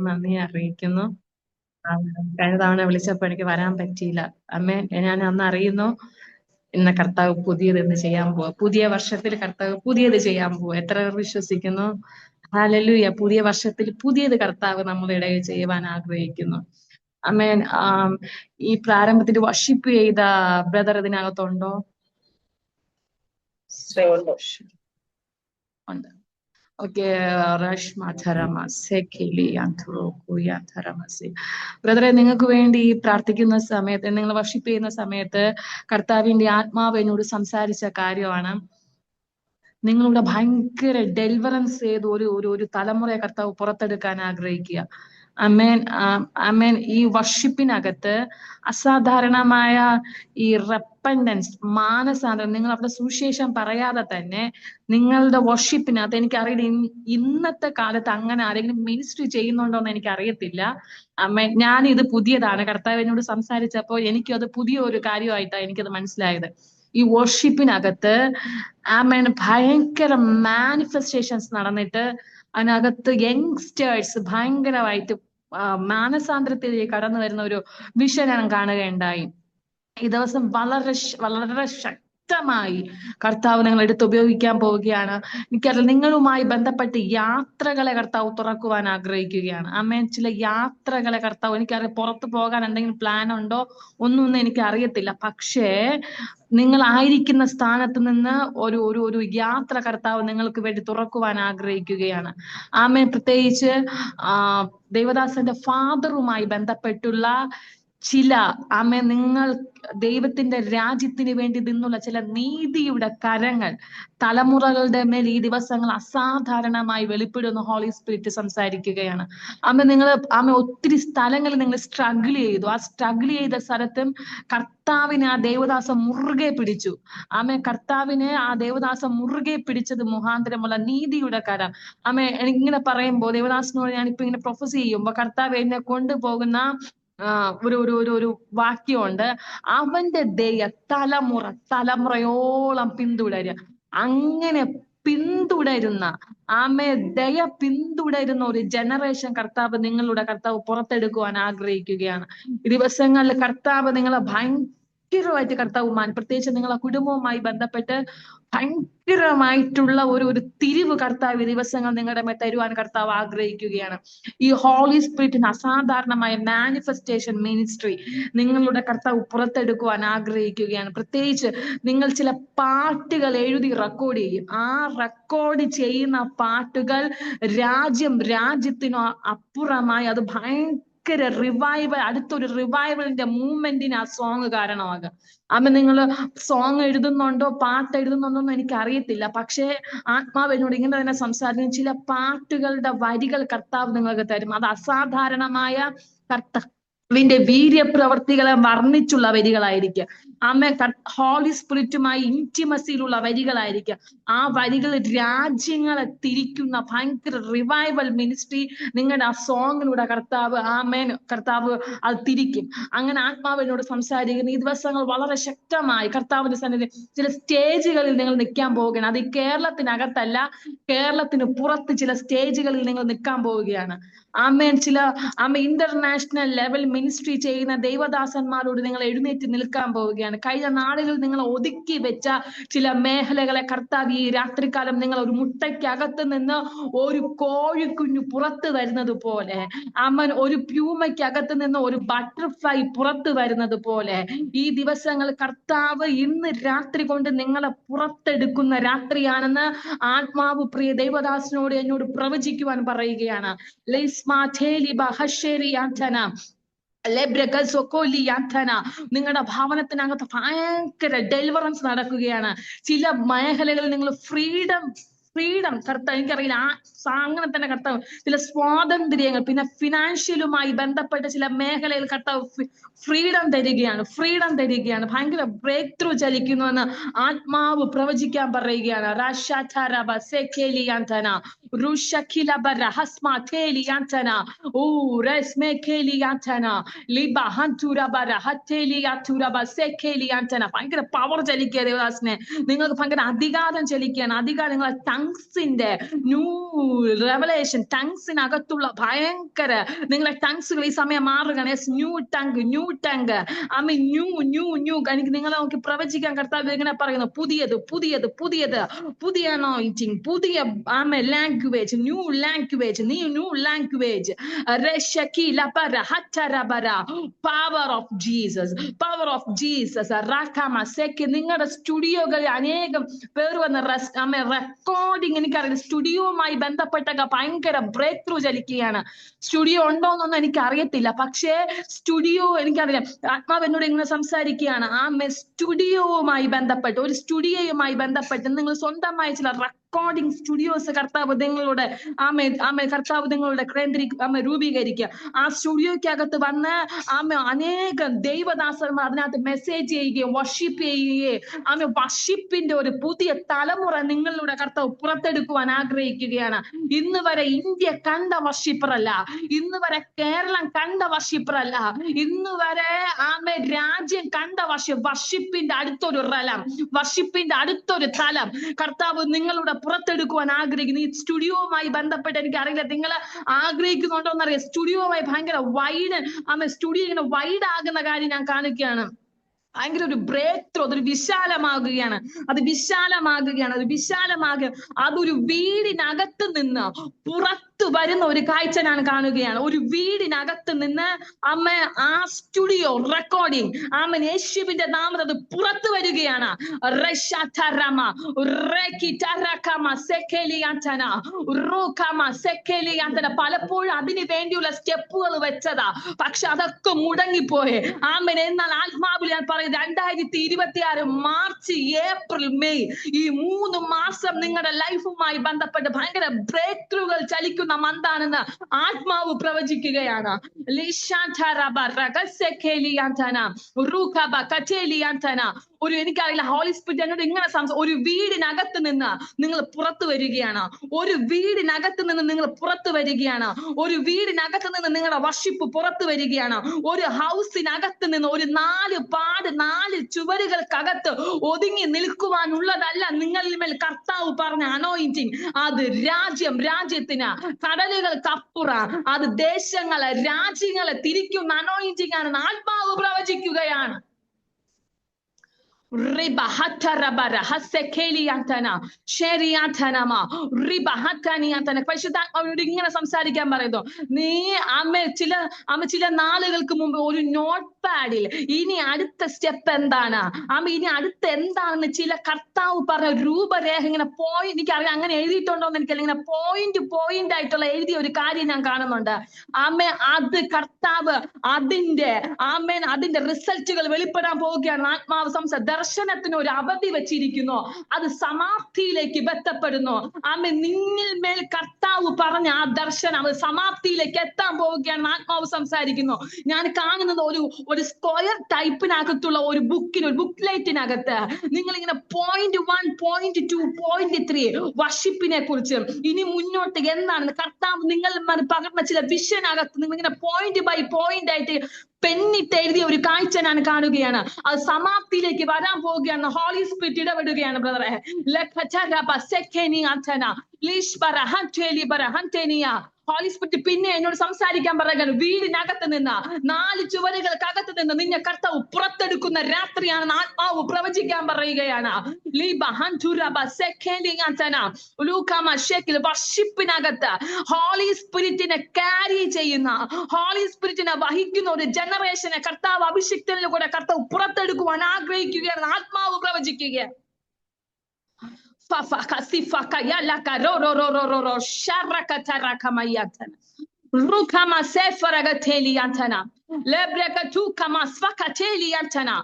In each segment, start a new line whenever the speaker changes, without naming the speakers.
നന്ദി അറിയിക്കുന്നു. കഴിഞ്ഞ തവണ വിളിച്ചപ്പോ എനിക്ക് വരാൻ പറ്റിയില്ല. അമ്മേ, ഞാൻ അന്ന് അറിയുന്നു ഇന്ന് കർത്താവ് പുതിയത് എന്ത് ചെയ്യാൻ പോവാ. പുതിയ വർഷത്തിൽ കർത്താവ് പുതിയത് ചെയ്യാൻ പോവാ. എത്ര പേർ വിശ്വസിക്കുന്നു? ഹല്ലേലൂയ. പുതിയ വർഷത്തിൽ പുതിയത് കർത്താവ് നമ്മുടെ ഇടയിൽ ചെയ്യുവാൻ ആഗ്രഹിക്കുന്നു. അമ്മേൻ. ഈ പ്രാരംഭത്തിൽ വർഷിപ്പ് ചെയ്ത ബ്രദർ ഇതിനകത്തുണ്ടോ? ഉണ്ട്. ഓക്കെ. ബ്രദറെ, നിങ്ങൾക്ക് വേണ്ടി പ്രാർത്ഥിക്കുന്ന സമയത്ത്, നിങ്ങൾ വർഷിപ്പ് ചെയ്യുന്ന സമയത്ത് കർത്താവിന്റെ ആത്മാവ് എന്നോട് സംസാരിച്ച കാര്യമാണ്. നിങ്ങളുടെ ഭയങ്കര ഡെലിവറൻസ് ചെയ്ത് ഒരു തലമുറയെ കർത്താവ് പുറത്തെടുക്കാൻ ആഗ്രഹിക്കുക. അമേൻ. അമേൻ. ഈ വർഷിപ്പിനകത്ത് അസാധാരണമായ ഈ റെപ്പൻഡൻസ്, മാനസാന്തരം, നിങ്ങൾ അവിടെ സുവിശേഷം പറയാതെ തന്നെ നിങ്ങളുടെ വർഷിപ്പിനകത്ത്, എനിക്കറിയില്ല ഇന്നത്തെ കാലത്ത് അങ്ങനെ ആരെങ്കിലും മിനിസ്ട്രി ചെയ്യുന്നുണ്ടോ എന്ന് എനിക്ക് അറിയത്തില്ല. അമ്മ, ഞാനിത് പുതിയതാണ്. കർത്താവ് എന്നോട് സംസാരിച്ചപ്പോൾ എനിക്കും അത് പുതിയ ഒരു കാര്യമായിട്ടാണ് എനിക്കത് മനസ്സിലായത്. ഈ വർഷിപ്പിനകത്ത് ആമേൻ ഭയങ്കര മാനിഫെസ്റ്റേഷൻസ് നടന്നിട്ട് അതിനകത്ത് യങ്സ്റ്റേഴ്സ് ഭയങ്കരമായിട്ട് മാനസാന്തരത്തിലേക്ക് കടന്നു വരുന്ന ഒരു വിഷൻ ഞാൻ കാണുകയുണ്ടായി. ഈ ദിവസം വളരെ വളരെ ശക്തമായി കർത്താവ് നിങ്ങൾ എടുത്ത് ഉപയോഗിക്കാൻ പോവുകയാണ്. എനിക്കറിയില്ല, നിങ്ങളുമായി ബന്ധപ്പെട്ട് യാത്രകളെ കർത്താവ് തുറക്കുവാൻ ആഗ്രഹിക്കുകയാണ്. അമ്മേൻ, ചില യാത്രകളെ കർത്താവ്, എനിക്കറിയാം പുറത്തു പോകാൻ എന്തെങ്കിലും പ്ലാൻ ഉണ്ടോ ഒന്നും എനിക്ക് അറിയത്തില്ല. പക്ഷേ നിങ്ങൾ ആയിരിക്കുന്ന സ്ഥാനത്ത് നിന്ന് ഒരു യാത്ര കർത്താവ് നിങ്ങൾക്ക് വേണ്ടി തുറക്കുവാൻ ആഗ്രഹിക്കുകയാണ്. ആമേൻ. പ്രത്യേകിച്ച് ദേവദാസന്റെ ഫാദറുമായി ബന്ധപ്പെട്ടുള്ള ചില നിങ്ങൾ ദൈവത്തിന്റെ രാജ്യത്തിന് വേണ്ടി നിന്നുള്ള ചില നീതിയുടെ കരങ്ങൾ തലമുറകളുടെ മേൽ ഈ ദിവസങ്ങൾ അസാധാരണമായി വെളിപ്പെടുന്ന ഹോളി സ്പിരിറ്റ് സംസാരിക്കുകയാണ്. നിങ്ങൾ ഒത്തിരി സ്ഥലങ്ങളിൽ നിങ്ങൾ സ്ട്രഗിൾ ചെയ്തു. ആ സ്ട്രഗിൾ ചെയ്ത സ്ഥലത്തും കർത്താവിനെ ആ ദേവദാസം മുറുകെ പിടിച്ചു. കർത്താവിനെ ആ ദേവദാസം മുറുകെ പിടിച്ചത് മുഖാന്തരമുള്ള നീതിയുടെ കരം. എനിക്കിങ്ങനെ പറയുമ്പോ ദേവദാസനോട് ഞാനിപ്പോ ഇങ്ങനെ പ്രൊഫസ് ചെയ്യുമ്പോ കർത്താവ് എന്നെ കൊണ്ടുപോകുന്ന ഒരു വാക്യമുണ്ട്. അവന്റെ ദയ തലമുറയോളം പിന്തുടരുക. അങ്ങനെ പിന്തുടരുന്ന ദയ പിന്തുടരുന്ന ഒരു ജനറേഷൻ കർത്താവ് പുറത്തെടുക്കുവാൻ ആഗ്രഹിക്കുകയാണ്. ഈ ദിവസങ്ങളിൽ കർത്താവ് നിങ്ങളെ ഭയങ്കരമായിട്ട് പ്രത്യേകിച്ച് നിങ്ങളെ കുടുംബവുമായി ബന്ധപ്പെട്ട് ഭയങ്കരമായിട്ടുള്ള ഒരു തിരിവ് കർത്താവ് ഈ ദിവസങ്ങൾ നിങ്ങളുടെ മേൽ തരുവാൻ കർത്താവ് ആഗ്രഹിക്കുകയാണ്. ഈ ഹോളി സ്പിരിറ്റിന് അസാധാരണമായ മാനിഫെസ്റ്റേഷൻ മിനിസ്ട്രി നിങ്ങളുടെ കർത്താവ് പുറത്തെടുക്കുവാൻ ആഗ്രഹിക്കുകയാണ്. പ്രത്യേകിച്ച് നിങ്ങൾ ചില പാട്ടുകൾ എഴുതി റെക്കോർഡ് ചെയ്യും. ആ റെക്കോർഡ് ചെയ്യുന്ന പാട്ടുകൾ രാജ്യത്തിനോ അപ്പുറമായി അത് ഭയങ്കര റിവൈവൽ, അടുത്തൊരു റിവൈവലിന്റെ മൂവ്മെന്റിന് ആ സോങ് കാരണമാകും. നിങ്ങൾ സോങ് എഴുതുന്നുണ്ടോ പാട്ട് എഴുതുന്നുണ്ടോ എന്ന് എനിക്ക് അറിയത്തില്ല. പക്ഷേ ആത്മാവ് എന്നോട് ഇങ്ങനെ തന്നെ സംസാരിക്കും. ചില പാട്ടുകളുടെ വരികൾ കർത്താവ് നിങ്ങൾക്ക് തരും. അത് അസാധാരണമായ കർത്താവിന്റെ വീര്യപ്രവർത്തികളെ വർണ്ണിച്ചുള്ള വരികളായിരിക്കും. ഹോളി സ്പിരിറ്റുമായി ഇന്റിമസിയിലുള്ള വരികളായിരിക്കും. ആ വരികൾ രാജ്യങ്ങളെ തിരിക്കുന്ന ഭയങ്കര റിവൈവൽ മിനിസ്ട്രി നിങ്ങളുടെ ആ സോങ്ങിലൂടെ കർത്താവ് അത് തിരിക്കും. അങ്ങനെ ആത്മാവ് എന്നോട് സംസാരിക്കുന്നു. ഈ ദിവസങ്ങൾ വളരെ ശക്തമായി കർത്താവിന്റെ സന്നിധി ചില സ്റ്റേജുകളിൽ നിങ്ങൾ നിൽക്കാൻ പോവുകയാണ്. അത് ഈ കേരളത്തിനകത്തല്ല, കേരളത്തിന് പുറത്ത് ചില സ്റ്റേജുകളിൽ നിങ്ങൾ നിൽക്കാൻ പോവുകയാണ്. ചില ഇന്റർനാഷണൽ ലെവൽ മിനിസ്ട്രി ചെയ്യുന്ന ദൈവദാസന്മാരോട് നിങ്ങൾ എഴുന്നേറ്റ് നിൽക്കാൻ പോവുകയാണ്. കഴിഞ്ഞ നാളുകളിൽ നിങ്ങൾ ഒതുക്കി വെച്ച ചില മേഖലകളെ കർത്താവ് ഈ രാത്രികാലം നിങ്ങൾ ഒരു മുട്ടയ്ക്കകത്ത് നിന്ന് ഒരു കോഴിക്കുഞ്ഞു പുറത്ത് വരുന്നത് പോലെ, ഒരു പ്യൂമയ്ക്കകത്ത് നിന്ന് ഒരു ബട്ടർഫ്ലൈ പുറത്ത് വരുന്നത് പോലെ ഈ ദിവസങ്ങൾ കർത്താവ് ഇന്ന് രാത്രി കൊണ്ട് നിങ്ങളെ പുറത്തെടുക്കുന്ന രാത്രിയാണെന്ന് ആത്മാവ് പ്രിയ ദൈവദാസനോട് എന്നോട് പ്രവചിക്കുവാൻ പറയുകയാണ്. നിങ്ങളുടെ ഭവനത്തിനകത്ത് ഭയങ്കര ഡെലിവറൻസ് നടക്കുകയാണ്. ചില മേഖലകളിൽ നിങ്ങൾ ഫ്രീഡം കർത്താവ്, എനിക്കറിയില്ല അങ്ങനെ തന്നെ കർത്താവ് ചില സ്വാതന്ത്ര്യങ്ങൾ, പിന്നെ ഫിനാൻഷ്യലുമായി ബന്ധപ്പെട്ട ചില മേഖലയിൽ കർത്താവ് ഫ്രീഡം തരികയാണ്. ഭയങ്കര ബ്രേക്ക് ത്രൂ ചലിക്കുന്നുവെന്ന് ആത്മാവ് പ്രവചിക്കാൻ പറയുകയാണ്. ഭയങ്കര പവർ ചലിക്കുക ദേവദാസനെ. നിങ്ങൾക്ക് ഭയങ്കര അധികാരം ചലിക്കുകയാണ്. നിങ്ങളെ ടങ് ടങ്സിന്റെ ന്യൂ റെവലേഷൻ, ടങ്സിനകത്തുള്ള ഭയങ്കര നിങ്ങളെ ടങ്സുകൾ ഈ സമയം മാറുകയാണ്. New tongue, new tongue, new new new. എനിക്ക് നിങ്ങളെ നോക്കി പ്രവചിക്കാൻ കർത്താവ് ഇങ്ങനെ പറയുന്നു, പുതിയത് പുതിയത് പുതിയത്, പുതിയ അനോയിന്റിങ്, പുതിയ language, new language, new language. Power of Jesus, power of Jesus. നിങ്ങളുടെ സ്റ്റുഡിയോകളിൽ അനേകം പേർ വന്ന് റെക്കോർഡിങ്, എനിക്കറിയില്ല, സ്റ്റുഡിയോവുമായി ബന്ധപ്പെട്ടൊക്കെ ഭയങ്കര ബ്രേക്ക് ത്രൂ ചലിക്കുകയാണ്. സ്റ്റുഡിയോ ഉണ്ടോന്നൊന്നും എനിക്ക് അറിയത്തില്ല, പക്ഷേ സ്റ്റുഡിയോ എനിക്കറിയാം. ആത്മാവ് എന്നോട് ഇങ്ങനെ സംസാരിക്കുകയാണ്. സ്റ്റുഡിയോവുമായി ബന്ധപ്പെട്ട്, ഒരു സ്റ്റുഡിയോയുമായി ബന്ധപ്പെട്ട് നിങ്ങൾ സ്വന്തമായി ചില റെക്കോർഡിംഗ് സ്റ്റുഡിയോസ് കർത്താവ് നിങ്ങളുടെ കർത്താവ് നിങ്ങളുടെ രൂപീകരിക്കുക. ആ സ്റ്റുഡിയോക്കകത്ത് വന്ന് അനേകം ദൈവദാസന്മാർ അതിനകത്ത് മെസ്സേജ് ചെയ്യുകയും വർഷിപ്പ് ചെയ്യുകയും വർഷിപ്പിന്റെ ഒരു പുതിയ തലമുറ നിങ്ങളുടെ കർത്താവ് പുറത്തെടുക്കുവാൻ ആഗ്രഹിക്കുകയാണ്. ഇന്ന് വരെ ഇന്ത്യ കണ്ട വർഷിപ്പർ അല്ല, ഇന്ന് വരെ കേരളം കണ്ട വർഷിപ്പർ അല്ല, ഇന്ന് വരെ രാജ്യം കണ്ട വർഷിപ്പിന്റെ അടുത്തൊരു റലം, വർഷിപ്പിന്റെ അടുത്തൊരു തലം കർത്താവ് നിങ്ങളുടെ പുറത്തെടുക്കുവാൻ ആഗ്രഹിക്കുന്നു. ഈ സ്റ്റുഡിയോവുമായി ബന്ധപ്പെട്ട് എനിക്ക് അറിയില്ല നിങ്ങൾ ആഗ്രഹിക്കുന്നുണ്ടോ എന്നറിയാം. സ്റ്റുഡിയോവുമായി ഭയങ്കര വൈഡ്, സ്റ്റുഡിയോ ഇങ്ങനെ വൈഡ് ആകുന്ന കാര്യം ഞാൻ കാണിക്കുകയാണ്. ഭയങ്കര ഒരു ബ്രേക്ക് ത്രൂ, അതൊരു വിശാലമാകുകയാണ്, അത് വിശാലമാകുകയാണ്, അത് വിശാലമാകുക. അതൊരു വീടിനകത്ത് നിന്ന് പുറത്തു വരുന്ന ഒരു കാഴ്ച ഞാൻ കാണുകയാണ്. ഒരു വീടിനകത്ത് നിന്ന് ആ സ്റ്റുഡിയോ റെക്കോർഡിംഗ് യേശുവിന്റെ നാമത്തിൽ അത് പുറത്തു വരികയാണ്. പലപ്പോഴും അതിനു വേണ്ടിയുള്ള സ്റ്റെപ്പുകൾ വെച്ചതാ, പക്ഷെ അതൊക്കെ മുടങ്ങിപ്പോയെ. എന്നാൽ ആത്മാവിൽ ഞാൻ പറയുന്നത് 2026 മാർച്ച്, ഏപ്രിൽ, മെയ് ഈ 3 മാസം നിങ്ങളുടെ ലൈഫുമായി ബന്ധപ്പെട്ട് ഭയങ്കര ബ്രേക്ക് ത്രൂകൾ ചലിക്കുന്ന മന്താണെന്ന് ആത്മാവ് പ്രവചിക്കുകയാണ്. എനിക്കറിയില്ല, ഹോളി സ്പിരിറ്റ് എന്നോട് ഇങ്ങനെ ഒരു വീടിനകത്ത് നിന്ന് നിങ്ങൾ പുറത്തു വരികയാണ്, ഒരു വീടിനകത്ത് നിന്ന് നിങ്ങൾ പുറത്തു വരികയാണ്, ഒരു വീടിനകത്ത് നിന്ന് നിങ്ങളുടെ വർഷിപ്പ് പുറത്തു വരികയാണ്. ഒരു ഹൗസിനകത്ത് നിന്ന് ഒരു 4 ചുവരുകൾക്കകത്ത് ഒതുങ്ങി നിൽക്കുവാനുള്ളതല്ല നിങ്ങളിൽ മേൽ കർത്താവ് പറഞ്ഞ അനോയിന്റിങ്. അത് രാജ്യത്തിന്, കടലുകൾക്കപ്പുറം, അത് ദേശങ്ങളെ, രാജ്യങ്ങളെ തിരിക്കുന്ന അനോയിന്റിങ് ആണെന്ന് ആത്മാവ് പ്രവചിക്കുകയാണ്. പരിശുദ്ധാത്മാവിനോട് ഇങ്ങനെ സംസാരിക്കാൻ പറയുന്നു. നീ ചില നാളുകൾക്ക് മുമ്പ് ഒരു നോട്ട് പാഡിൽ ഇനി അടുത്ത സ്റ്റെപ്പ് എന്താണ്, ഇനി അടുത്ത എന്താണെന്ന് ചില കർത്താവ് പറഞ്ഞ രൂപരേഖ ഇങ്ങനെ എനിക്കറിയാം അങ്ങനെ എഴുതിയിട്ടുണ്ടോന്ന് എനിക്കല്ല, ഇങ്ങനെ പോയിന്റ് ആയിട്ടുള്ള എഴുതിയ ഒരു കാര്യം ഞാൻ കാണുന്നുണ്ട്. അത് കർത്താവ് അതിന്റെ റിസൾട്ടുകൾ വെളിപ്പെടാൻ പോവുകയാണ്. ആത്മാവ് ദർശനത്തിന് ഒരു അവധി വെച്ചിരിക്കുന്നു, അത് സമാപ്തിയിലേക്ക് ബന്ധപ്പെടുന്നു. നിന്നിൽ മേൽ കർത്താവ് പറഞ്ഞ ആ ദർശനം അത് സമാപ്തിയിലേക്ക് എത്താൻ പോവുകയാണ്. ആത്മാവ് സംസാരിക്കുന്നു. ഞാൻ കാണുന്നത് ഒരു സ്ക്വയർ ടൈപ്പിനകത്തുള്ള ഒരു ബുക്ക്ലെറ്റിനകത്ത് നിങ്ങൾ ഇങ്ങനെ point 1, point 2, point 3 വർഷിപ്പിനെ കുറിച്ച് ഇനി മുന്നോട്ട് എന്താണെന്ന് കർത്താവ് നിങ്ങൾ പകർന്ന ചില വിഷനകത്ത് നിങ്ങൾ ഇങ്ങനെ പോയിന്റ് ബൈ പോയിന്റ് ആയിട്ട് പെന്നിട്ട് എഴുതിയ ഒരു കാഴ്ച ഞാൻ കാണുകയാണ്. അത് സമാപ്തിയിലേക്ക് വരാൻ പോവുകയാണ്. ഹോളി സ്പിരിറ്റ് ഇടപെടുകയാണ് ബ്രദറെ. ഹോളി സ്പിരിറ്റ് പിന്നെ എന്നോട് സംസാരിക്കാൻ പറയുകയാണ്. വീടിനകത്ത് നിന്ന് 4 ചുവരുകൾക്കകത്ത് നിന്ന് നിന്നെ കർത്താവ് പുറത്തെടുക്കുന്ന രാത്രിയാണെന്ന് ആത്മാവ് പ്രവചിക്കാൻ പറയുകയാണ്. വർഷിപ്പിനകത്ത് ഹോളി സ്പിരിറ്റിനെ ക്യാരി ചെയ്യുന്ന, ഹോളി സ്പിരിറ്റിനെ വഹിക്കുന്ന ഒരു ജനറേഷനെ കർത്താവ് അഭിഷിക്തനിലൂടെ കർത്താവ് പുറത്തെടുക്കുവാൻ ആഗ്രഹിക്കുകയാണ്. ആത്മാവ് പ്രവചിക്കുകയാണ്. Rukama sefaragatheliantana lebrekatuka swakateliantana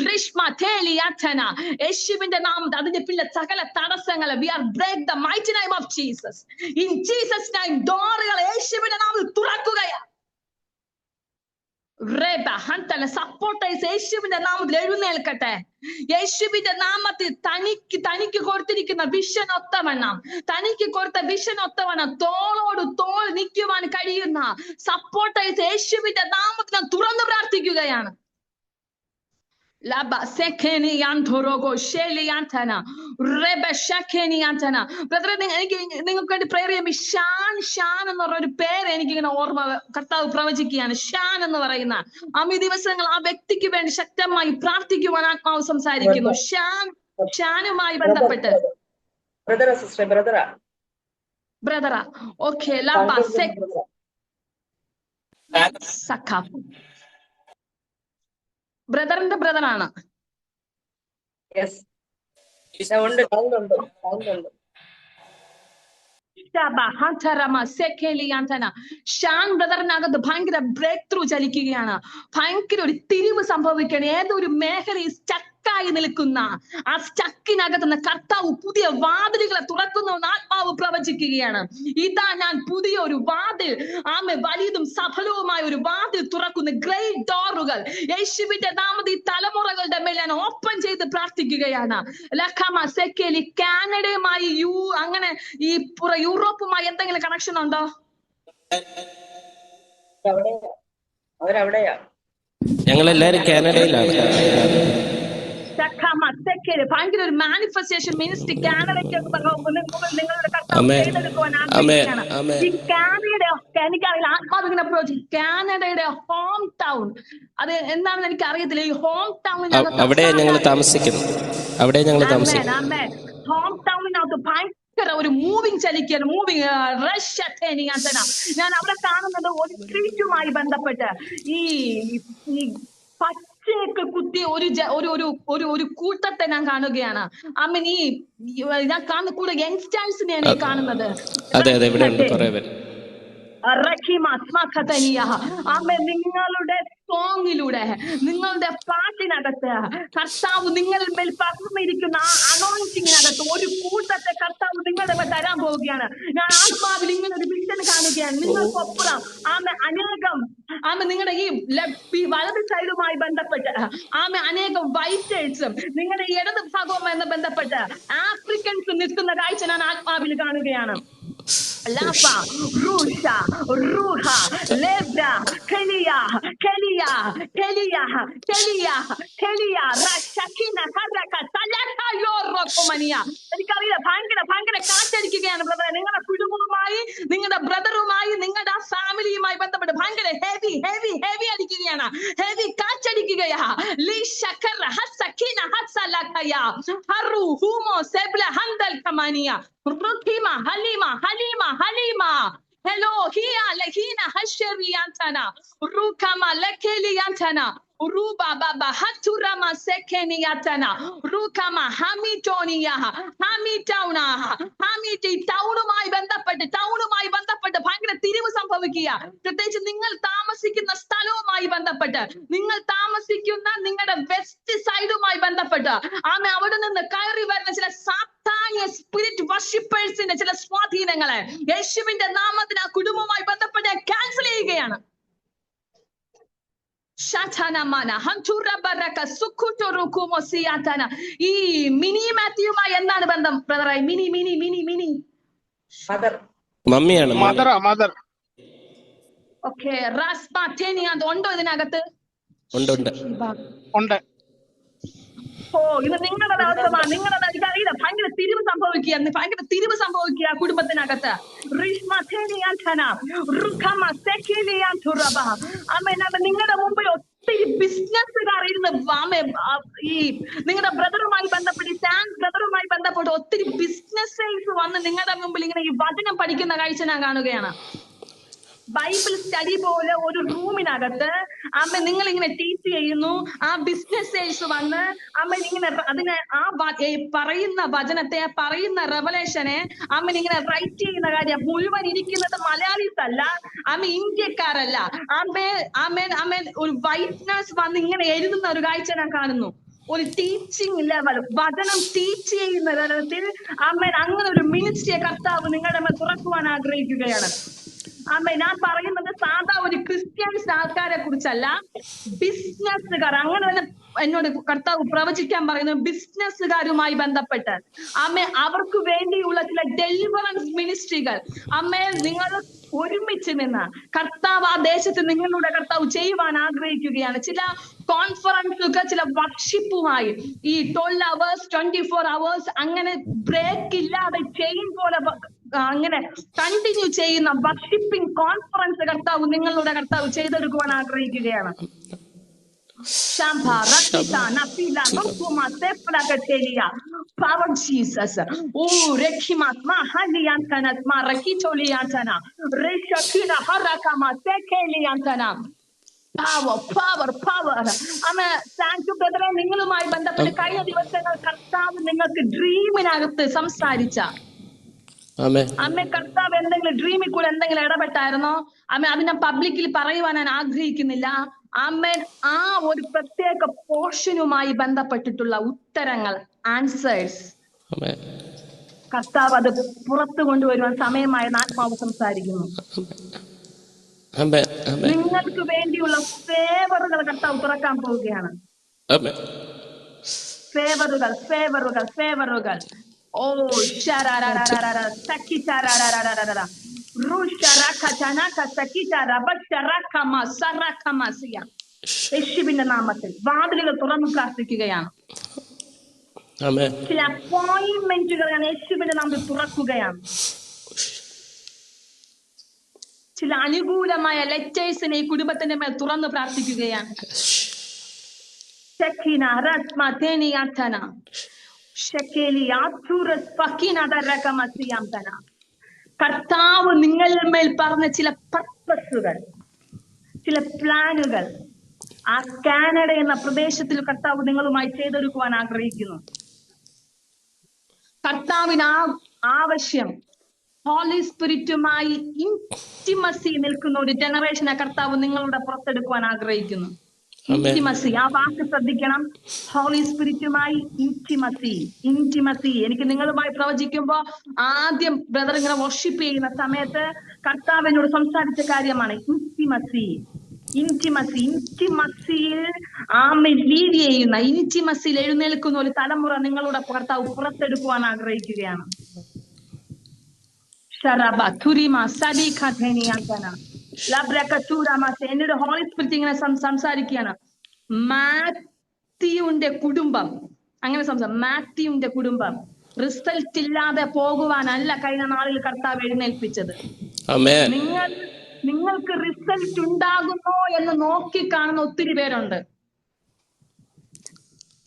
rishmateliantana യേശുവിന്റെ നാമത്തിൽ അതിന്റെ പിന്നിലെ സകല തടസ്സങ്ങളെ we are break the mighty name of Jesus. In Jesus name ഡോറുകൾ യേശുവിന്റെ നാമത്തിൽ തുറക്കുകയാണ്. സപ്പോർട്ടേഴ്സ് യേശുവിന്റെ നാമത്തിൽ എഴുന്നേൽക്കട്ടെ. യേശുവിന്റെ നാമത്തിൽ തനിക്ക് കൊടുത്തിരിക്കുന്ന വിഷൻ ഒത്തവണ്ണം തോളോട് തോൾ നിൽക്കുവാൻ കഴിയുന്ന സപ്പോർട്ടേഴ്സ് യേശുവിന്റെ നാമത്തിൽ തുറന്നു പ്രാർത്ഥിക്കുകയാണ്. Laba sekeni yantorogo sheli yantana rebe shakeni yantana. ബ്രദറെ, എനിക്ക് നിങ്ങൾക്ക് വേണ്ടി പ്രേയർ ചെയ്യുമ്പോൾ ഷാൻ എന്ന് പറഞ്ഞ ഒരു പേര് എനിക്ക് ഇങ്ങനെ ഓർമ്മ കർത്താവ് പ്രവചിക്കുകയാണ്. ഷാൻ എന്ന് പറയുന്ന ഈ ദിവസങ്ങൾ ആ വ്യക്തിക്ക് വേണ്ടി ശക്തമായി പ്രാർത്ഥിക്കുവാൻ ആത്മാവ് സംസാരിക്കുന്നു. ഷാനുമായി ബന്ധപ്പെട്ട് ബ്രദറാ. ഓക്കെ, ലബ സഖാഫ് ബ്രദറിന്റെ ബ്രദറാണ്. ഷാൻ ബ്രദറിനകത്ത് ഭയങ്കര ബ്രേക്ക് ത്രൂ ചലിക്കുകയാണ്. ഭയങ്കര ഒരു തിരിവ് സംഭവിക്കുകയാണ്. ഏതൊരു മേഖലയിൽ സ്റ്റക്കായി നിൽക്കുന്ന ആ സ്റ്റക്കിനകത്ത് നിന്ന് കർത്താവ് പുതിയ വാതിലുകളെ തുറക്കുന്നു എന്ന് ആത്മാവ് പ്രവചിക്കുകയാണ്. ഇതാ ഞാൻ പുതിയ ഒരു വാതിൽ, വലിയതും സഫലവുമായ ഒരു വാതിൽ തുറക്കുന്നു. ഗ്രേറ്റ് ഡോറുകൾ യേശുവിന്റെ നാമത്തിൽ ഈ തലമുറകളുടെ മേൽ ഞാൻ ഓപ്പൺ ചെയ്ത് പ്രാർത്ഥിക്കുകയാണ്. കാനഡയുമായി അങ്ങനെ ഈ യൂറോപ്പുമായി എന്തെങ്കിലും കണക്ഷൻ ഉണ്ടോ?
ഞങ്ങളെല്ലാരും കാനഡയിലാണ്.
ഭയങ്കര ഒരു മാനിഫെസ്റ്റേഷൻ മിനിസ്ട്രി കാനഡയ്ക്ക് നിങ്ങളുടെ കർത്താവ് ചെയ്തെടുക്കുവാൻ ആഗ്രഹിക്കുകയാണ്. ഈ കാനഡയുടെ, എനിക്കറിയില്ല, ആത്മാവിനെ അപ്രോച്ച് കാനഡയുടെ ഹോം ടൗൺ അത് എന്താണെന്ന് എനിക്ക് അറിയത്തില്ല. ഈ ഹോം ടൗണിനകത്ത്
അവിടെ ഞങ്ങൾ താമസിക്കുന്നു.
ഹോം ടൗണിനകത്ത് ഭയങ്കര ഒരു മൂവിങ് ചലിക്കുകയാണ്. Moving rush. ഞാൻ അവിടെ കാണുന്നത് ഒരു സ്ട്രീറ്റുമായി ബന്ധപ്പെട്ട് ഈ പച്ചയൊക്കെ കുത്തി ഒരു കൂട്ടത്തെ ഞാൻ കാണുകയാണ്. ഞാൻ കാണുന്ന കൂടെ യങ്സ്റ്റേഴ്സിനെയാണ് കാണുന്നത്. നിങ്ങളുടെ സോങ്ങിലൂടെ, നിങ്ങളുടെ പാട്ടിനകത്ത് കർത്താവ് നിങ്ങളിൽ മേൽ പകർന്നിരിക്കുന്ന ആ അനോയിന്റിങ്ങിനകത്ത് ഒരു കൂട്ടത്തെ കർത്താവ് നിങ്ങളുടെ മേൽ തരാൻ പോവുകയാണ്. ഞാൻ ആത്മാവിൽ ഇങ്ങനെ ഒരു വിഷൻ കാണുകയാണ്. നിങ്ങൾക്കൊപ്പുറം അനേകം നിങ്ങളുടെ ഈ വലത് സൈഡുമായി ബന്ധപ്പെട്ട് അനേകം വൈറ്റേഴ്സും നിങ്ങളുടെ ഇടത് ഭാഗവുമായി ബന്ധപ്പെട്ട് ആഫ്രിക്കൻസ് നിൽക്കുന്ന കാഴ്ച ഞാൻ ആത്മാവിൽ കാണുകയാണ്. Lapa, Rusha, Ruha, Lebra, Kelia, Kelia, Kelia, Kelia, Kelia, Rashakina, Karaka, Talaka, Yoromania. എനിക്കറിയില്ല, ഭയങ്കര കാറ്റടിക്കുകയാണ് ബ്രദറെ. നിങ്ങളുടെ കുടുംബവുമായി, നിങ്ങളുടെ ബ്രദറുമായി, നിങ്ങളുടെ ആ ഫാമിലിയുമായി ബന്ധപ്പെട്ട് ഭയങ്കര ഹെവി അടിക്കുകയാണ്. ഹെവി കാറ്റടിക്കുകയാ. ലീഷക്കർ ഹസക്കിന ഹസലഖയ ഹറു ഹുമോ സെബ്ല ഹന്ദൽ കമാനിയ റുഖിമ ഹലീമ hello hiya lahina hashriantana rukama lekeliantana Uruba baba haturama sekeniyatana rukama hamitoniya hamitauna hamiti ടൗണുമായി ബന്ധപ്പെട്ട് ഭയങ്കര തിരിവ് സംഭവിക്കുക. പ്രത്യേകിച്ച് നിങ്ങൾ താമസിക്കുന്ന സ്ഥലവുമായി ബന്ധപ്പെട്ട്, നിങ്ങൾ താമസിക്കുന്ന നിങ്ങളുടെ വെസ്റ്റ് സൈഡുമായി ബന്ധപ്പെട്ട് അവിടെ നിന്ന് കയറി വരുന്ന ചില സാത്താന്യ സ്പിരിറ്റ് വർഷിപ്പേഴ്സിന്റെ ചില സ്വാധീനങ്ങളെ യേശുവിന്റെ നാമത്തിന് ആ കുടുംബവുമായി ബന്ധപ്പെട്ട് ക്യാൻസൽ ചെയ്യുകയാണ്. ഈ മിനി മാത്യുമായി എന്താണ് ബന്ധം ബ്രദറായി? മിനി
മമ്മിയാണ്.
ഓക്കെ, ഉണ്ടോ ഇതിനകത്ത്?
ഉണ്ട്.
ഓ, ഇത് നിങ്ങളുടെ ദിവസമാണ്. നിങ്ങളുടെ എനിക്കറിയില്ല, ഭയങ്കര തിരിവ് സംഭവിക്കുക കുടുംബത്തിനകത്ത്. നിങ്ങളുടെ മുമ്പിൽ ഒത്തിരി ബിസിനസ്സുകാർ ഇരുന്ന് ഈ നിങ്ങളുടെ ബ്രദറുമായി ബന്ധപ്പെട്ട് ഒത്തിരി ബിസിനസ്സേഴ്സ് വന്ന് നിങ്ങളുടെ മുമ്പിൽ ഇങ്ങനെ ഈ വചനം പഠിക്കുന്ന കാഴ്ച ഞാൻ കാണുകയാണ്. ബൈബിൾ സ്റ്റഡി പോലെ ഒരു റൂമിനകത്ത് നിങ്ങൾ ഇങ്ങനെ ടീച്ച് ചെയ്യുന്നു. ആ ബിസിനസ്സേഴ്സ് വന്ന് ഇങ്ങനെ അതിനെ പറയുന്ന വചനത്തെ, പറയുന്ന റെവലേഷനെ ഇങ്ങനെ റൈറ്റ് ചെയ്യുന്ന കാര്യം മുഴുവൻ ഇരിക്കുന്നത് മലയാളീസ് അല്ല, ഇന്ത്യക്കാരല്ല. ഒരു വൈറ്റ്നസ് വന്ന് ഇങ്ങനെ എഴുതുന്ന ഒരു കാഴ്ച ഞാൻ കാണുന്നു. ഒരു ടീച്ചിങ് ലെവൽ, വചനം ടീച്ച് ചെയ്യുന്ന തലത്തിൽ അങ്ങനെ ഒരു മിനിസ്ട്രിയെ കർത്താവ് നിങ്ങളുടെ മേൽ തുറക്കുവാൻ ആഗ്രഹിക്കുകയാണ്. ആമേ, ഞാൻ പറയുന്നത് സാധാ ഒരു ക്രിസ്ത്യൻസ് ആൾക്കാരെ കുറിച്ചല്ല, ബിസിനസ്സുകാർ. അങ്ങനെ തന്നെ എന്നോട് കർത്താവ് പ്രവചിക്കാൻ പറയുന്നത് ബിസിനസ്സുകാരുമായി ബന്ധപ്പെട്ട്. ആമേ, അവർക്ക് വേണ്ടിയുള്ള ചില ഡെലിവറൻസ് മിനിസ്ട്രികൾ അമ്മേ നിങ്ങൾ ഒരുമിച്ച് നിന്ന് കർത്താവ് ആ ദേശത്ത് നിങ്ങളുടെ കർത്താവ് ചെയ്യുവാൻ ആഗ്രഹിക്കുകയാണ്. ചില കോൺഫറൻസുകൾ, ചില വർഷിപ്പുമായി ഈ 12 hours 24 hours അങ്ങനെ ബ്രേക്ക് ഇല്ലാതെ ചെയിൻ പോലെ അങ്ങനെ കണ്ടിന്യൂ ചെയ്യുന്ന വർഷിപ്പിംഗ് കോൺഫറൻസ് കർത്താവ് നിങ്ങളുടെ കർത്താവ് ചെയ്തെടുക്കുവാൻ ആഗ്രഹിക്കുകയാണ്. Power Jesus. Oh, Rekimat Mahaliantanas Marakitoliantana. Reshakina Harakama Sekeliantana. Power. അമ്മ, താങ്ക് യു ബ്രദറെ. നിങ്ങളുമായി ബന്ധപ്പെട്ട് കഴിഞ്ഞ ദിവസങ്ങൾ കർത്താവ് നിങ്ങൾക്ക് ഡ്രീമിനകത്ത് സംസാരിച്ച അമ്മ, കർത്താവ് എന്തെങ്കിലും ഡ്രീമിൽ കൂടെ എന്തെങ്കിലും ഇടപെട്ടായിരുന്നോ അമ്മ? അത് ഞാൻ പബ്ലിക്കിൽ പറയുവാൻ ഞാൻ ആഗ്രഹിക്കുന്നില്ല. അമ്മേൻ, ആ ഒരു പ്രത്യേക പോർഷനുമായി ബന്ധപ്പെട്ടിട്ടുള്ള ഉത്തരങ്ങൾ, ആൻസേഴ്സ് കർത്താവ് അത് പുറത്തു കൊണ്ടുവരുവാൻ സമയമായി ആത്മാവ് സംസാരിക്കുന്നു. നിങ്ങൾക്ക് വേണ്ടിയുള്ള ഫേവറുകൾ കർത്താവ് തുറക്കാൻ പോവുകയാണ്. ഫേവറുകൾ. ഓ യേശുവിന്റെ നാമത്തിൽ വാതിലുകൾ തുറന്നു പ്രാർത്ഥിക്കുകയാണ്. ചില അപ്പോയിന്റ്മെന്റുകൾ ഞാൻ യേശുവിന്റെ നാമത്തിൽ തുറക്കുകയാണ്. ചില അനുകൂലമായ ലെറ്റേഴ്സിനെ ഈ കുടുംബത്തിന്റെ മേൽ തുറന്നു പ്രാർത്ഥിക്കുകയാണ്. കർത്താവ് നിങ്ങളുടെ മേൽ പറഞ്ഞ ചില പർപ്പസുകൾ, ചില പ്ലാനുകൾ ആ കാനഡ എന്ന പ്രദേശത്തിൽ കർത്താവ് നിങ്ങളുമായി ചെയ്തെടുക്കുവാൻ ആഗ്രഹിക്കുന്നു. കർത്താവിന് ആവശ്യം ഹോളി സ്പിരിറ്റുമായി ഇന്റിമസി നിൽക്കുന്ന ഒരു ജനറേഷനെ കർത്താവ് നിങ്ങളുടെ പുറത്തെടുക്കുവാൻ ആഗ്രഹിക്കുന്നു. ഇന്റിമസി, ആ വാക്ക് ശ്രദ്ധിക്കണം. ഹോളി സ്പിരിറ്റുമായി ഇന്റിമസി. എനിക്ക് നിങ്ങളുമായി പ്രവചിക്കുമ്പോ ആദ്യം ബ്രദർ ഇങ്ങനെ വർഷിപ്പ് ചെയ്യുന്ന സമയത്ത് കർത്താവ് എന്നോട് സംസാരിച്ച കാര്യമാണ് ഇന്റിമസിയിൽ ലീഡ് ചെയ്യുന്ന, ഇന്റിമസിയിൽ എഴുന്നേൽക്കുന്ന ഒരു തലമുറ നിങ്ങളുടെ കർത്താവ് പുറത്തെടുക്കുവാൻ ആഗ്രഹിക്കുകയാണ്. എന്നോട് ഹോളി സ്പിരിറ്റ് ഇങ്ങനെ സംസാരിക്കുകയാണ്. മാത്യുവിന്റെ കുടുംബം, അങ്ങനെ മാത്യുവിന്റെ കുടുംബം റിസൾട്ട് ഇല്ലാതെ പോകുവാനല്ല കഴിഞ്ഞ നാളിൽ കർത്താവ് എഴുന്നേൽപ്പിച്ചത്. നിങ്ങൾക്ക് റിസൾട്ട് ഉണ്ടാകുന്നോ എന്ന് നോക്കി കാണുന്ന ഒത്തിരി പേരുണ്ട്.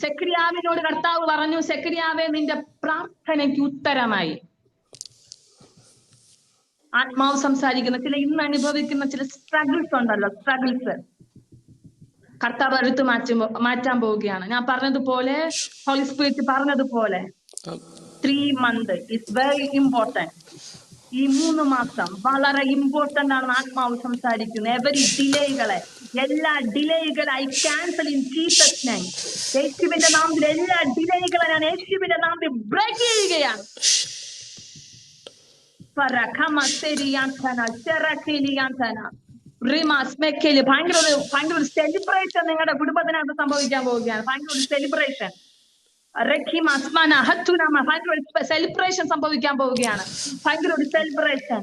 സെക്രിയാവിനോട് കർത്താവ് പറഞ്ഞു, സെക്രിയാവേ നിന്റെ പ്രാർത്ഥനയ്ക്ക് ഉത്തരമായി. ആത്മാവ് സംസാരിക്കുന്ന ചില ഇന്ന് അനുഭവിക്കുന്ന ചില സ്ട്രഗിൾസ് ഉണ്ടല്ലോ, സ്ട്രഗിൾസ് കർത്താവ് എടുത്തു മാറ്റാൻ പോവുകയാണ്. ഞാൻ പറഞ്ഞതുപോലെ, ഹോളി സ്പിരിറ്റ് പറഞ്ഞതുപോലെ 3 months is very important. ഈ 3 മാസം വളരെ ഇമ്പോർട്ടന്റ് ആണ്. ആത്മാവ് സംസാരിക്കുന്നത് എല്ലാ ഡിലേകളെ I cancel in Jesus name. യേശുവിന്റെ നാമത്തിൽ എല്ലാ ഡിലേകളെ ഞാൻ യേശുവിന്റെ നാമത്തിൽ ബ്രേക്ക് ചെയ്യുകയാണ്. ഭയങ്കര ഒരു സെലിബ്രേഷൻ നിങ്ങളുടെ കുടുംബത്തിനകത്ത് സംഭവിക്കാൻ പോവുകയാണ്. ഭയങ്കര ഒരു സെലിബ്രേഷൻ, സെലിബ്രേഷൻ സംഭവിക്കാൻ പോവുകയാണ്. ഭയങ്കര ഒരു സെലിബ്രേഷൻ.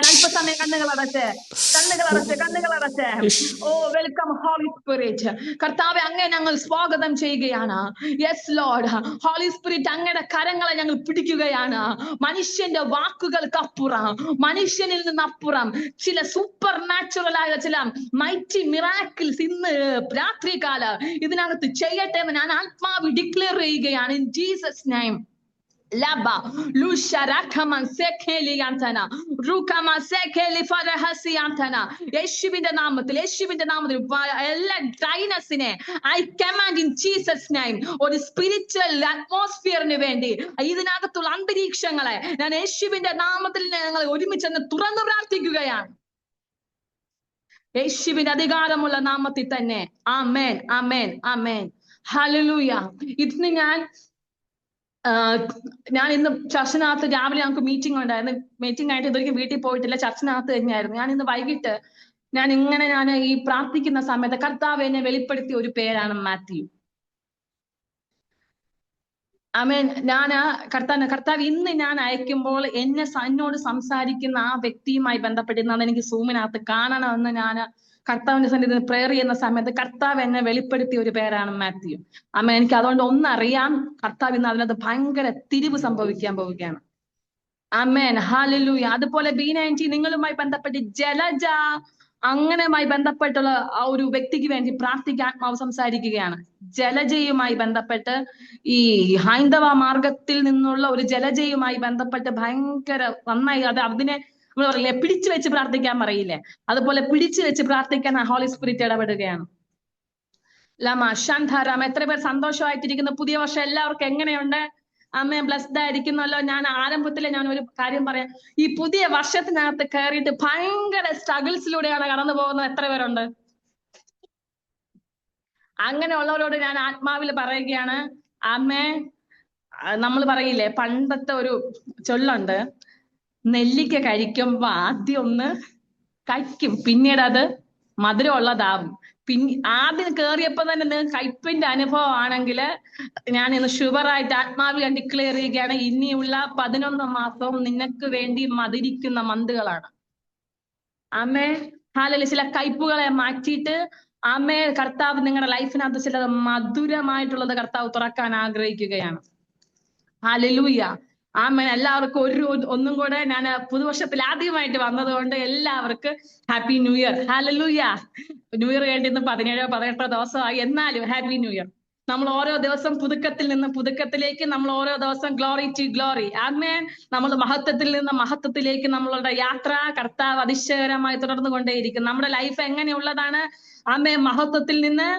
അല്പസമയം കണ്ണുകൾ അടച്ച്. ഓ വെൽക്കം ഹോളി സ്പിരിറ്റ്. കർത്താവെ, അങ്ങനെ ഞങ്ങൾ സ്വാഗതം ചെയ്യുകയാണ്. Yes Lord. ഹോളി സ്പിരിറ്റ്, അങ്ങയുടെ കരങ്ങളെ ഞങ്ങൾ പിടിക്കുകയാണ്. മനുഷ്യന്റെ വാക്കുകൾക്കപ്പുറം, മനുഷ്യനിൽ നിന്നപ്പുറം ചില സൂപ്പർ നാച്ചുറൽ ആയ ചില മൈറ്റി മിറാക്കിൾസ് ഇന്ന് രാത്രികാല ഇതിനകത്ത് ചെയ്യട്ടെ എന്ന് ഞാൻ ആത്മാവ് ഡിക്ലെയർ ചെയ്യുകയാണ്. In Jesus name. യേശുവിന്റെ നാമത്തിൽ എല്ലാ ഡ്രൈനസിനെ I command in Jesus name. ഒരു സ്പിരിച്വൽ അറ്റ്മോസ്ഫിയറിന് വേണ്ടി ഇതിനകത്തുള്ള അന്തരീക്ഷങ്ങളെ ഞാൻ യേശുവിന്റെ നാമത്തിൽ ഞങ്ങൾ ഒരുമിച്ച് തുറന്നു പ്രാർത്ഥിക്കുകയാണ്. യേശുവിന്റെ അധികാരമുള്ള നാമത്തിൽ തന്നെ. ആമേൻ, ആമേൻ, ആമേൻ. ഹല്ലേലൂയ. ഇന്ന് ഞാൻ ഇന്ന് ചർച്ചിനകത്ത് രാവിലെ ഞങ്ങൾക്ക് മീറ്റിംഗ് ഉണ്ടായിരുന്നു. മീറ്റിംഗ് ആയിട്ട് ഇതൊരിക്കലും വീട്ടിൽ പോയിട്ടില്ല, ചർച്ചിനകത്ത് തന്നെയായിരുന്നു. ഞാൻ ഇന്ന് വൈകിട്ട് ഞാൻ ഈ പ്രാർത്ഥിക്കുന്ന സമയത്ത് കർത്താവ് എന്നെ വെളിപ്പെടുത്തിയ ഒരു പേരാണ് മാത്യു. ആമേൻ. കർത്താവ് ഇന്ന് ഞാൻ അയക്കുമ്പോൾ എന്നോട് സംസാരിക്കുന്ന ആ വ്യക്തിയുമായി ബന്ധപ്പെട്ടിരുന്നത് എനിക്ക് സൂമിനകത്ത് കാണണമെന്ന് ഞാൻ കർത്താവിന്റെ സന്നിധിയിൽ പ്രേയർ ചെയ്യുന്ന സമയത്ത് കർത്താവ് എന്നെ വെളിപ്പെടുത്തിയ ഒരു പേരാണ് മാത്യു. ആമേൻ. എനിക്ക് അതുകൊണ്ട് ഒന്നറിയാം, കർത്താവ് ഇന്ന് അതിനകത്ത് ഭയങ്കര തിരിവ് സംഭവിക്കാൻ പോവുകയാണ്. ആമേൻ, ഹല്ലേലൂയ. അതുപോലെ B90 നിങ്ങളുമായി ബന്ധപ്പെട്ട് ജലജ അങ്ങനെയുമായി ബന്ധപ്പെട്ടുള്ള ആ ഒരു വ്യക്തിക്ക് വേണ്ടി പ്രാർത്ഥിക്കാൻ ആത്മാവ് സംസാരിക്കുകയാണ്. ജലജയുമായി ബന്ധപ്പെട്ട് ഈ ഹൈന്ദവ മാർഗത്തിൽ നിന്നുള്ള ഒരു ജലജയുമായി ബന്ധപ്പെട്ട് ഭയങ്കര നന്നായി അതിനെ നമ്മൾ പറയില്ലേ, പിടിച്ചു വെച്ച് പ്രാർത്ഥിക്കാൻ പറയില്ലേ, അതുപോലെ പിടിച്ചു വെച്ച് പ്രാർത്ഥിക്കാൻ ഹോളി സ്പിരിറ്റ് ഇടപെടുകയാണ്. ലമ ശാന്താരാം. എത്ര പേർ സന്തോഷമായിട്ടിരിക്കുന്നു? പുതിയ വർഷം എല്ലാവർക്കും എങ്ങനെയുണ്ട്? അമ്മ ബ്ലസ്ഡ് ആയിരിക്കുന്നല്ലോ. ഞാൻ ആരംഭത്തില് ഞാൻ ഒരു കാര്യം പറയാം. ഈ പുതിയ വർഷത്തിനകത്ത് കയറിയിട്ട് ഭയങ്കര സ്ട്രഗിൾസിലൂടെയാണ് കടന്നു പോകുന്നത്. എത്ര പേരുണ്ട്? അങ്ങനെയുള്ളവരോട് ഞാൻ ആത്മാവിൽ പറയുകയാണ്, അമ്മേ, നമ്മൾ പറയില്ലേ, പണ്ടത്തെ ഒരു ചൊല്ലുണ്ട്, നെല്ലിക്ക കഴിക്കുമ്പോ ആദ്യം ഒന്ന് കഴിക്കും, പിന്നീട് അത് മധുരമുള്ളതാവും. ആദ്യം കയറിയപ്പോ തന്നെ നിങ്ങൾക്ക് കയ്പിന്റെ അനുഭവം ആണെങ്കിൽ ഞാൻ ഇന്ന് ഷുവറായിട്ട് ആത്മാവിൽ ഞാൻ ഡിക്ലെയർ ചെയ്യുകയാണ്, ഇനിയുള്ള 11 മാസവും നിനക്ക് വേണ്ടി മധുരിക്കുന്ന മന്തുകളാണ്. ആമേ. ഹാലലൂയ. ചില കയ്പുകളെ മാറ്റിയിട്ട് ആമേ, കർത്താവ് നിങ്ങളുടെ ലൈഫിനകത്ത് ചിലത് മധുരമായിട്ടുള്ളത് കർത്താവ് തുറക്കാൻ ആഗ്രഹിക്കുകയാണ്. ഹല്ലേലൂയ. ആമേൻ. എല്ലാവർക്കും ഒന്നും കൂടെ ഞാൻ പുതുവർഷത്തിൽ ആദ്യമായിട്ട് വന്നതുകൊണ്ട് എല്ലാവർക്കും happy new year. Hallelujah. New year കഴിഞ്ഞ് ഇന്ന് 17-18 ദിവസമായി. എന്നാലും ഹാപ്പി ന്യൂ ഇയർ. നമ്മൾ ഓരോ ദിവസം പുതുക്കത്തിൽ നിന്ന് പുതുക്കത്തിലേക്ക്, നമ്മൾ ഓരോ ദിവസം ഗ്ലോറി ടു ഗ്ലോറി. ആമേൻ. നമ്മൾ മഹത്വത്തിൽ നിന്ന് മഹത്വത്തിലേക്ക് നമ്മളുടെ യാത്ര കർത്താവ് അതിശയകരമായി തുടർന്നു കൊണ്ടേയിരിക്കും. നമ്മുടെ ലൈഫ് എങ്ങനെയുള്ളതാണ്? ആമേൻ. മഹത്വത്തിൽ നിന്ന്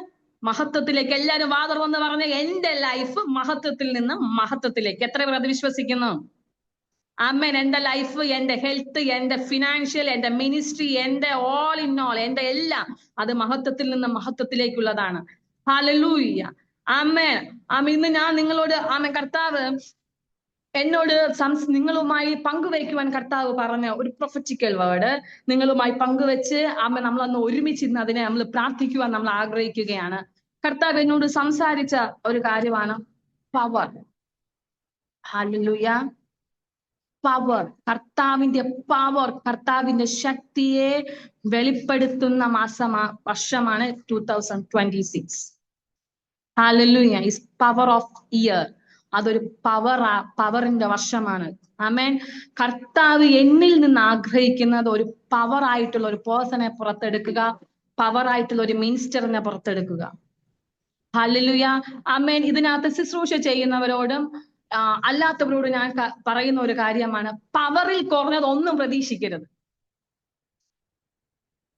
മഹത്വത്തിലേക്ക്. എല്ലാവരും വാതുറന്ന് പറഞ്ഞ എന്റെ ലൈഫ് മഹത്വത്തിൽ നിന്ന് മഹത്വത്തിലേക്ക്. എത്ര പേർ അത് വിശ്വസിക്കുന്നു? ആമേൻ. എന്റെ ലൈഫ്, എന്റെ ഹെൽത്ത്, എന്റെ ഫിനാൻഷ്യൽ, എന്റെ മിനിസ്ട്രി, എന്റെ ഓൾ ഇൻ ഓൾ, എന്റെ എല്ലാം അത് മഹത്വത്തിൽ നിന്ന് മഹത്വത്തിലേക്കുള്ളതാണ്. ഹല്ലേലൂയ. ആമേൻ. ഇന്ന് ഞാൻ നിങ്ങളോട് കർത്താവ് എന്നോട് നിങ്ങളുമായി പങ്കുവയ്ക്കുവാൻ കർത്താവ് പറഞ്ഞ ഒരു പ്രൊഫറ്റിക്കൽ വേർഡ് നിങ്ങളുമായി പങ്കുവെച്ച് നമ്മളന്ന് ഒരുമിച്ചിരുന്ന് അതിനെ നമ്മൾ പ്രാർത്ഥിക്കുവാൻ നമ്മൾ ആഗ്രഹിക്കുകയാണ്. കർത്താവ് എന്നോട് സംസാരിച്ച ഒരു കാര്യമാണ് പവർ. ഹല്ലേലൂയ. പവർ, കർത്താവിന്റെ പവർ, കർത്താവിന്റെ ശക്തിയെ വെളിപ്പെടുത്തുന്ന വർഷമാണ് 2026. Hallelujah. Is power of year. അതൊരു പവറിന്റെ വർഷമാണ്. ആമേൻ. കർത്താവ് എന്നിൽ നിന്ന് ആഗ്രഹിക്കുന്നത് ഒരു പവർ ആയിട്ടുള്ള ഒരു പേഴ്സണെ പുറത്തെടുക്കുക, പവർ ആയിട്ടുള്ള ഒരു മിനിസ്റ്ററിനെ പുറത്തെടുക്കുക. ഹല്ലേലൂയ. ആമേൻ. ഇതിനകത്ത് ശുശ്രൂഷ ചെയ്യുന്നവരോടും അല്ലാത്തവരോട് ഞാൻ പറയുന്ന ഒരു കാര്യമാണ്, പവറിൽ കുറഞ്ഞത് ഒന്നും പ്രതീക്ഷിക്കരുത്.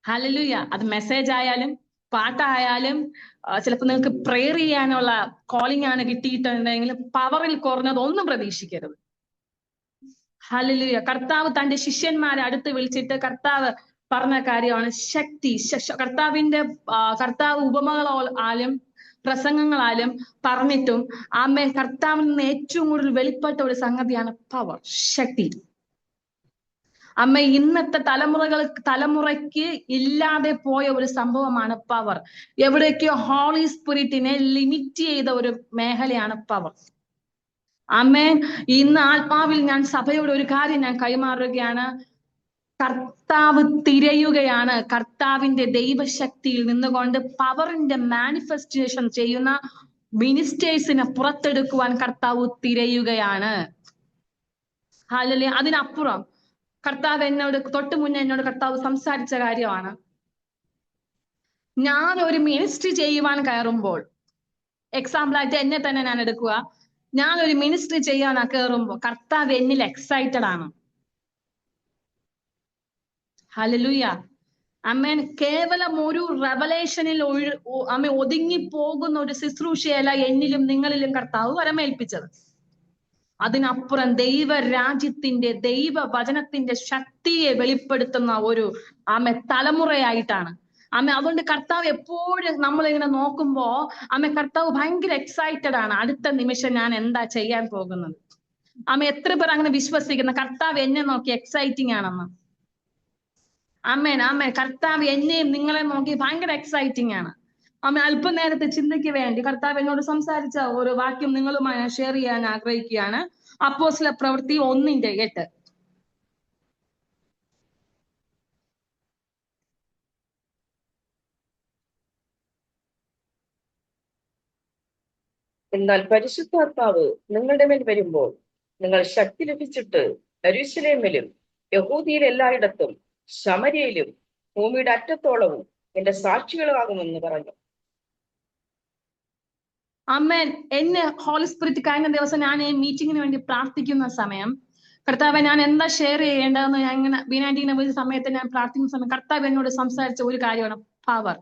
ഹല്ലേലൂയ. അത് മെസ്സേജ് ആയാലും പാട്ടായാലും ചിലപ്പോൾ നിങ്ങൾക്ക് പ്രെയർ ചെയ്യാനുള്ള കോളിംഗ് ആണ് കിട്ടിയിട്ടുണ്ടെങ്കിൽ പവറിൽ കുറഞ്ഞത് ഒന്നും പ്രതീക്ഷിക്കരുത്. ഹല്ലേലൂയ. കർത്താവ് തന്റെ ശിഷ്യന്മാരെ അടുത്ത് വിളിച്ചിട്ട് കർത്താവ് പറഞ്ഞ കാര്യമാണ് ശക്തി. കർത്താവ് ഉപമകളാലും പ്രസംഗങ്ങളാലും പറഞ്ഞിട്ടും ആമേൻ കർത്താവിൽ നിന്ന് ഏറ്റവും കൂടുതൽ വെളിപ്പെട്ട ഒരു സംഗതിയാണ് പവർ, ശക്തി. അമ്മ ഇന്നത്തെ തലമുറയ്ക്ക് ഇല്ലാതെ പോയ ഒരു സംഭവമാണ് പവർ. എവിടേക്കോ ഹോളി സ്പിരിറ്റിനെ ലിമിറ്റ് ചെയ്ത ഒരു മേഖലയാണ് പവർ. ആമേൻ. ഇന്ന് ആത്മാവിൽ ഞാൻ സഭയോട് ഒരു കാര്യം ഞാൻ കൈമാറുകയാണ്. കർത്താവ് തിരയുകയാണ്. കർത്താവിന്റെ ദൈവശക്തിയിൽ നിന്നുകൊണ്ട് പവറിന്റെ മാനിഫെസ്റ്റേഷൻ ചെയ്യുന്ന മിനിസ്റ്റേഴ്സിനെ പുറത്തെടുക്കുവാൻ കർത്താവ് തിരയുകയാണ്. ഹല്ലേലൂയ. അതിനപ്പുറം കർത്താവ് തൊട്ടു മുന്നേ എന്നോട് കർത്താവ് സംസാരിച്ച കാര്യമാണ്, ഞാൻ ഒരു മിനിസ്ട്രി ചെയ്യുവാൻ കയറുമ്പോൾ, എക്സാമ്പിൾ ആയിട്ട് എന്നെ തന്നെ ഞാൻ എടുക്കുക, ഞാൻ ഒരു മിനിസ്ട്രി ചെയ്യാൻ കയറുമ്പോൾ കർത്താവ് എന്നിൽ എക്സൈറ്റഡ് ആണ്. ഹല്ലേലൂയ. അമ്മേൻ. കേവലം ഒരു റെവലേഷനിൽ ഒതുങ്ങി പോകുന്ന ഒരു ശുശ്രൂഷയല്ല എന്നിലും നിങ്ങളിലും കർത്താവ് വരമേൽപ്പിച്ചത്. അതിനപ്പുറം ദൈവരാജ്യത്തിന്റെ ദൈവവചനത്തിന്റെ ശക്തിയെ വെളിപ്പെടുത്തുന്ന ഒരു തലമുറയായിട്ടാണ് അതുകൊണ്ട് കർത്താവ് എപ്പോഴും നമ്മളിങ്ങനെ നോക്കുമ്പോ കർത്താവ് ഭയങ്കര എക്സൈറ്റഡ് ആണ്. അടുത്ത നിമിഷം ഞാൻ എന്താ ചെയ്യാൻ പോകുന്നത്. എത്ര പേർ അങ്ങനെ വിശ്വസിക്കുന്ന കർത്താവ് എന്നെ നോക്കി എക്സൈറ്റിംഗ് ആണെന്ന്? കർത്താവ് എന്നെയും നിങ്ങളെ നോക്കി ഭയങ്കര എക്സൈറ്റിംഗ് ആണ്. അല്പനേരത്തെ ചിന്തയ്ക്ക് വേണ്ടി കർത്താവ് എന്നോട് സംസാരിച്ച ഒരു വാക്യം നിങ്ങളുമായി ഞാൻ ഷെയർ ചെയ്യാൻ ആഗ്രഹിക്കുകയാണ്. അപ്പോസ്തല പ്രവൃത്തി 1:8.
എന്നാൽ പരിശുദ്ധാത്മാവ് നിങ്ങളുടെ മേൽ വരുമ്പോൾ നിങ്ങൾ ശക്തി ലഭിച്ചിട്ട് യെരൂശലേമിലും യഹൂദിയിൽ എല്ലായിടത്തും ശമര്യയിലും ഭൂമിയുടെ അറ്റത്തോളവും എന്റെ സാക്ഷികളാകുമെന്ന് പറഞ്ഞു.
ആമേൻ. എന്നെ ഹോളി സ്പിരിറ്റ് കഴിഞ്ഞ ദിവസം ഞാൻ ഈ മീറ്റിങ്ങിന് വേണ്ടി പ്രാർത്ഥിക്കുന്ന സമയം കർത്താവ് ഞാൻ എന്താ ഷെയർ ചെയ്യേണ്ടതെന്ന് ഞാൻ ഇങ്ങനെ ബീനാന്റിനെ വിളിച്ച സമയത്ത് ഞാൻ പ്രാർത്ഥിക്കുന്ന സമയം കർത്താവ് എന്നോട് സംസാരിച്ച ഒരു കാര്യമാണ് പവർ.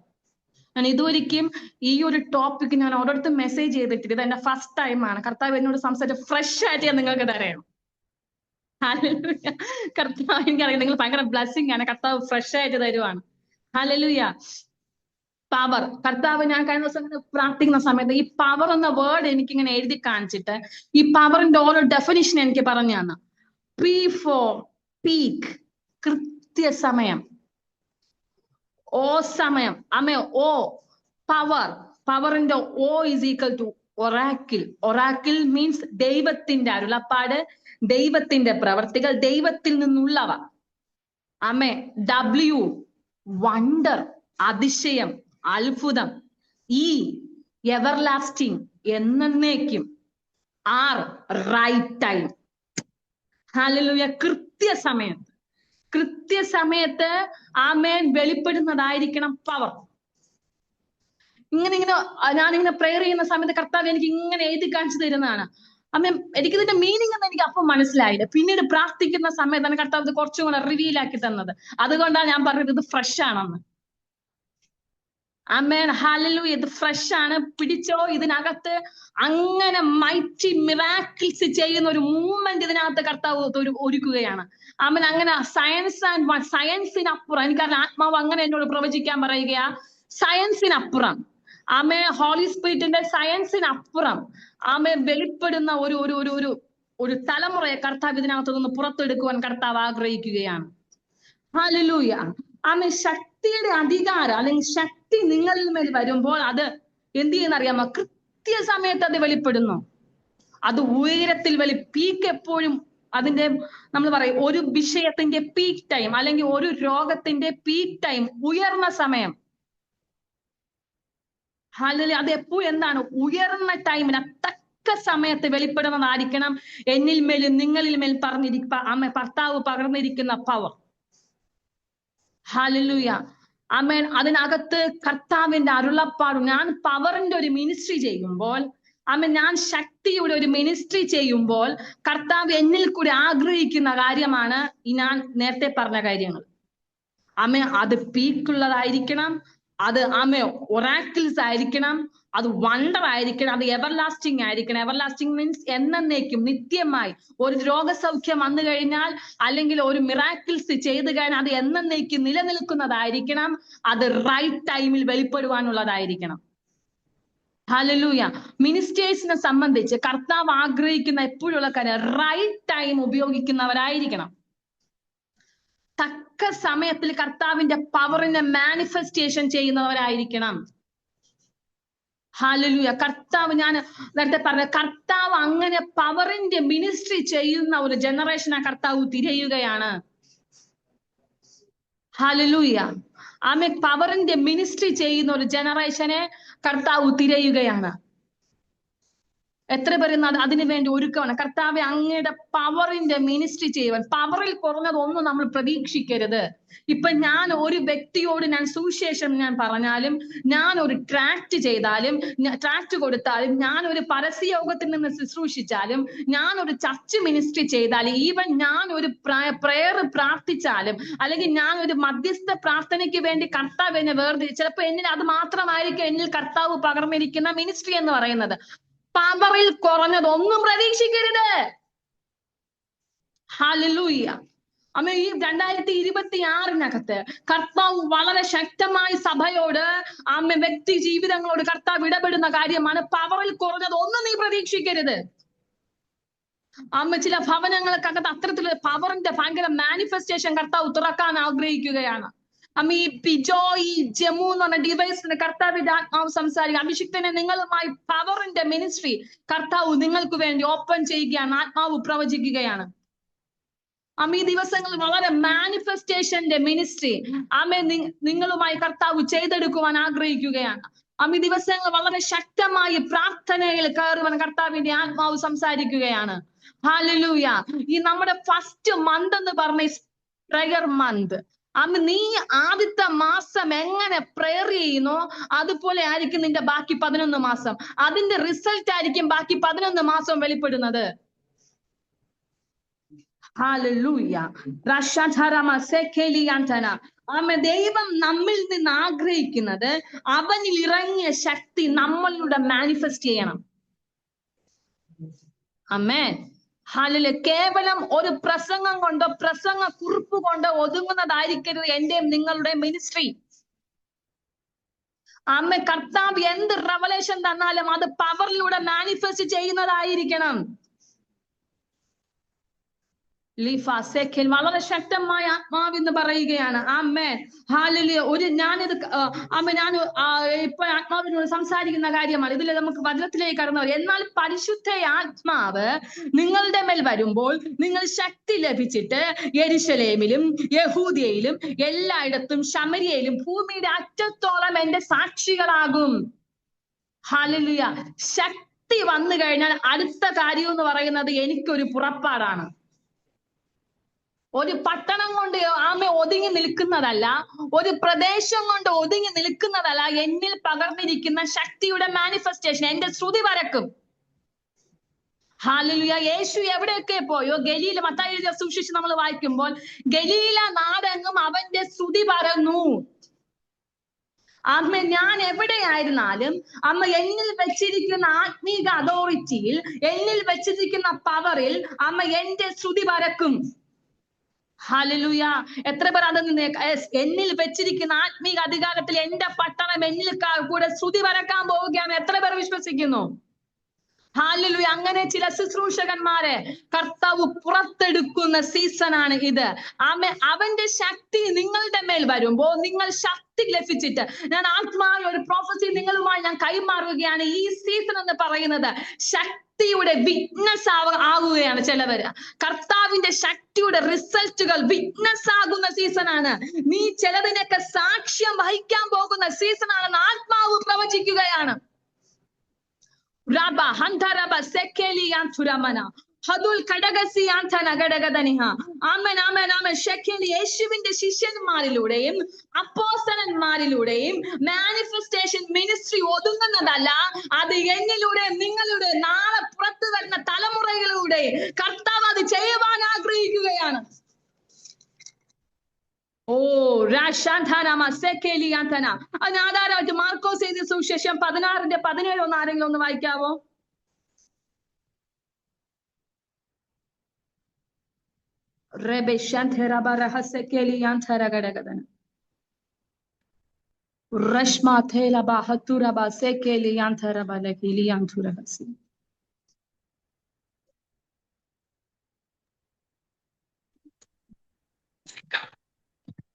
ഞാൻ ഇതുവരെയും ഈ ഒരു ടോപ്പിക്ക് ഞാൻ ഓരോരുത്തർ മെസ്സേജ് ചെയ്തിട്ടില്ല. ഇത് എന്റെ ഫസ്റ്റ് ടൈമാണ്. കർത്താവ് എന്നോട് സംസാരിച്ച ഫ്രഷ് ആയിട്ട് ഞാൻ നിങ്ങൾക്ക് തരാം. കർത്താവ് എനിക്കറിയാം നിങ്ങൾ ഭയങ്കര ബ്ലെസ്സിങ് ആണ്. കർത്താവ് ഫ്രഷ് ആയിട്ട് തരുവാണ്. ഹല്ലേലൂയ. പവർ. കർത്താവ് ഞാൻ കഴിഞ്ഞ ദിവസം ഇങ്ങനെ പ്രാർത്ഥിക്കുന്ന സമയത്ത് ഈ പവർ എന്ന വേർഡ് എനിക്ക് ഇങ്ങനെ എഴുതി കാണിച്ചിട്ട് ഈ പവറിന്റെ ഓരോ ഡെഫിനിഷൻ എനിക്ക് പറഞ്ഞു തന്നു. പ്രീഫോം, പീക്ക്, കൃത്യസമയം, ഓ സമയം, ഓ പവർ. പവറിന്റെ O is equal to oracle. Oracle means ദൈവത്തിന്റെ അരുളപ്പാട്, ദൈവത്തിന്റെ പ്രവർത്തികൾ, ദൈവത്തിൽ നിന്നുള്ളവ. ഡബ്ല്യു വണ്ടർ, അതിശയം, അത്ഭുതം. ഈ എവർലാസ്റ്റിംഗ്, എന്നേക്കും. Are right time. ഹല്ലേലൂയ. കൃത്യസമയത്ത്, കൃത്യസമയത്ത് വെളിപ്പെടുന്നതായിരിക്കണം പവർ. ഇങ്ങനെ ഞാനിങ്ങനെ പ്രെയർ ചെയ്യുന്ന സമയത്ത് കർത്താവ് എനിക്ക് ഇങ്ങനെ എഴുതി കാണിച്ചു തരുന്നതാണ്. എനിക്കിതിന്റെ മീനിങ് എന്ന് എനിക്ക് അപ്പം മനസ്സിലായില്ല. പിന്നീട് പ്രാർത്ഥിക്കുന്ന സമയത്താണ് കർത്താവ് ഇത് കുറച്ചും കൂടെ റിവീൽ ആക്കി തന്നത്. അതുകൊണ്ടാണ് ഞാൻ പറഞ്ഞത് ഇത് ഫ്രഷ് ആണെന്ന്. ഹല്ലേലൂയ. ഇത് ഫ്രഷ് ആണ്. പിടിച്ചോ. ഇതിനകത്ത് അങ്ങനെ മൈറ്റി മിറാക്കിൾസ് ചെയ്യുന്ന ഒരു മൂവ്മെന്റ് ഇതിനകത്ത് കർത്താവ് ഒരുക്കുകയാണ്. അങ്ങനെ സയൻസിനപ്പുറം എനിക്കറിയാം. ആത്മാവ് അങ്ങനെ എന്നോട് പ്രവചിക്കാൻ പറയുകയാ. സയൻസിനപ്പുറം ഹോളി സ്പിരിറ്റിന്റെ സയൻസിനപ്പുറം വെളിപ്പെടുന്ന ഒരു തലമുറയെ കർത്താവ് ഇതിനകത്ത് നിന്ന് പുറത്തെടുക്കുവാൻ കർത്താവ് ആഗ്രഹിക്കുകയാണ്. ഹല്ലേലൂയ. ശക്തിയുടെ അധികാരം അല്ലെങ്കിൽ ശക്തി നിങ്ങളിൽ മേൽ വരുമ്പോൾ അത് എന്ത് ചെയ്യുന്നറിയാമോ? കൃത്യസമയത്ത് അത് വെളിപ്പെടുന്നു. അത് ഉയരത്തിൽ പീക്ക്. എപ്പോഴും അതിന്റെ നമ്മൾ പറയും ഒരു വിഷയത്തിന്റെ പീക്ക് ടൈം അല്ലെങ്കിൽ ഒരു രോഗത്തിന്റെ പീക്ക് ടൈം, ഉയർന്ന സമയം. ഹല്ലേലൂയ. അത് എപ്പോഴും എന്താണ്? ഉയർന്ന ടൈമിന് തക്ക സമയത്ത് വെളിപ്പെടുന്നതായിരിക്കണം എന്നിൽ മേലും നിങ്ങളിൽ മേൽ കർത്താവ് പകർന്നിരിക്കുന്ന പവർ. ഹല്ലേലൂയ. അതിനകത്ത് കർത്താവിന്റെ അരുളപ്പാടും. ഞാൻ പവറിന്റെ ഒരു മിനിസ്ട്രി ചെയ്യുമ്പോൾ, ഞാൻ ശക്തിയുടെ ഒരു മിനിസ്ട്രി ചെയ്യുമ്പോൾ കർത്താവ് എന്നിൽ കൂടി ആഗ്രഹിക്കുന്ന കാര്യമാണ് ഈ ഞാൻ നേരത്തെ പറഞ്ഞ കാര്യങ്ങൾ. അത് പീക്കുള്ളതായിരിക്കണം, അത് ഒറാക്കിൾസ് ആയിരിക്കണം, അത് വണ്ടർ ആയിരിക്കണം, അത് എവർലാസ്റ്റിംഗ് ആയിരിക്കണം. എവർലാസ്റ്റിംഗ് മീൻസ് എന്നേക്കും, നിത്യമായി. ഒരു രോഗസൗഖ്യം വന്നു കഴിഞ്ഞാൽ അല്ലെങ്കിൽ ഒരു മിറാക്കിൾസ് ചെയ്തു കഴിഞ്ഞാൽ അത് എന്നേക്കും നിലനിൽക്കുന്നതായിരിക്കണം. അത് റൈറ്റ് ടൈമിൽ വെളിപ്പെടുവാനുള്ളതായിരിക്കണം. ഹല്ലേലൂയ. മിനിസ്റ്റേഴ്സിനെ സംബന്ധിച്ച് കർത്താവ് ആഗ്രഹിക്കുന്ന എപ്പോഴുള്ള കാര്യം റൈറ്റ് ടൈം ഉപയോഗിക്കുന്നവരായിരിക്കണം. തക്ക സമയത്തിൽ കർത്താവിന്റെ പവറിനെ മാനിഫെസ്റ്റേഷൻ ചെയ്യുന്നവരായിരിക്കണം. ഹല്ലേലൂയ. കർത്താവ്, ഞാൻ നേരത്തെ പറഞ്ഞ കർത്താവ് അങ്ങനെ പവറിന്റെ മിനിസ്ട്രി ചെയ്യുന്ന ഒരു ജനറേഷനെ കർത്താവ് തിരയുകയാണ്. ഹല്ലേലൂയ. പവറിന്റെ മിനിസ്ട്രി ചെയ്യുന്ന ഒരു ജനറേഷനെ കർത്താവ് തിരയുകയാണ്. എത്ര പേര് അതിനു വേണ്ടി ഒരുക്കമാണ്? കർത്താവെ അങ്ങയുടെ പവറിന്റെ മിനിസ്ട്രി ചെയ്യുവാൻ. പവറിൽ കുറഞ്ഞതൊന്നും നമ്മൾ പ്രതീക്ഷിക്കരുത്. ഇപ്പൊ ഞാൻ ഒരു വ്യക്തിയോട് ഞാൻ സുവിശേഷം ഞാൻ പറഞ്ഞാലും, ഞാൻ ഒരു ട്രാക്ട് കൊടുത്താലും, ഞാൻ ഒരു പരസ്യയോഗത്തിൽ നിന്ന് ശുശ്രൂഷിച്ചാലും, ഞാൻ ഒരു ചർച്ച് മിനിസ്ട്രി ചെയ്താലും, ഈവൻ ഞാൻ ഒരു പ്രയർ പ്രാർത്ഥിച്ചാലും, അല്ലെങ്കിൽ ഞാൻ ഒരു മധ്യസ്ഥ പ്രാർത്ഥനയ്ക്ക് വേണ്ടി കർത്താവ് എന്നെ വേർതിരിച്ച്, ചിലപ്പോ എന്നിൽ അത് മാത്രമായിരിക്കും എന്നിൽ കർത്താവ് പകർന്നിരിക്കുന്ന മിനിസ്ട്രി എന്ന് പറയുന്നത്. പവറിൽ കുറഞ്ഞതൊന്നും പ്രതീക്ഷിക്കരുത്. ഹല്ലേലൂയ. അമ്മ ഈ 2026 കർത്താവ് വളരെ ശക്തമായി സഭയോട് അമ്മ വ്യക്തി ജീവിതങ്ങളോട് കർത്താവ് ഇടപെടുന്ന കാര്യമാണ്. പവറിൽ കുറഞ്ഞത് ഒന്നും നീ പ്രതീക്ഷിക്കരുത്. അമ്മ ചില ഭവനങ്ങൾക്കകത്ത് അത്തരത്തിലുള്ള പവറിന്റെ ഭയങ്കര മാനിഫെസ്റ്റേഷൻ കർത്താവ് തുറക്കാൻ ആഗ്രഹിക്കുകയാണ്. അമ്മ ഈ പിജോയി ജമു എന്ന് പറഞ്ഞ ഡിവൈസിന് കർത്താവിന്റെ ആത്മാവ് സംസാരിക്കുക. അഭിഷിക്തനെ നിങ്ങളുമായി പവറിന്റെ മിനിസ്ട്രി കർത്താവ് നിങ്ങൾക്ക് വേണ്ടി ഓപ്പൺ ചെയ്യുകയാണ്, ആത്മാവ് പ്രവചിക്കുകയാണ്. അമ്മ ഈ ദിവസങ്ങളിൽ വളരെ മാനിഫെസ്റ്റേഷന്റെ മിനിസ്ട്രി നിങ്ങളുമായി കർത്താവ് ചെയ്തെടുക്കുവാൻ ആഗ്രഹിക്കുകയാണ്. അമ്മ ഈ ദിവസങ്ങൾ വളരെ ശക്തമായി പ്രാർത്ഥനയിൽ കയറുവാൻ കർത്താവിന്റെ ആത്മാവ് സംസാരിക്കുകയാണ്. ഹല്ലേലൂയ. ഈ നമ്മുടെ ഫസ്റ്റ് മന്ത് എന്ന് പറഞ്ഞ പ്രയർ മന്ത്. അമ്മ നീ ആദ്യത്തെ മാസം എങ്ങനെ പ്രയർ ചെയ്യുന്നോ അതുപോലെ ആയിരിക്കും നിന്റെ ബാക്കി 11 മാസം. അതിന്റെ റിസൾട്ട് ആയിരിക്കും ബാക്കി 11 മാസം വെളിപ്പെടുന്നത്. ഹല്ലേലൂയ. ആമേ. ദൈവം നമ്മിൽ നിന്ന് ആഗ്രഹിക്കുന്നത് അവനിൽ ഇറങ്ങിയ ശക്തി നമ്മളിലൂടെ മാനിഫെസ്റ്റ് ചെയ്യണം. ആമേൻ. ഹല്ലേലൂയ. കേവലം ഒരു പ്രസംഗം കൊണ്ടോ പ്രസംഗ കുറിപ്പ് കൊണ്ടോ ഒതുങ്ങുന്നതായിരിക്കരുത് എന്റെയും നിങ്ങളുടെ മിനിസ്ട്രി. അമ്മ കർത്താവ് എന്ത് റെവലേഷൻ തന്നാലും അത് പവറിലൂടെ മാനിഫെസ്റ്റ് ചെയ്യുന്നതായിരിക്കണം. വളരെ ശക്തമായ ആത്മാവെന്ന് പറയുകയാണ്. ആമേൻ. ഹല്ലേലൂയ. ഞാനിത് ഞാൻ ഇപ്പൊ ആത്മാവിനോട് സംസാരിക്കുന്ന കാര്യമാണ്. ഇതിൽ നമുക്ക് വചനത്തിലേക്ക് കടന്നു വരും. എന്നാൽ പരിശുദ്ധ ആത്മാവ് നിങ്ങളുടെ മേൽ വരുമ്പോൾ നിങ്ങൾ ശക്തി ലഭിച്ചിട്ട് യെരൂശലേമിലും യഹൂദയിലും എല്ലായിടത്തും ശമര്യയിലും ഭൂമിയുടെ അറ്റത്തോളം എന്റെ സാക്ഷികളാകും. ഹല്ലേലൂയ. ശക്തി വന്നു കഴിഞ്ഞാൽ അടുത്ത കാര്യം എന്ന് പറയുന്നത് എനിക്കൊരു പുറപ്പാടാണ്. ഒരു പട്ടണം കൊണ്ട് ഒതുങ്ങി നിൽക്കുന്നതല്ല, ഒരു പ്രദേശം കൊണ്ട് ഒതുങ്ങി നിൽക്കുന്നതല്ല, എന്നിൽ പകർന്നിരിക്കുന്ന ശക്തിയുടെ മാനിഫെസ്റ്റേഷൻ. എന്റെ ശ്രുതി പരക്കും. ഹല്ലേലൂയ. യേശു എവിടെയൊക്കെ പോയോ, ഗലീല മത്തായി എഴുതിയ സുവിശേഷം നമ്മൾ വായിക്കുമ്പോൾ ഗലീല നാടെങ്ങും അവന്റെ ശ്രുതി പരന്നു. അമ്മ ഞാൻ എവിടെയായിരുന്നാലും അമ്മ എന്നിൽ വെച്ചിരിക്കുന്ന ആത്മീക അതോറിറ്റിയിൽ, എന്നിൽ വെച്ചിരിക്കുന്ന പവറിൽ അമ്മ എന്റെ ശ്രുതി പരക്കും. ഹല്ലേലൂയ. എത്ര പേർ അതെന്ന് എന്നിൽ വെച്ചിരിക്കുന്ന ആത്മീക അധികാരത്തിൽ എന്റെ പട്ടണം എന്നിൽ കൂടെ ശ്രുതി പരക്കാൻ പോവുകയാണ്. എത്ര പേർ വിശ്വസിക്കുന്നു? ഹല്ലേലൂയ. അങ്ങനെ ചില ശുശ്രൂഷകന്മാരെ കർത്താവ് പുറത്തെടുക്കുന്ന സീസണാണ് ഇത്. അവന്റെ ശക്തി നിങ്ങളുടെ മേൽ വരുമ്പോൾ നിങ്ങൾ ശക്തി ലഭിച്ചിട്ട്, ഞാൻ ആത്മാവിൽ ഒരു പ്രോഫസി നിങ്ങളുമായി ഞാൻ കൈമാറുകയാണ്. ഈ സീസൺ എന്ന് പറയുന്നത് ശക്തിയുടെ വിറ്റ്നസ് ആകുകയാണ്. ചിലവര് കർത്താവിന്റെ ശക്തിയുടെ റിസൾട്ടുകൾ വിറ്റ്നസ് ആകുന്ന സീസണാണ്. നീ ചിലതിനൊക്കെ സാക്ഷ്യം വഹിക്കാൻ പോകുന്ന സീസണാണെന്ന് ആത്മാവ് പ്രവചിക്കുകയാണ്. യേശുവിന്റെ ശിഷ്യന്മാരിലൂടെയും അപ്പോസ്തലന്മാരിലൂടെയും മാനിഫെസ്റ്റേഷൻ മിനിസ്ട്രി ഒതുങ്ങുന്നതല്ല, അത് എന്നിലൂടെ നിങ്ങളുടെ നാളെ പുറത്തു വരുന്ന തലമുറകളിലൂടെ കർത്താവ് അത് ചെയ്യുവാൻ ആഗ്രഹിക്കുകയാണ്. അതിനാധാരമായിട്ട് മാർക്കോസ് എഴുതിയ സുവിശേഷം 16:17 ഒന്ന് ആരെങ്കിലും ഒന്ന് വായിക്കാവോ?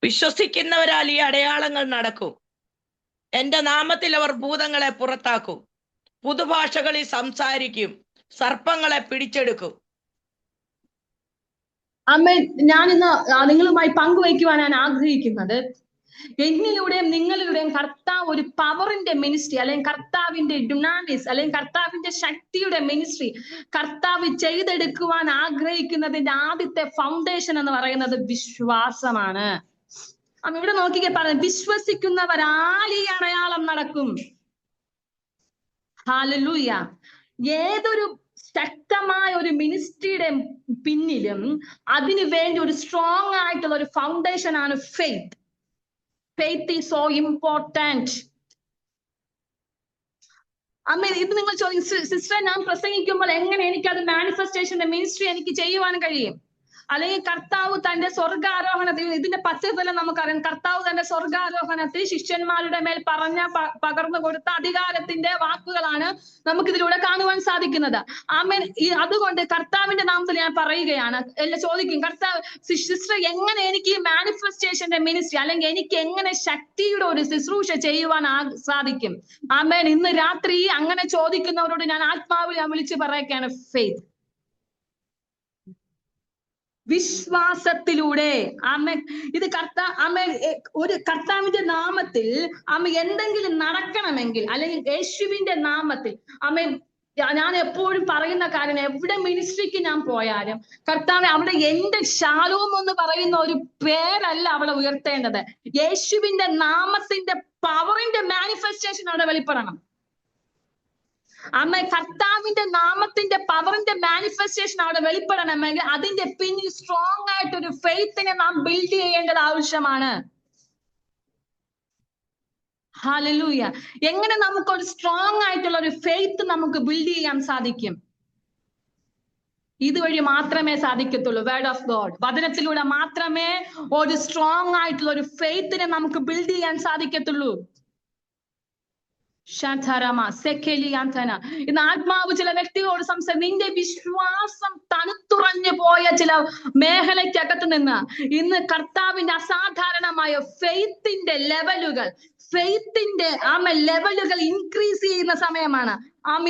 വിശ്വസിക്കുന്നവരാൽ ഈ അടയാളങ്ങൾ നടക്കും. എന്റെ നാമത്തിൽ അവർ ഭൂതങ്ങളെ പുറത്താക്കും, പുതുഭാഷകളിൽ സംസാരിക്കും, സർപ്പങ്ങളെ പിടിച്ചെടുക്കും.
അമ്മ, ഞാനിന്ന് നിങ്ങളുമായി പങ്കുവയ്ക്കുവാനാണ് ആഗ്രഹിക്കുന്നത്. എന്നിലൂടെയും നിങ്ങളിലൂടെയും കർത്താവ് ഒരു പവറിന്റെ മിനിസ്ട്രി, അല്ലെങ്കിൽ കർത്താവിന്റെ ഡുനാമിസ്, അല്ലെങ്കിൽ കർത്താവിന്റെ ശക്തിയുടെ മിനിസ്ട്രി കർത്താവ് ചെയ്തെടുക്കുവാൻ ആഗ്രഹിക്കുന്നതിന്റെ ആദ്യത്തെ ഫൗണ്ടേഷൻ എന്ന് പറയുന്നത് വിശ്വാസമാണ്. ഇവിടെ നോക്കിക്കേ, പറഞ്ഞു വിശ്വസിക്കുന്നവരാൽ ഈ അടയാളം നടക്കും. ഹല്ലേലൂയ. ഏതൊരു ശക്തമായ ഒരു മിനിസ്ട്രിയുടെ പിന്നിലും അതിനു വേണ്ടി ഒരു സ്ട്രോങ് ആയിട്ടുള്ള ഒരു ഫൗണ്ടേഷൻ ആണ് faith. Faith is so important. അമ്മ, ഇത് നിങ്ങൾ ചോദിക്കും, സിസ്റ്റർ ഞാൻ പ്രസംഗിക്കുമ്പോൾ എങ്ങനെ എനിക്കത് മാനിഫെസ്റ്റേഷന്റെ മിനിസ്ട്രി എനിക്ക് ചെയ്യുവാൻ കഴിയും? അല്ലെങ്കിൽ കർത്താവ് തന്റെ സ്വർഗാരോഹണത്തിൽ, ഇതിന്റെ പശ്ചാത്തലം നമുക്കറിയാം. കർത്താവ് തന്റെ സ്വർഗാരോഹണത്തിൽ ശിഷ്യന്മാരുടെ മേൽ പകർന്നു കൊടുത്ത അധികാരത്തിന്റെ വാക്കുകളാണ് നമുക്കിതിലൂടെ കാണുവാൻ സാധിക്കുന്നത്. ആമേൻ. അതുകൊണ്ട് കർത്താവിന്റെ നാമത്തിൽ ഞാൻ പറയുകയാണ്. എല്ലാം ചോദിക്കും, കർത്താവ് സിസ്റ്റർ എങ്ങനെ എനിക്ക് ഈ മാനിഫെസ്റ്റേഷന്റെ മിനിസ്ട്രി, അല്ലെങ്കിൽ എനിക്ക് എങ്ങനെ ശക്തിയുടെ ഒരു ശുശ്രൂഷ ചെയ്യുവാൻ സാധിക്കും? ആമേൻ. ഇന്ന് രാത്രി അങ്ങനെ ചോദിക്കുന്നവരോട് ഞാൻ ആത്മാവിൽ വിളിച്ചു പറയുകയാണ്, ഫെയ്ത്ത്, വിശ്വാസത്തിലൂടെ. ആമേൻ. ഇത് ആമേൻ, ഒരു കർത്താവിന്റെ നാമത്തിൽ എന്തെങ്കിലും നടക്കണമെങ്കിൽ, അല്ലെങ്കിൽ യേശുവിന്റെ നാമത്തിൽ, ആമേൻ, ഞാൻ എപ്പോഴും പറയുന്ന കാര്യം, എവിടെ മിനിസ്ട്രിക്ക് ഞാൻ പോയാലും കർത്താവ് അവിടെ എന്റെ ശാലോം എന്ന് പറയുന്ന ഒരു പേരല്ല അവിടെ ഉയർത്തേണ്ടത്. യേശുവിന്റെ നാമത്തിന്റെ പവറിന്റെ മാനിഫെസ്റ്റേഷൻ അവിടെ വെളിപ്പെടണം. കർത്താവിന്റെ നാമത്തിന്റെ പവറിന്റെ മാനിഫെസ്റ്റേഷൻ അവിടെ വെളിപ്പെടണമെങ്കിൽ അതിന്റെ പിന്നിൽ സ്ട്രോങ് ആയിട്ടൊരു ഫെയ്ത്തിനെ നാം ബിൽഡ് ചെയ്യേണ്ടത് ആവശ്യമാണ്. ഹല്ലേലൂയ. എങ്ങനെ നമുക്കൊരു സ്ട്രോങ് ആയിട്ടുള്ള ഒരു ഫെയ്ത്ത് നമുക്ക് ബിൽഡ് ചെയ്യാൻ സാധിക്കും? ഇതുവഴി മാത്രമേ സാധിക്കത്തുള്ളൂ. വേർഡ് ഓഫ് ഗോഡ്, വചനത്തിലൂടെ മാത്രമേ ഒരു സ്ട്രോങ് ആയിട്ടുള്ള ഒരു ഫെയ്ത്തിനെ നമുക്ക് ബിൽഡ് ചെയ്യാൻ സാധിക്കത്തുള്ളൂ. ഇന്ന് ആത്മാവ് ചില വ്യക്തികളോട് നിന്റെ വിശ്വാസം തണുത്തുറഞ്ഞു പോയ ചില മേഖലയ്ക്കകത്ത് നിന്ന് ഇന്ന് കർത്താവിന്റെ അസാധാരണമായ ഫെയ്ത്തിന്റെ ലെവലുകൾ ഇൻക്രീസ് ചെയ്യുന്ന സമയമാണ്.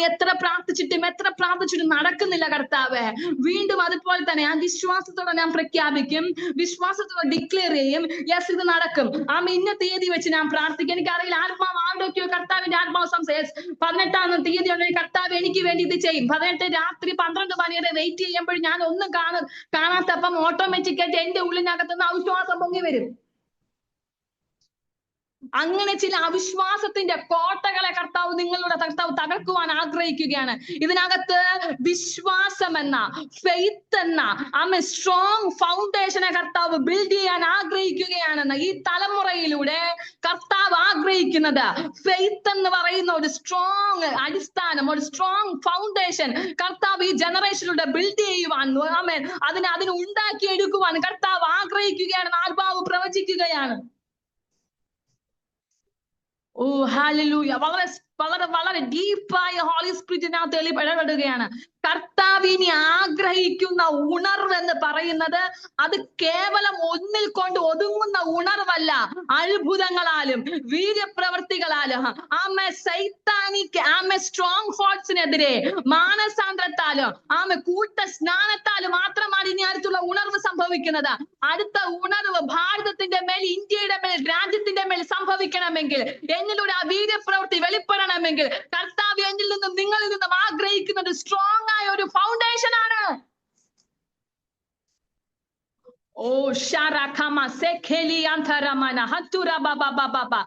എത്ര പ്രാർത്ഥിച്ചിട്ടും നടക്കുന്നില്ല കർത്താവ്. വീണ്ടും അതുപോലെ തന്നെ ഞാൻ വിശ്വാസത്തോടെ ഞാൻ പ്രഖ്യാപിക്കും, വിശ്വാസത്തോടെ ഡിക്ലെയർ ചെയ്യും, യെസ് ഇത് നടക്കും. ഇന്ന തീയതി വെച്ച് ഞാൻ പ്രാർത്ഥിക്കും. എനിക്കറിയില്ല, ആത്മാവ് ആരുടെയൊക്കെയോ കർത്താവിന്റെ ആത്മാവ് 18-ാം തീയതി ഉണ്ടെങ്കിൽ കർത്താവ് എനിക്ക് വേണ്ടി ഇത് ചെയ്യും. 18 രാത്രി 12 മണി വരെ വെയിറ്റ് ചെയ്യുമ്പോൾ ഞാൻ ഒന്നും കാണാത്തപ്പം ഓട്ടോമാറ്റിക്കായിട്ട് എന്റെ ഉള്ളിനകത്തുനിന്ന് അവിശ്വാസം പൊങ്ങി വരും. അങ്ങനെ ചില അവിശ്വാസത്തിന്റെ കോട്ടകളെ കർത്താവ് തകർക്കുവാൻ ആഗ്രഹിക്കുകയാണ്. ഇതിനകത്ത് വിശ്വാസം എന്ന, ഫെയ്ത്ത് എന്ന സ്ട്രോങ് ഫൗണ്ടേഷനെ കർത്താവ് ബിൽഡ് ചെയ്യാൻ ആഗ്രഹിക്കുകയാണെന്ന് ഈ തലമുറയിലൂടെ കർത്താവ് ആഗ്രഹിക്കുന്നത് ഫെയ്ത്ത് എന്ന് പറയുന്ന ഒരു സ്ട്രോങ് അടിസ്ഥാനം, ഒരു സ്ട്രോങ് ഫൗണ്ടേഷൻ കർത്താവ് ഈ ജനറേഷനിലൂടെ ബിൽഡ് ചെയ്യുവാൻ, അതിന് ഉണ്ടാക്കിയെടുക്കുവാൻ കർത്താവ് ആഗ്രഹിക്കുകയാണെന്ന് ആത്മാവ് പ്രവചിക്കുകയാണ്. ഓ ഹല്ലേലൂയ. വളരെ ഡീപ്പായ ഹോളി സ്പിരിറ്റിനകത്ത് ഇടപെടുകയാണ്. കർത്താവിനെ ആഗ്രഹിക്കുന്ന ഉണർവ് എന്ന് പറയുന്നത് അത് കേവലം ഒന്നിൽ കൊണ്ട് ഒതുങ്ങുന്ന ഉണർവല്ല. അത്ഭുതങ്ങളാലും വീര്യപ്രവർത്തികളാലും സൈത്താനിക് സ്ട്രോങ് ഫോഴ്സിനെതിരെ മാനസാന്തരത്താലും കൂട്ട സ്നാനത്താലും മാത്രമാണ് ഇനി അടുത്തുള്ള ഉണർവ് സംഭവിക്കുന്നത്. അടുത്ത ഉണർവ് ഭാരതത്തിന്റെ മേൽ, ഇന്ത്യയുടെ മേൽ, രാജ്യത്തിന്റെ മേൽ സംഭവിക്കണമെങ്കിൽ, എന്നിലൂടെ ആ വീര്യപ്രവൃത്തി വെളിപ്പെടണമെങ്കിൽ കർത്താവ് എന്നിൽ നിന്നും നിങ്ങളിൽ നിന്നും ആഗ്രഹിക്കുന്നത് സ്ട്രോങ് ആയ ഒരു ഫൗണ്ടേഷൻ ആണ്. ഓ ഷാറഖമ സെഖേലി അന്തരമന ഹത്തുര ബാബാ ബാബാ.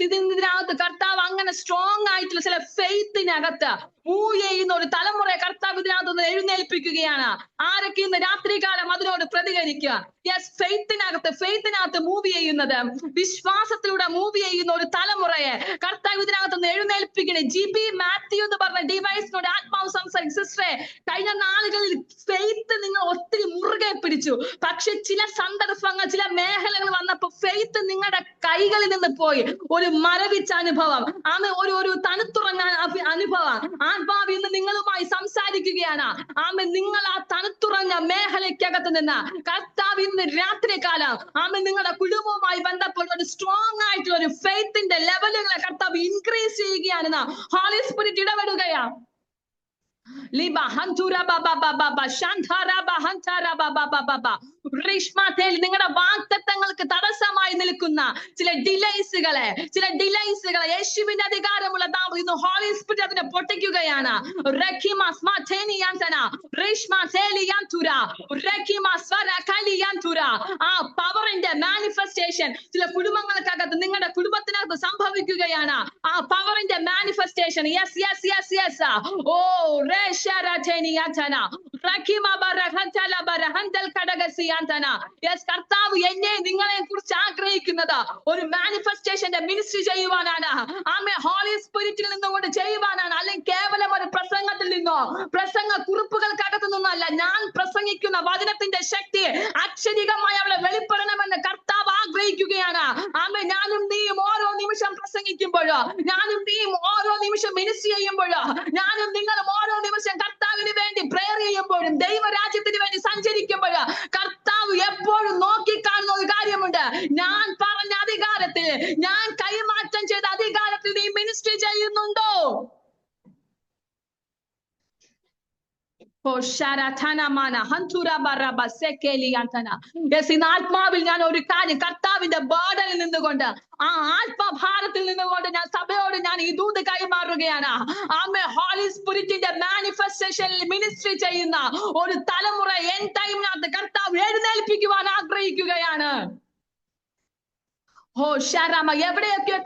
ഇതിനകത്ത് കർത്താവ് അങ്ങനെ സ്ട്രോങ് ആയിട്ടുള്ള ചില ഫെയ്ത്തിനകത്ത് മൂവ് ചെയ്യുന്ന ഒരു തലമുറയെ കർത്താവ് ഇതിനകത്ത് എഴുന്നേൽപ്പിക്കുകയാണ്. ആരൊക്കെ ഇന്ന് രാത്രികാലം അതിനോട് പ്രതികരിക്കുക? യെസ്, ഫെയ്ത്തിനകത്ത് മൂവ് ചെയ്യുന്നത്, വിശ്വാസത്തിലൂടെ മൂവ് ചെയ്യുന്ന ഒരു തലമുറയെ കർത്താവ് ഇതിനകത്ത് എഴുന്നേൽപ്പിക്കണേ. GB മാത്യു എന്ന് പറഞ്ഞ ഡിവൈസിനോട് ആത്മാവ് സംസാരിക്കും. സിസ്റ്ററെ, കഴിഞ്ഞ നാളുകളിൽ ഫെയ്ത്ത് നിങ്ങൾ ഒത്തിരി മുറുകെ പിടിച്ചു, പക്ഷെ ചില സന്ദർഭങ്ങൾ, ചില മേഖലകൾ വന്നപ്പോ ഫെയ്ത്ത് നിങ്ങളുടെ കൈകളിൽ നിന്ന് പോയി. ഒരു മരവിച്ച അനുഭവം, ഒരു തണുത്തുറഞ്ഞ അനുഭവം ആത്മാവ് ഇന്ന് നിങ്ങളുമായി സംസാരിക്കുകയാണ്. നിങ്ങൾ ആ തണുത്തുറഞ്ഞ മേഖലയ്ക്കകത്ത് നിന്ന് കർത്താവ് ഇന്ന് രാത്രികാലം നിങ്ങളുടെ കുടുംബവുമായി ബന്ധപ്പെട്ട ഒരു സ്ട്രോങ് ആയിട്ടുള്ള ഒരു ഫെയ്ത്തിന്റെ ലെവലുകളെ കർത്താവ് ഇൻക്രീസ് ചെയ്യുകയാണെന്ന് ഹോളി സ്പിരിറ്റ് ഇടപെടുകയാണ്. നിങ്ങളുടെ വാഗ്ദത്തങ്ങൾക്ക് തടസ്സമായി നിൽക്കുന്ന ചില ഡിലൈസുകളെ യേശുവിന്റെ അധികാരമുള്ള ഇന്ന് ഹോളി സ്പിരിറ്റ് അതിനെ പൊട്ടിക്കുകയാണ്. ആ പവറിന്റെ മാനിഫെസ്റ്റേഷൻ ചില കുടുംബങ്ങൾക്കകത്ത്, നിങ്ങളുടെ കുടുംബത്തിനകത്ത് സംഭവിക്കുകയാണ്. ആ പവറിന്റെ manifestation. Yes yes yes yes. O റേഷാരാജനിയാചന റഖിമ ബറഹന്തല ബറഹന്തൽ കടഗസി കർത്താവ് എന്നെ നിങ്ങളെ കുറിച്ച് ആഗ്രഹിക്കുന്നത് ഒരു മാനിഫെസ്റ്റേഷന്റെ മിനിസ്ട്രി ചെയ്യുവാനാണ്. ആമേൻ. ഹോളി സ്പിരിറ്റിൽ നിന്നുകൊണ്ട് ചെയ്യുവാനാണ്. അല്ലെങ്കിൽ കേവലം ഒരു പ്രസംഗത്തിൽ നിന്നോ പ്രസംഗ കുറിപ്പുകൾക്കകത്തു നിന്നല്ല. ഞാൻ പ്രസംഗിക്കുന്ന വചനത്തിന്റെ ശക്തി അക്ഷരികമായി അവിടെ വെളിപ്പെടണമെന്ന് കർത്താവ് ആഗ്രഹിക്കുകയാണ്. ആമേൻ. ഞാനും നീയും ഓരോ നിമിഷം പ്രസംഗിക്കുമ്പോഴോ, ഞാനും നീയും ഓരോ നിമിഷം മിനിസ്ട്രി ചെയ്യുമ്പോഴോ, ഞാനും നിങ്ങളും ഓരോ നിമിഷം കർത്താവിന് വേണ്ടി പ്രേയർ ചെയ്യുമ്പോഴും ദൈവരാജ്യത്തിന് വേണ്ടി സഞ്ചരിക്കുമ്പോഴോ കർത്താവ് എപ്പോഴും നോക്കിക്കാണുന്ന ഒരു കാര്യമുണ്ട്. ഞാൻ പറഞ്ഞ അധികാരത്തിൽ, ഞാൻ കൈമാറ്റം ചെയ്ത അധികാരത്തിൽ നീ മിനിസ്ട്രി ചെയ്യുന്നുണ്ടോ? ആത്മാവിൽ ഞാൻ ഒരു കാര്യം, കർത്താവിന്റെ ബർഡനിൽ നിന്നുകൊണ്ട്, ആ ആത്മഭാരത്തിൽ നിന്നുകൊണ്ട് ഞാൻ സഭയോട് ഞാൻ ഈ ദൂത് കൈമാറുകയാണ്. ആമേൻ. ഹോളി സ്പിരിറ്റിന്റെ മാനിഫെസ്റ്റേഷനിൽ മിനിസ്ട്രി ചെയ്യുന്ന ഒരു തലമുറ എൻ ടൈമിനകത്ത് കർത്താവ് എഴുന്നേൽപ്പിക്കുവാൻ ആഗ്രഹിക്കുകയാണ്. എവിടെയൊക്കെ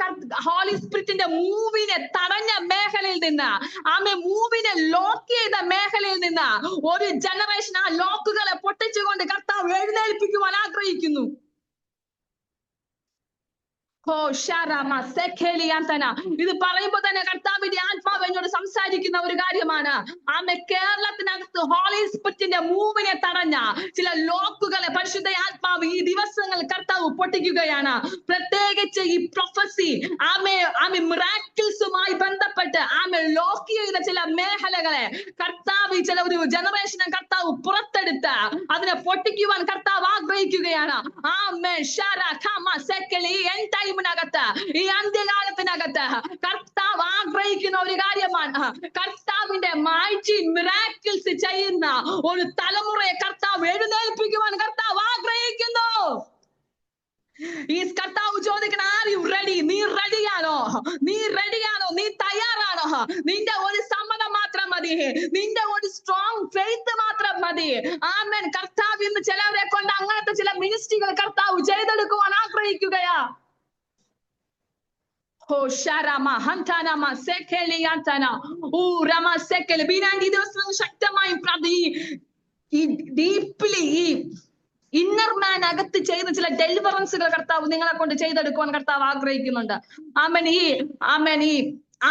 ഹോളി സ്പിരിറ്റിന്റെ മൂവിനെ തടഞ്ഞ മേഖലയിൽ നിന്ന്, ആമേ, മൂവിനെ ലോക്ക് ചെയ്ത മേഖലയിൽ നിന്ന് ഒരു ജനറേഷൻ ആ ലോക്കുകളെ പൊട്ടിച്ചുകൊണ്ട് കർത്താവ് എഴുന്നേൽപ്പിക്കുവാൻ ആഗ്രഹിക്കുന്നു. ഇത് പറയുമ്പോൾ തന്നെ കർത്താവിന്റെ ആത്മാവ് എന്നോട് സംസാരിക്കുന്ന ഒരു കാര്യമാണ്. ആമേ, കേരളത്തിനകത്ത് ഹോളി സ്പിരിറ്റിന്റെ മൂവിനെ തടഞ്ഞ ചില ലോക്കുകളെ പരിശുദ്ധ ആത്മാവ് ഈ ദിവസങ്ങൾ കർത്താവ് പൊട്ടിക്കുകയാണ്. പ്രത്യേകിച്ച് ഈ പ്രൊഫസി, മിറാക്കിൾസുമായി ബന്ധപ്പെട്ട് ലോക്ക് ചെയ്ത ചില മേഖലകളെ കർത്താവ് ചില ഒരു ജനറേഷനെ കർത്താവ് പുറത്തെടുത്ത് അതിനെ പൊട്ടിക്കുവാൻ കർത്താവ് ആഗ്രഹിക്കുകയാണ്. ഈ അന്ത്യകാലത്തിനകത്ത് കർത്താവ് ആഗ്രഹിക്കുന്ന ഒരു കാര്യമാണ്. കർത്താവിന്റെ മൈറ്റി മിറാക്കിൾസ് ചെയ്യുന്ന ഒരു തലമുറയെ കർത്താവ് എഴുന്നേൽപ്പിക്കുവാൻ കർത്താവ് ആഗ്രഹിക്കുന്നു. ഈ കർത്താവ് ചോദിക്കണം, ആർ യു റെഡി? നീ റെഡിയാണോ? നീ റെഡിയാണോ? നീ തയ്യാറാണോ? നിന്റെ ഒരു സമ്മതം മാത്രം മതി, നിന്റെ ഒരു സ്ട്രോങ് ഫെയ്ത്ത് മാത്രം മതി. ആമേൻ. കർത്താവ് ഇന്ന് ചിലവരെ കൊണ്ട് അങ്ങനത്തെ ചില മിനിസ്ട്രികൾ കർത്താവ് ചെയ്തെടുക്കുവാൻ ആഗ്രഹിക്കുകയാ. ഈ ദിവസം ശക്തമായും ഈ ഡീപ്ലി ഈ ഇന്നർ മാൻ അകത്ത് ചെയ്യുന്ന ചില ഡെലിവറൻസുകൾ കർത്താവ് നിങ്ങളെ കൊണ്ട് ചെയ്തെടുക്കുവാൻ കർത്താവ് ആഗ്രഹിക്കുന്നുണ്ട്. ആമേൻ. ഈ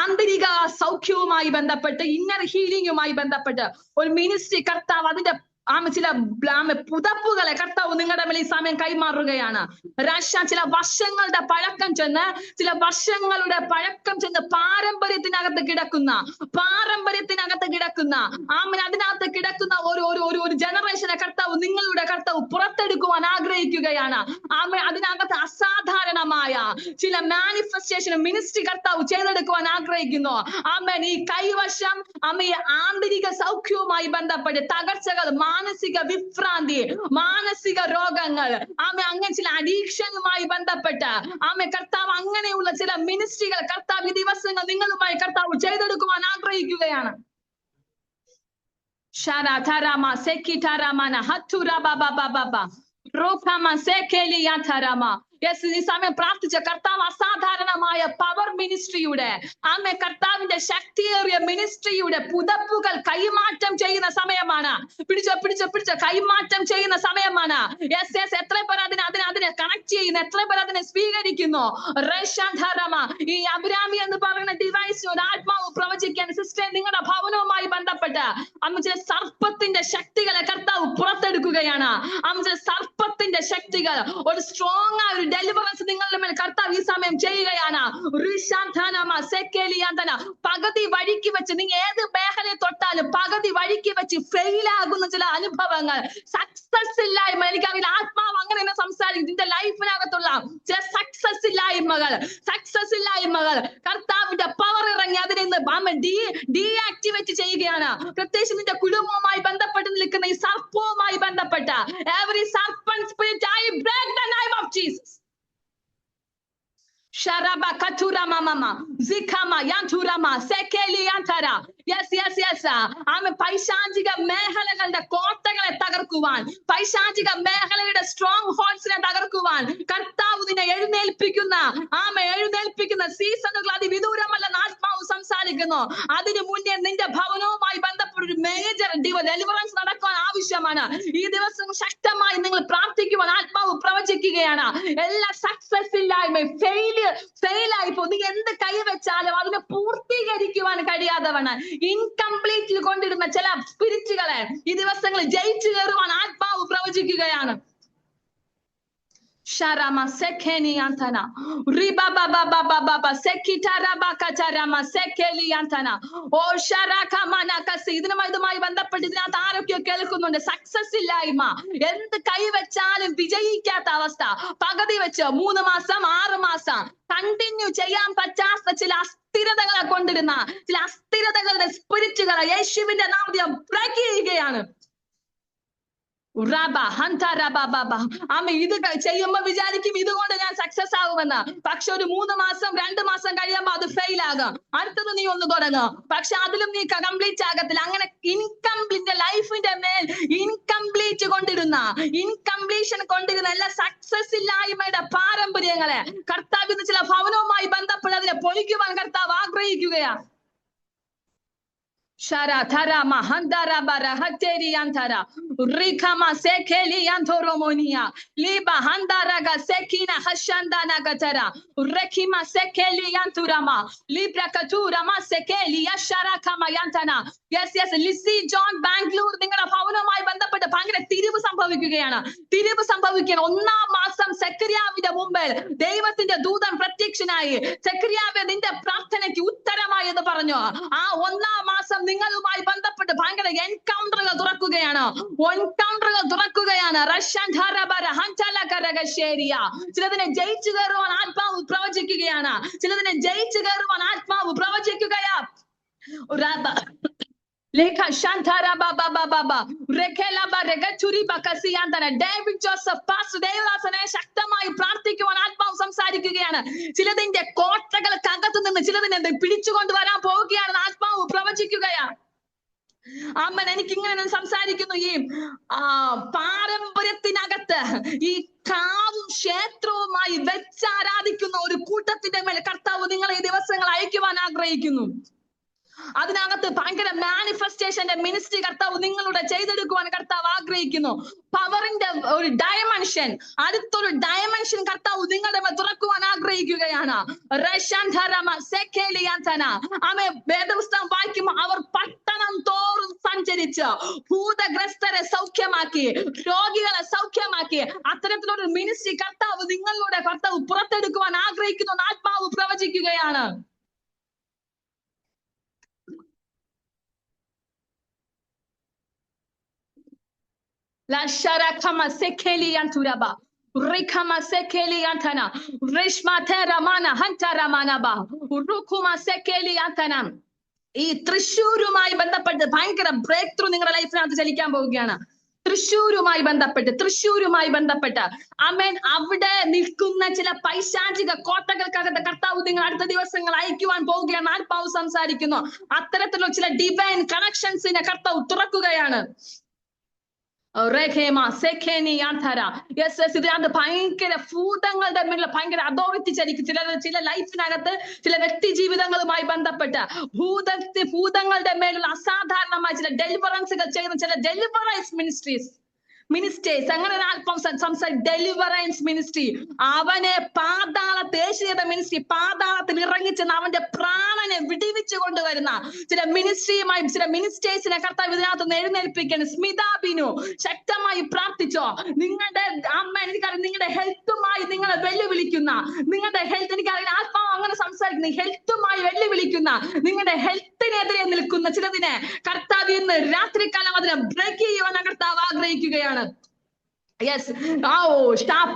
ആന്തരിക സൗഖ്യവുമായി ബന്ധപ്പെട്ട്, ഇന്നർ ഹീലിംഗുമായി ബന്ധപ്പെട്ട് ഒരു മിനിസ്ട്രി കർത്താവ് അതിന്റെ ചില പുതപ്പുകളെ കർത്താവ് നിങ്ങളുടെ മേൽ ഈ സമയം കൈമാറുകയാണ്. ചില വർഷങ്ങളുടെ പഴക്കം ചെന്ന് പാരമ്പര്യത്തിനകത്ത് കിടക്കുന്ന അതിനകത്ത് കിടക്കുന്ന ഒരു ജനറേഷനെ കർത്താവ് നിങ്ങളുടെ കർത്താവ് പുറത്തെടുക്കുവാൻ ആഗ്രഹിക്കുകയാണ്. അതിനകത്ത് അസാധാരണമായ ചില മാനിഫെസ്റ്റേഷൻ മിനിസ്ട്രി കർത്താവ് ചെയ്തെടുക്കുവാൻ ആഗ്രഹിക്കുന്നു. ഈ കൈവശം ഈ ആന്തരിക സൗഖ്യവുമായി ബന്ധപ്പെട്ട് തകർച്ചകൾ, മാനസിക വിഭ്രാന്തി, മാനസിക രോഗങ്ങൾ, അങ്ങനെ ചില അഡീക്ഷനുമായി ബന്ധപ്പെട്ട് കർത്താവ് അങ്ങനെയുള്ള ചില മിനിസ്ട്രികൾ കർത്താവ് ഈ ദിവസങ്ങൾ നിങ്ങളുമായി കർത്താവ് ചെയ്തെടുക്കുവാൻ ആഗ്രഹിക്കുകയാണ്. ഈ സമയം പ്രാർത്ഥിച്ച കർത്താവ് അസാധാരണമായ പവർ മിനിസ്ട്രിയുടെ കർത്താവിന്റെ ശക്തിയേറിയ മിനിസ്ട്രിയുടെ പുതപ്പുകൾ കൈമാറ്റം ചെയ്യുന്ന സമയമാണ്. പിടിച്ചോ കൈമാറ്റം ചെയ്യുന്ന സമയമാണ്. എത്ര പേർ അതിനെ കണക്ട് ചെയ്യുന്നു, എത്ര പേർ അതിനെ സ്വീകരിക്കുന്നു? ഈ അബ്രാമി എന്ന് പറയുന്ന ഡിവൈസിനോട് ആത്മാവ് പ്രവചിക്കാൻ സിസ്റ്റർ നിങ്ങളുടെ ഭവനവുമായി ബന്ധപ്പെട്ട് ചില സർപ്പത്തിന്റെ ശക്തികളെ കർത്താവ് പുറത്തെടുക്കുകയാണ്. ചില സർപ്പത്തിന്റെ ശക്തികൾ, ഒരു സ്ട്രോങ് ആയ ഡെലിവറൻസ് നിങ്ങളുടെ മേൽ കർത്താവ് ഈ സമയം ചെയ്യുകയാണ്. പകുതി വഴിക്ക് വെച്ച് നിങ്ങൾ ഏത് മേഖലയെ തൊട്ടാലും പകുതി വഴിക്ക് വെച്ച് ഫെയിൽ ആകുന്ന ചില അനുഭവങ്ങൾ, സക്സസ് ഇല്ലായ്മ, എനിക്കറിയില്ല ആത്മാവ് അങ്ങനെ തന്നെ സംസാരിക്കും. നിന്റെ ലൈഫിനകത്തുള്ള ചില സക്സസ് ഇല്ലായ്മകൾ കർത്താവിന്റെ പവർ ഇറങ്ങി അതിനെ ഡീആക്ടിവേറ്റ് ചെയ്യുകയാണ്. പ്രത്യേകിച്ച് നിന്റെ കുടുംബവുമായി ബന്ധപ്പെട്ട് നിൽക്കുന്ന ഈ സർപ്പവുമായി ബന്ധപ്പെട്ട every serpent spirit I break the name of Jesus. Sharaba katura mama zikama yanturama sekeli yantara. Yes. പൈശാചിക മേഖലകളുടെ കോട്ടകളെ തകർക്കുവാൻ, പൈശാചിക മേഖലയുടെ സ്ട്രോങ് ഹോൾഡ്സിനെ തകർക്കുവാൻ കർത്താവ് ആത്മാവിനെ എഴുന്നേൽപ്പിക്കുന്ന സീസണുകൾ അതിവിദൂരമല്ലെന്ന് ആത്മാവ് സംസാരിക്കുന്നു. അതിനു മുന്നേ നിന്റെ ഭവനവുമായി ബന്ധപ്പെട്ട ഒരു മേജർ ഡെലിവറൻസ് നടക്കാൻ ആവശ്യമാണ്. ഈ ദിവസം ശക്തമായി നിങ്ങൾ പ്രാർത്ഥിക്കുവാൻ ആത്മാവ് പ്രവചിക്കുകയാണ്. എല്ലാ സക്സസ് ഇല്ലായ്മ, ഫെയിലായി പോ, നീ എന്ത് കൈവച്ചാലും അതിനെ പൂർത്തീകരിക്കുവാൻ കഴിയാത്തവണ്, ഇൻകംപ്ലീറ്റിൽ കൊണ്ടിരുന്ന ചില സ്പിരിറ്റുകളെ ഈ ദിവസങ്ങളിൽ ജയിച്ചു കയറുവാൻ ആത്മാവ് പ്രവചിക്കുകയാണ്. Sharama sekeni antana riba baba baba baba sekitara bakatarama sekeli antana o sharaka manakasi ഇതുമായി ബന്ധപ്പെട്ട് ഇതിനകത്ത് ആരൊക്കെയോ കേൾക്കുന്നുണ്ട്. സക്സസ് ഇല്ലായ്മ, എന്ത് കൈവച്ചാലും വിജയിക്കാത്ത അവസ്ഥ, പകുതി വെച്ച് 3 മാസം 6 മാസം കണ്ടിന്യൂ ചെയ്യാൻ പറ്റാത്ത ചില അസ്ഥിരതകളെ കൊണ്ടിരുന്ന ചില അസ്ഥിരതകളുടെ സ്പിരിറ്റുകളെ യേശുവിന്റെ നാമത്തിൽ ബ്രേക്ക് ചെയ്യുകയാണ്. ഇത് ചെയ്യുമ്പോ വിചാരിക്കും ഇതുകൊണ്ട് ഞാൻ സക്സസ് ആകുമെന്ന്. പക്ഷെ ഒരു 3 മാസം 2 മാസം കഴിയുമ്പോ അത് ഫെയിൽ ആകും. അടുത്തത് നീ ഒന്ന് തുടങ്ങും, പക്ഷെ അതിലും നീ കംപ്ലീറ്റ് ആകത്തില്ല. അങ്ങനെ ഇൻകംപ്ലീറ്റ് ലൈഫിന്റെ മേൽ ഇൻകംപ്ലീഷൻ കൊണ്ടിരുന്ന എല്ലാ സക്സസ് ഇല്ലായ്മയുടെ പാരമ്പര്യങ്ങളെ കർത്താവിന് ചില ഭവനവുമായി ബന്ധപ്പെട്ട് അതിനെ പൊളിക്കുവാൻ കർത്താവ് ആഗ്രഹിക്കുകയാണ്. Shara thara mahandara bara hateri antara rikama sekeli antoromonia liba handara ga sekina hashanda nagatara rekima sekeli anturama libra katura ma sekeli yashara kama yantana. Yes Lizzy John Bangalore നിങ്ങളുടെ ഭവനവുമായി ബന്ധപ്പെട്ട് ഭയങ്കര തിരിവ് സംഭവിക്കുകയാണ്. ഒന്നാം മാസം സെക്രിയാവിന്റെ മുമ്പിൽ ദൈവത്തിന്റെ ദൂതൻ പ്രത്യക്ഷനായി, സെക്രിയാവേ നിന്റെ പ്രാർത്ഥനയ്ക്ക് ഉത്തരമായി എന്ന് പറഞ്ഞു. ആ 1-ാം മാസം നിങ്ങളുമായി ബന്ധപ്പെട്ട് ഭയങ്കര എൻകൗണ്ടറുകൾ തുറക്കുകയാണ്. ചിലതിനെ ജയിച്ചു കയറുവാൻ ആത്മാവ് പ്രവചിക്കുകയാണ്. ഡേവിഡ് ജോസഫ് പാസ്റ്റർ ദേവദാസനെ ശക്തമായി പ്രാർത്ഥിക്കുവാൻ ആത്മാവ് സംസാരിക്കുകയാണ്. ചിലതിന്റെ കോട്ടകൾക്കകത്ത് നിന്ന് ചിലതിനെ പിടിച്ചുകൊണ്ടുവരാൻ പോവുകയാണെന്ന് ആത്മാവ് പ്രവചിക്കുകയാണ്. അമ്മൻ എനിക്കിങ്ങനെ സംസാരിക്കുന്നു. ഈ പാരമ്പര്യത്തിനകത്ത് ഈ കാവും ക്ഷേത്രവുമായി വെച്ചാരാധിക്കുന്ന ഒരു കൂട്ടത്തിന്റെ മേൽ കർത്താവ് നിങ്ങളെ ഈ ദിവസങ്ങൾ അയക്കുവാൻ ആഗ്രഹിക്കുന്നു. അതിനകത്ത് ഭയങ്കര മാനിഫെസ്റ്റേഷന്റെ മിനിസ്ട്രി കർത്താവ് നിങ്ങളുടെ ചെയ്തെടുക്കുവാൻ കർത്താവ് ആഗ്രഹിക്കുന്നു. പവറിന്റെ ഒരു ഡയമെൻഷൻ, അടുത്തൊരു ഡയമെൻഷൻ കർത്താവ് നിങ്ങളുടെ തുറക്കുവാൻ ആഗ്രഹിക്കുകയാണ്. വേദപുസ്തകം വായിക്കുമ്പോൾ അവർ പട്ടണം തോറും സഞ്ചരിച്ച് ഭൂതഗ്രസ്തരെ സൗഖ്യമാക്കി, രോഗികളെ സൗഖ്യമാക്കി. അത്തരത്തിലൊരു മിനിസ്ട്രി കർത്താവ് നിങ്ങളുടെ പുറത്തെടുക്കുവാൻ ആഗ്രഹിക്കുന്നു. ആത്മാവ് പ്രവചിക്കുകയാണ്. La sharakama sekeli anturaba rikama sekeli antana rishma teramana hantaramana rukuma sekeli antana. ഈ തൃശ്ശൂരുമായി ബന്ധപ്പെട്ട് ഭയങ്കര ബ്രേക്ക് ത്രൂ നിങ്ങളുടെ ലൈഫിനകത്ത് ചലിക്കാൻ പോവുകയാണ്. തൃശ്ശൂരുമായി ബന്ധപ്പെട്ട് ആമേൻ, അവിടെ നിൽക്കുന്ന ചില പൈശാചിക കോട്ടകൾക്കകത്ത് കർത്താവ് നിങ്ങൾ അടുത്ത ദിവസങ്ങൾ അയക്കുവാൻ പോവുകയാണ്. ആത്മാവ് സംസാരിക്കുന്നു. അത്തരത്തിലുള്ള ചില ഡിവൈൻ കണക്ഷൻസിനെ കർത്താവ് തുറക്കുകയാണ്. ഇതിനകത്ത് ഭയങ്കര ഭൂതങ്ങളുടെ മേലുള്ള ഭയങ്കര അതോറിറ്റി ചലിക്കും. ചില ലൈഫിനകത്ത് ചില വ്യക്തി ജീവിതങ്ങളുമായി ബന്ധപ്പെട്ട് ഭൂതങ്ങളുടെ മേലുള്ള അസാധാരണമായ ചില ഡെലിവറൻസുകൾ ചെയ്യുന്ന ചില ഡെലിവറൻസ് മിനിസ്റ്റേഴ്സ് അങ്ങനെ ഡെലിവറൻസ് മിനിസ്ട്രി, അവനെ പാതാളത്തേശയുടെ മിനിസ്ട്രി, പാതാളത്തിൽ ഇറങ്ങിച്ചെന്ന് അവന്റെ പ്രാണനെ വിടിവിച്ചു കൊണ്ടുവരുന്ന ചില മിനിസ്ട്രിയുമായി ചില മിനിസ്റ്റേഴ്സിനെ കർത്താവ് ഇതിനകത്ത് എഴുന്നേൽപ്പിക്കണം. സ്മിത ബിനു ശക്തമായി പ്രാർത്ഥിച്ചോ. നിങ്ങളുടെ അമ്മ എനിക്കറിയാം, നിങ്ങളുടെ ഹെൽത്തുമായി നിങ്ങളെ വെല്ലുവിളിക്കുന്ന, നിങ്ങളുടെ ഹെൽത്ത് എനിക്കറിയാം, ആത്മാവ് അങ്ങനെ സംസാരിക്കുന്ന, ഹെൽത്തുമായി വെല്ലുവിളിക്കുന്ന, നിങ്ങളുടെ ഹെൽത്തിനെതിരെ നിൽക്കുന്ന ചിലതിനെ കർത്താവ് ഇന്ന് രാത്രികാലം അതിനെ ബ്രേക്ക് ചെയ്യുവാൻ കർത്താവ് ആഗ്രഹിക്കുകയാണ്. യെസ്,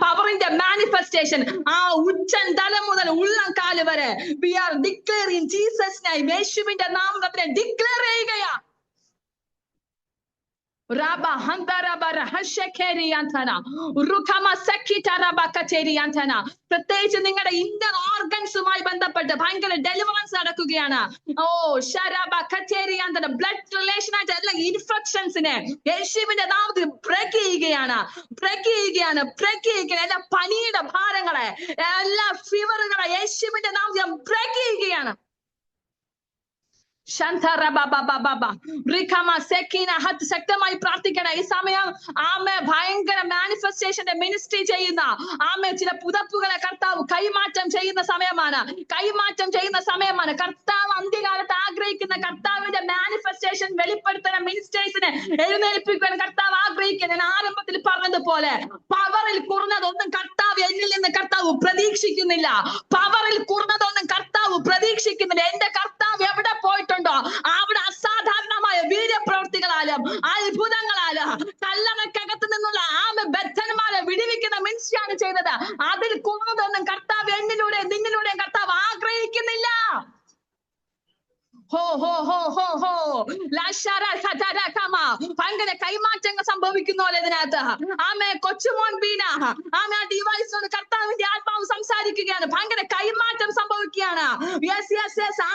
പവറിന്റെ മാനിഫെസ്റ്റേഷൻ ആ ഉച്ചൻ തലം മുതൽ ഉള്ളം കാല് വരെ we are declaring Jesus name. യേശുവിന്റെ നാമത്തിനെ ഡിക്ലെയർ ചെയ്യുകയാ. Raba Handaraba Rahashekeriantana Rukama Sekitara Kateriantana. പ്രത്യേകിച്ച് നിങ്ങളുടെ ഇന്റർ ഓർഗൻസുമായി ബന്ധപ്പെട്ട് ഭയങ്കര ഡെലിവറൻസ് നടക്കുകയാണ്. ഓ ഷരാബ കച്ചേരിയാന്തര ബ്ലഡ് റിലേഷൻ ആയിട്ട് എല്ലാ ഇൻഫെക്ഷൻസിനെ യേശുവിന്റെ നാമത്തിൽ ബ്രേക്ക് ചെയ്യുകയാണ്. എല്ലാ പനിയുടെ ഭാരങ്ങളെ, എല്ലാ ഫീവറുകളെ യേശുവിന്റെ നാമത്തിൽ ബ്രേക്ക് ചെയ്യുകയാണ്. ശക്തമായി പ്രാർത്ഥിക്കണം ഈ സമയം. ആമേ ഭയങ്കര മാനിഫെസ്റ്റേഷന്റെ മിനിസ്ട്രി ചെയ്യുന്ന ആമേ ചില പുതപ്പുകളെ കർത്താവ് കൈമാറ്റം ചെയ്യുന്ന സമയമാണ്. കർത്താവ് അന്ത്യകാലത്ത് ആഗ്രഹിക്കുന്ന കർത്താവിന്റെ മാനിഫെസ്റ്റേഷൻ വെളിപ്പെടുത്തുന്ന മിനിസ്റ്റേഴ്സിനെ എഴുന്നേൽപ്പിക്കാൻ കർത്താവ് ആഗ്രഹിക്കുന്ന. ഞാൻ ആരംഭത്തിൽ പറഞ്ഞതുപോലെ പവറിൽ കുറഞ്ഞതൊന്നും കർത്താവ് എന്നിൽ നിന്ന് കർത്താവ് പ്രതീക്ഷിക്കുന്നില്ല. എന്റെ കർത്താവ് എവിടെ പോയിട്ടുണ്ടോ അവിടെ അസാധാരണമായ വീര്യപ്രവൃത്തികളാലും അത്ഭുതങ്ങളാലും കല്ലറക്കകത്ത് നിന്നുള്ള ബദ്ധന്മാരെ വിടുവിക്കുന്ന മിനിസ്ട്രിയാണ് ചെയ്തത്. അതിൽ കുറഞ്ഞതൊന്നും കർത്താവ് എന്നിലൂടെ നിന്നിലൂടെ കർത്താവ് ആഗ്രഹിക്കുന്നില്ല. ഭയങ്കര കൈമാറ്റങ്ങൾ സംഭവിക്കുന്നു ഇതിനകത്ത്. ആമേ കൊച്ചുമോൻ ബീന ആമേ ആ ഡിവൈസിനോട് കർത്താവിന്റെ ആത്മാവ് സംസാരിക്കുകയാണ്. ഭയങ്കര കൈമാറ്റം സംഭവിക്കുകയാണ്.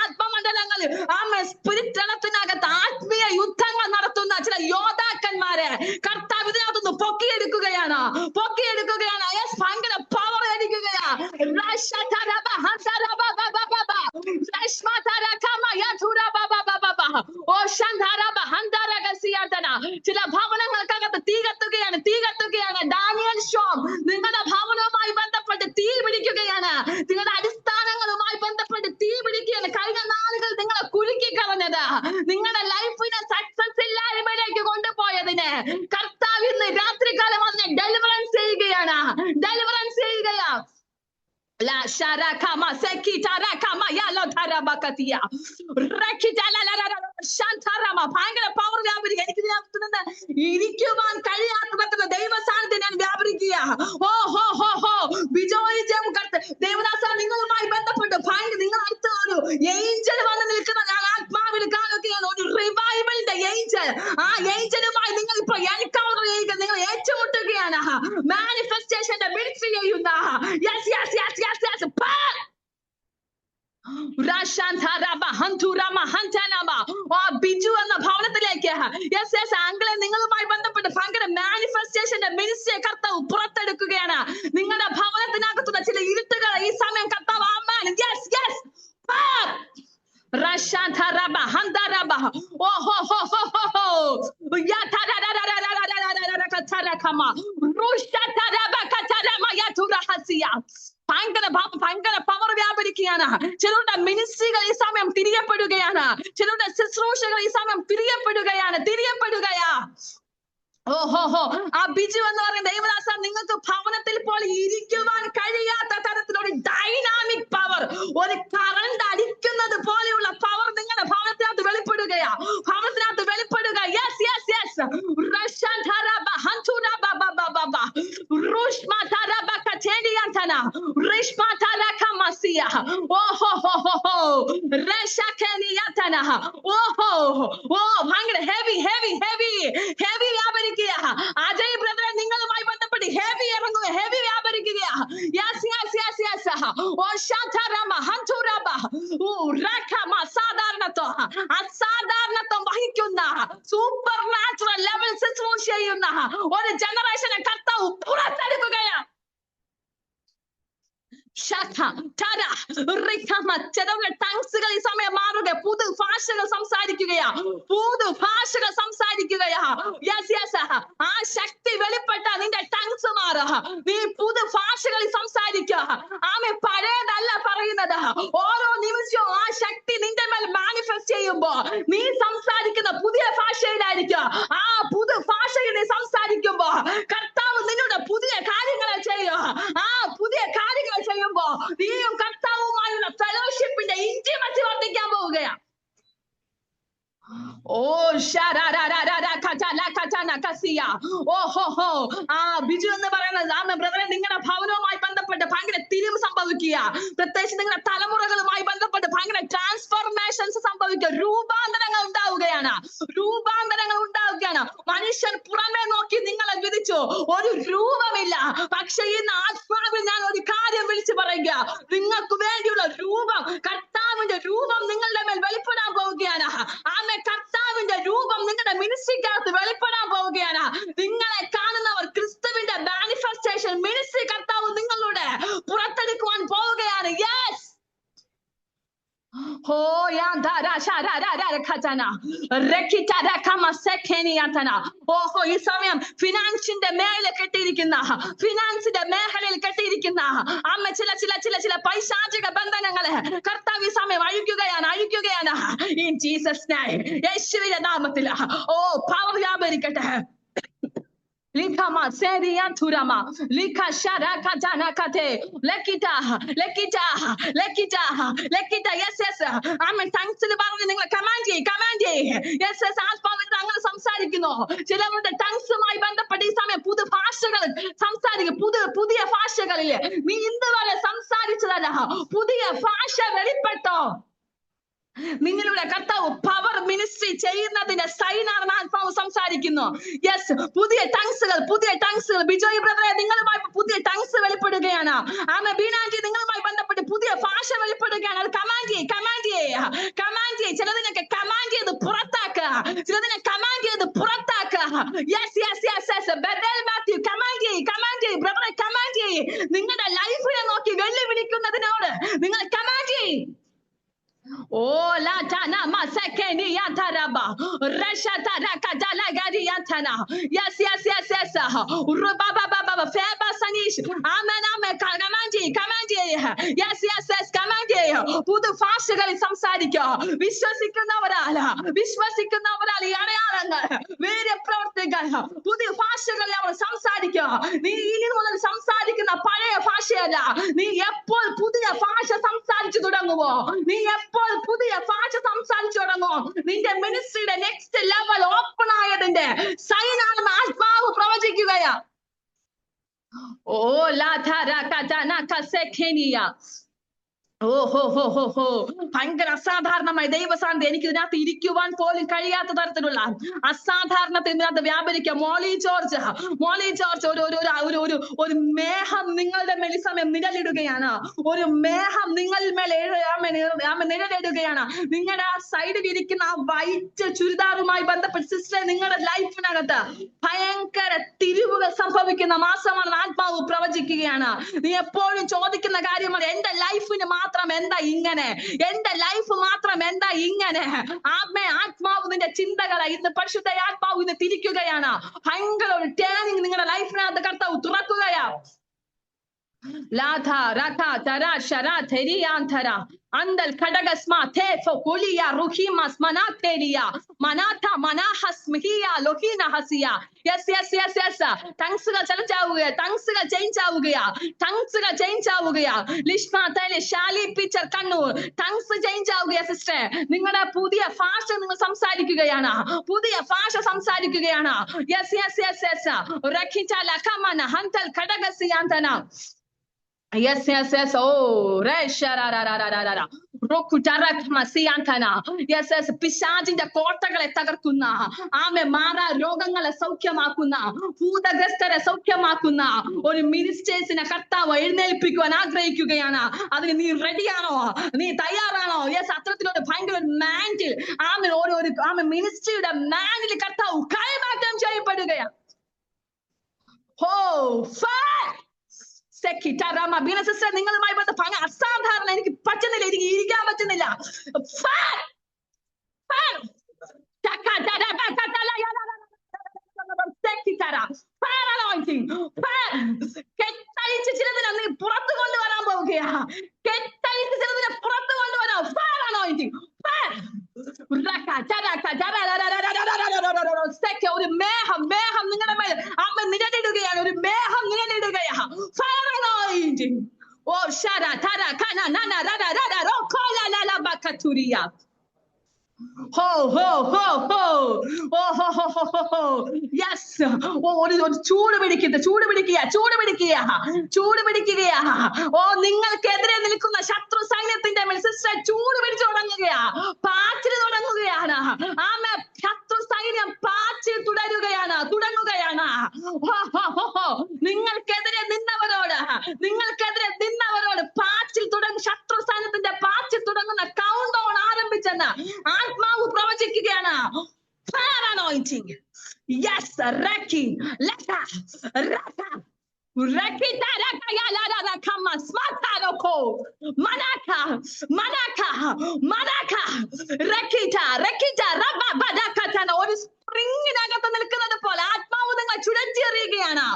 ആത്മമണ്ഡലങ്ങൾ ആമേ സ്പിരിറ്റ് തലത്തിനകത്ത് ആത്മീയ യുദ്ധങ്ങൾ നടത്തുന്ന ചില യോദ്ധാക്കന്മാരെ കർത്താവ് ഇതിനകത്തുനിന്ന് പൊക്കിയെടുക്കുകയാണ്. ഭയങ്കര പവർ എടുക്കുകയാണ്. ചില ഭവനങ്ങൾക്കകത്ത് തീ കത്തുകയാണ്. ഡാനിയൽ ഷോം നിങ്ങളുടെ ഭവനവുമായി ബന്ധപ്പെട്ട് തീ പിടിക്കുകയാണ്. നിങ്ങളുടെ അടിസ്ഥാനങ്ങളുമായി ബന്ധപ്പെട്ട് തീ പിടിക്കുകയാണ്. കഴിഞ്ഞ നാളുകൾ നിങ്ങളെ കുലുക്കി കളഞ്ഞത്, നിങ്ങളുടെ ലൈഫിനെ സക്സസ് ഇല്ലായ്മയിലേക്ക് കൊണ്ടുപോയതിന് കർത്താവ് ഇന്ന് രാത്രികാലം അതിനെ ഡെലിവറൻസ് ചെയ്യുകയാണ്. La sharakama sekitarama yalo tarabakatia Shantarama ഭയങ്കര പവർ വ്യാപരിക്കുക. എനിക്ക് ഇതിനകത്തുനിന്ന് ഇരിക്കുവാൻ കഴിയാത്ത ദൈവ സാന്നിധ്യം ഞാൻ വ്യാപരിക്കുക. ബിജോയ് ദേവദാസ നിങ്ങളുമായി ബന്ധപ്പെട്ട് ഭയങ്കര നിങ്ങൾ അടുത്ത ഒരു ഏഞ്ചൽ വന്ന് നിൽക്കുന്ന ഞാൻ ആത്മാവിൽ കാണുകയാണ്. ഒരു റിവൈവലിന്റെ ഏഞ്ചൽ. ആ ഏഞ്ചലുമായി നിങ്ങൾ ഇപ്പൊ എൻകൗണ്ടർ ചെയ്യുക, നിങ്ങൾ ഏറ്റുമുട്ടുകയാണ്. മാനിഫെസ്റ്റേഷന്റെ മിനിസ്ട്രി ചെയ്യുന്ന ബിജു എന്ന ഭവനത്തിലേക്ക് ആംഗിളെ നിങ്ങളുമായി ബന്ധപ്പെട്ട് ഭയങ്കര മാനിഫെസ്റ്റേഷന്റെ മിനിസ്ട്രിയെ കർത്താവ് പുറത്തെടുക്കുകയാണ്. നിങ്ങളുടെ ഭവനത്തിനകത്തുള്ള ചില ഇരുട്ടുകൾ ഈ സമയം കർത്താവ് ഭയങ്കര പവർ വ്യാപരിക്കുകയാണ്. ചിലരുടെ മിനിസ്ട്രികൾ ഈ സമയം തിരിയപ്പെടുകയാണ്. ചിലരുടെ ശുശ്രൂഷകൾ ഈ സമയം തിരിയപ്പെടുകയാ. ആ ബിജു എന്ന് പറയുന്ന ദൈവദാസ നിങ്ങൾക്ക് ഭവനത്തിൽ പോലെ ഇരിക്കുവാൻ കഴിയാത്ത തരത്തിലൊരു ഡൈനാമിക് പവർ, ഒരു കറണ്ട് അടിക്കുന്നത് പോലെയുള്ള പവർ നിങ്ങളുടെ ഭവനത്തിനകത്ത് വെളിപ്പെടുകയാ. ഭയങ്കര ഹെവി വ്യാപരിക്കുക. അജയ് ബ്രദറെ നിങ്ങളുമായി ബന്ധപ്പെട്ട് ഹെവി ഇറങ്ങുക, ഹെവി വ്യാപരിക്കുക. അസാധാരണത്വം വഹിക്കുന്ന സൂപ്പർ നാച്ചുറൽ ലെവൽ ശുശ്രൂഷ ചെയ്യുന്ന ഒരു ജനറേഷനെ കർത്താവ് പുറത്തെടുക്കുകയാണ്. ചിലരുടെ ടങ്സുകൾ ഈ സമയം മാറുക, പുതു ഭാഷകൾ സംസാരിക്കുകയാ. ആ ശക്തി വെളിപ്പെട്ട നിന്റെ ടങ്സ് മാറുക, നീ പുതു ഭാഷകളിൽ സംസാരിക്കുക. ആമേ പഴയതല്ല പറയുന്നത്. ഓരോ നിമിഷവും ആ ശക്തി നിന്റെ മേൽ മാനിഫെസ്റ്റ് ചെയ്യുമ്പോ നീ സംസാരിക്കുന്ന പുതിയ ഭാഷയിലായിരിക്കും. ആ പുതു ഭാഷയിൽ നീ സംസാരിക്കുമ്പോ കർത്താവ് നിന്നോട് പുതിയ കാര്യങ്ങളെ ചെയ്യുക. ആ പുതിയ കാര്യങ്ങൾ ചെയ്യുമ്പോ നീയും കർത്താവുമായുള്ള ഫെലോഷിപ്പിന്റെ ഇന്റിമസി വർദ്ധിക്കാൻ പോവുകയാണ്. ബിജു എന്ന് പറയുന്നത് ബ്രദറെ നിങ്ങളുടെ ഭവനവുമായി ബന്ധപ്പെട്ട് ഭയങ്കര തിരിവ് സംഭവിക്കുക. പ്രത്യേകിച്ച് നിങ്ങളുടെ തലമുറകളുമായി ബന്ധപ്പെട്ട് ഭയങ്കര ട്രാൻസ്ഫോർമേഷൻസ് സംഭവിക്കുക. രൂപാന്തരങ്ങൾ ഉണ്ടാവുകയാണ്. മനുഷ്യൻ ഒരു രൂപമില്ല. പക്ഷെ ഇന്ന് ആത്മാവിൽ ഞാൻ ഒരു കാര്യം വിളിച്ചു പറയുക, നിങ്ങൾക്ക് വേണ്ടിയുള്ള രൂപം, കർത്താവിന്റെ രൂപം നിങ്ങളുടെ മേൽ വെളിപ്പെടാൻ പോവുകയാണ്. ആമേ, കർത്താവിന്റെ രൂപം നിങ്ങളുടെ മിനിസ്ട്രിക്കകത്ത് വെളിപ്പെടാൻ പോവുകയാണ്. നിങ്ങളെ കാണുന്നവർ ക്രിസ്തുവിന്റെ മാനിഫെസ്റ്റേഷൻ മിനിസ്ട്രി കർത്താവ് നിങ്ങളുടെ പുറത്തെടുക്കുവാൻ പോവുകയാണ്. യെസ്. ഓഹോ, ഈ സമയം ഫിനാൻസിന്റെ മേലെ കെട്ടിയിരിക്കുന്ന, ഫിനാൻസിന്റെ മേഖലയിൽ കെട്ടിയിരിക്കുന്ന ചില പൈശാചിക ബന്ധനങ്ങളെ കർത്താവ് ഈ സമയം അഴിക്കുകയാണ്. ഇൻ ജീസസ് നെയിം, യേശുവിന്റെ നാമത്തിൽ ഓ power വ്യാപരിക്കട്ടെ. Likama seria turama lika shara katana kate lekita yes amen. Thanks to the Bible നിങ്ങൾ കമാൻഡ് yes ആത്മാവിൽ അങ്ങനെ സംസാരിക്കുന്നു. ചിലവരുടെ ടങ്സുമായി ബന്ധപ്പെട്ട് ഈ സമയം പുതു ഭാഷകൾ സംസാരിക്കും. പുതിയ ഭാഷകളിൽ നീ ഇന്നുവരെ സംസാരിച്ചതല്ല, പുതിയ ഭാഷ വെളിപ്പെട്ടോ. നിങ്ങളുടെ കർത്താവ് പവർ മിനിസ്ട്രി ചെയ്യുന്നതിന്റെ സൈനാണ് ആത്മാവ് സംസാരിക്കുന്നു. യെസ്, പുതിയ ടങ്സുകൾ ബിജോയ് ബ്രദറെ നിങ്ങളുമായി പുതിയ ടങ്സ് വെളിപ്പെടുകയാണ്. ആമേ, ബീനാജി നിങ്ങളുമായി ബന്ധപ്പെട്ട് പുതിയ ഭാഷ വെളിപ്പെടുകയാണ്. അത് കമാൻഡ് ചെയ്യ്. ചിലതിനൊക്കെ കമാൻഡ് ചെയ്ത് പുറത്താക്കുക, ചിലതിനെ കമാൻഡ് ചെയ്ത് പുറത്താക്കുക. യെസ് ബെതൽ മാത്യു കമാൻഡ് ചെയ്യ് ബ്രദറെ, കമാൻഡ് ചെയ്യ്. നിങ്ങളുടെ ലൈഫിനെ നോക്കി വെല്ലുവിളിക്കുന്നതിനോട് നിങ്ങൾ കമാൻഡ് ചെയ്യ്. Oh la tana masekeni yataraba rashata rakadala gadi yatana. Yes rubaba feba sanish. Amen command yes command പുതു ഭാഷകളിൽ സംസാരിക്കുക. വിശ്വസിക്കുന്നവരാൽ ഈ അടയാളങ്ങൾ, വീര്യപ്രവർത്തികൾ, പുതിയ ഭാഷകളിൽ അവർ സംസാരിക്കുക. നീ ഇനി മുതൽ സംസാരിക്കുന്ന പഴയ ഭാഷയല്ല. നീ എപ്പോൾ പുതിയ ഭാഷ സംസാരിച്ചു തുടങ്ങുമോ, പുതിയ ഭാഷ സംസാരിച്ചു തുടങ്ങുമോ, നിന്റെ മിനിസ്ട്രിയുടെ നെക്സ്റ്റ് ലെവൽ ഓപ്പൺ ആയതിന്റെ സൈനാണെന്ന് ആത്മാവ് പ്രവചിക്കുകയാ. ഓ ഓഹോ, ഭയങ്കര അസാധാരണമായി ദൈവസാന്തി എനിക്ക് ഇതിനകത്ത് ഇരിക്കുവാൻ പോലും കഴിയാത്ത തരത്തിലുള്ള അസാധാരണത്തിൽ ഇതിനകത്ത് വ്യാപരിക്കുക. മോളി ജോർജ് ഒരു മേഘം നിങ്ങളുടെ മേൽ ഈ സമയം നിഴലിടുകയാണ്. ഒരു മേഘം നിങ്ങളിൽ മേൽ നിഴലിടുകയാണ്. നിങ്ങളുടെ ആ സൈഡിൽ ഇരിക്കുന്ന ആ വൈറ്റ് ചുരിദാറുമായി ബന്ധപ്പെട്ട് സിസ്റ്റർ, നിങ്ങളുടെ ലൈഫിനകത്ത് ഭയങ്കര തിരിവുകൾ സംഭവിക്കുന്ന മാസമാണ് ആത്മാവ് പ്രവചിക്കുകയാണ്. നീ എപ്പോഴും ചോദിക്കുന്ന കാര്യമാണ്, എന്റെ ലൈഫിന് മാത്രം എന്താ ഇങ്ങനെ, എന്റെ ലൈഫ് മാത്രം എന്താ ഇങ്ങനെ. ആത്മാവ് നിന്റെ ചിന്തകളെ ഇന്ന് പരിശുദ്ധ ആത്മാവ് ഇന്ന് തിരിക്കുകയാണ്. ഭയങ്കര ഒരു ടേണിംഗ് നിങ്ങളുടെ ലൈഫിനകത്ത് കർത്താവ് തുറക്കുകയാ. ലാഥ രഥ തര ശര ധരിയാന്തര അന്തൽ ഘടകസ്മാ തേഫോ കുലിയ റുഹിമസ് മനാതേലിയ മനാഥ മനാഹസ്മിഹിയ ലോഹിന ഹസിയ. യെസ് ടങ്സുകൾ ചേഞ്ച് ആവുകയാ. ലിഷ്മ തേലെ ഷാലി പിക്ചർ കണ്ണൂർ ടങ്സ് ചേഞ്ച് ആവുകയാ. സിസ്റ്റർ, നിങ്ങളുടെ പുതിയ ഭാഷ നിങ്ങൾ സംസാരിക്കുകയാണ്. യെസ് രഖിച്ച ലഖമന ഹന്തൽ ഘടകസിയാന്തന. യെസ് ഓ പിശാചിന്റെ കോട്ടകളെ തകർക്കുന്ന, മാറാ രോഗങ്ങളെ സൗഖ്യമാക്കുന്ന, ഭൂതഗ്രസ്തരെ സൗഖ്യമാക്കുന്ന ഒരു മിനിസ്റ്റേഴ്സിനെ കർത്താവ് എഴുന്നേൽപ്പിക്കുവാൻ ആഗ്രഹിക്കുകയാണ്. അതിന് നീ റെഡിയാണോ? നീ തയ്യാറാണോ? യെസ്, അത്തരത്തിലൊരു ഭയങ്കര മാൻഡിൽ മിനിസ്ട്രിയുടെ മാൻഡിൽ കർത്താവ് കൈമാറ്റം ചെയ്യപ്പെടുകയാണ്. സിസ്റ്റർ, നിങ്ങളുമായി ബന്ധപ്പെട്ട അസാധാരണ എനിക്ക് പറ്റുന്നില്ല, എനിക്ക് ഇരിക്കാൻ പറ്റുന്നില്ല. കെട്ടഴിച്ച് ചിലതിനെ നീ പുറത്തു കൊണ്ടുവരാൻ പോവുകയാ. ഒരു മേഘം നിങ്ങളുടെ മേൽ നിഴലിടുകയാണ്. ഒരു മേഘം നിഴലിടുകയാ. ഓ ഷാര തര കന നന രര രര റോ കോല ലല ബക്കതുരിയ. ചൂട് പിടിക്കുക. ഓ, നിങ്ങൾക്കെതിരെ നിൽക്കുന്ന ശത്രു സൈന്യത്തിന്റെ മേൽ സിസ്റ്റർ ചൂട് പിടിച്ചു തുടങ്ങുകയാ, പാച്ചിൽ തുടങ്ങുകയാണ്. ശത്രു സൈന്യം പാച്ചിൽ തുടങ്ങുകയാണ്. നിങ്ങൾക്കെതിരെ നിന്നവരോട് പാച്ചിൽ തുടങ്ങി, ശത്രു സ്ഥാനത്തിന്റെ പാച്ചിൽ തുടങ്ങുന്ന കൗണ്ട് ഡൗൺ ആരംഭിച്ചെന്ന് ആത്മാവ് പ്രവചിക്കുകയാണ്. Fire anointing. Yes, Raki, Leka, Raka. Rekita Rakaya Lara Kama Smataroko Manaka Rekita Rabba Badakatana ഒരു സ്പ്രിങ്ങിനകത്ത് നിൽക്കുന്നത് പോലെ ആത്മാവ് നിങ്ങൾ ചുഴറ്റിയെറിയുകയാണ്,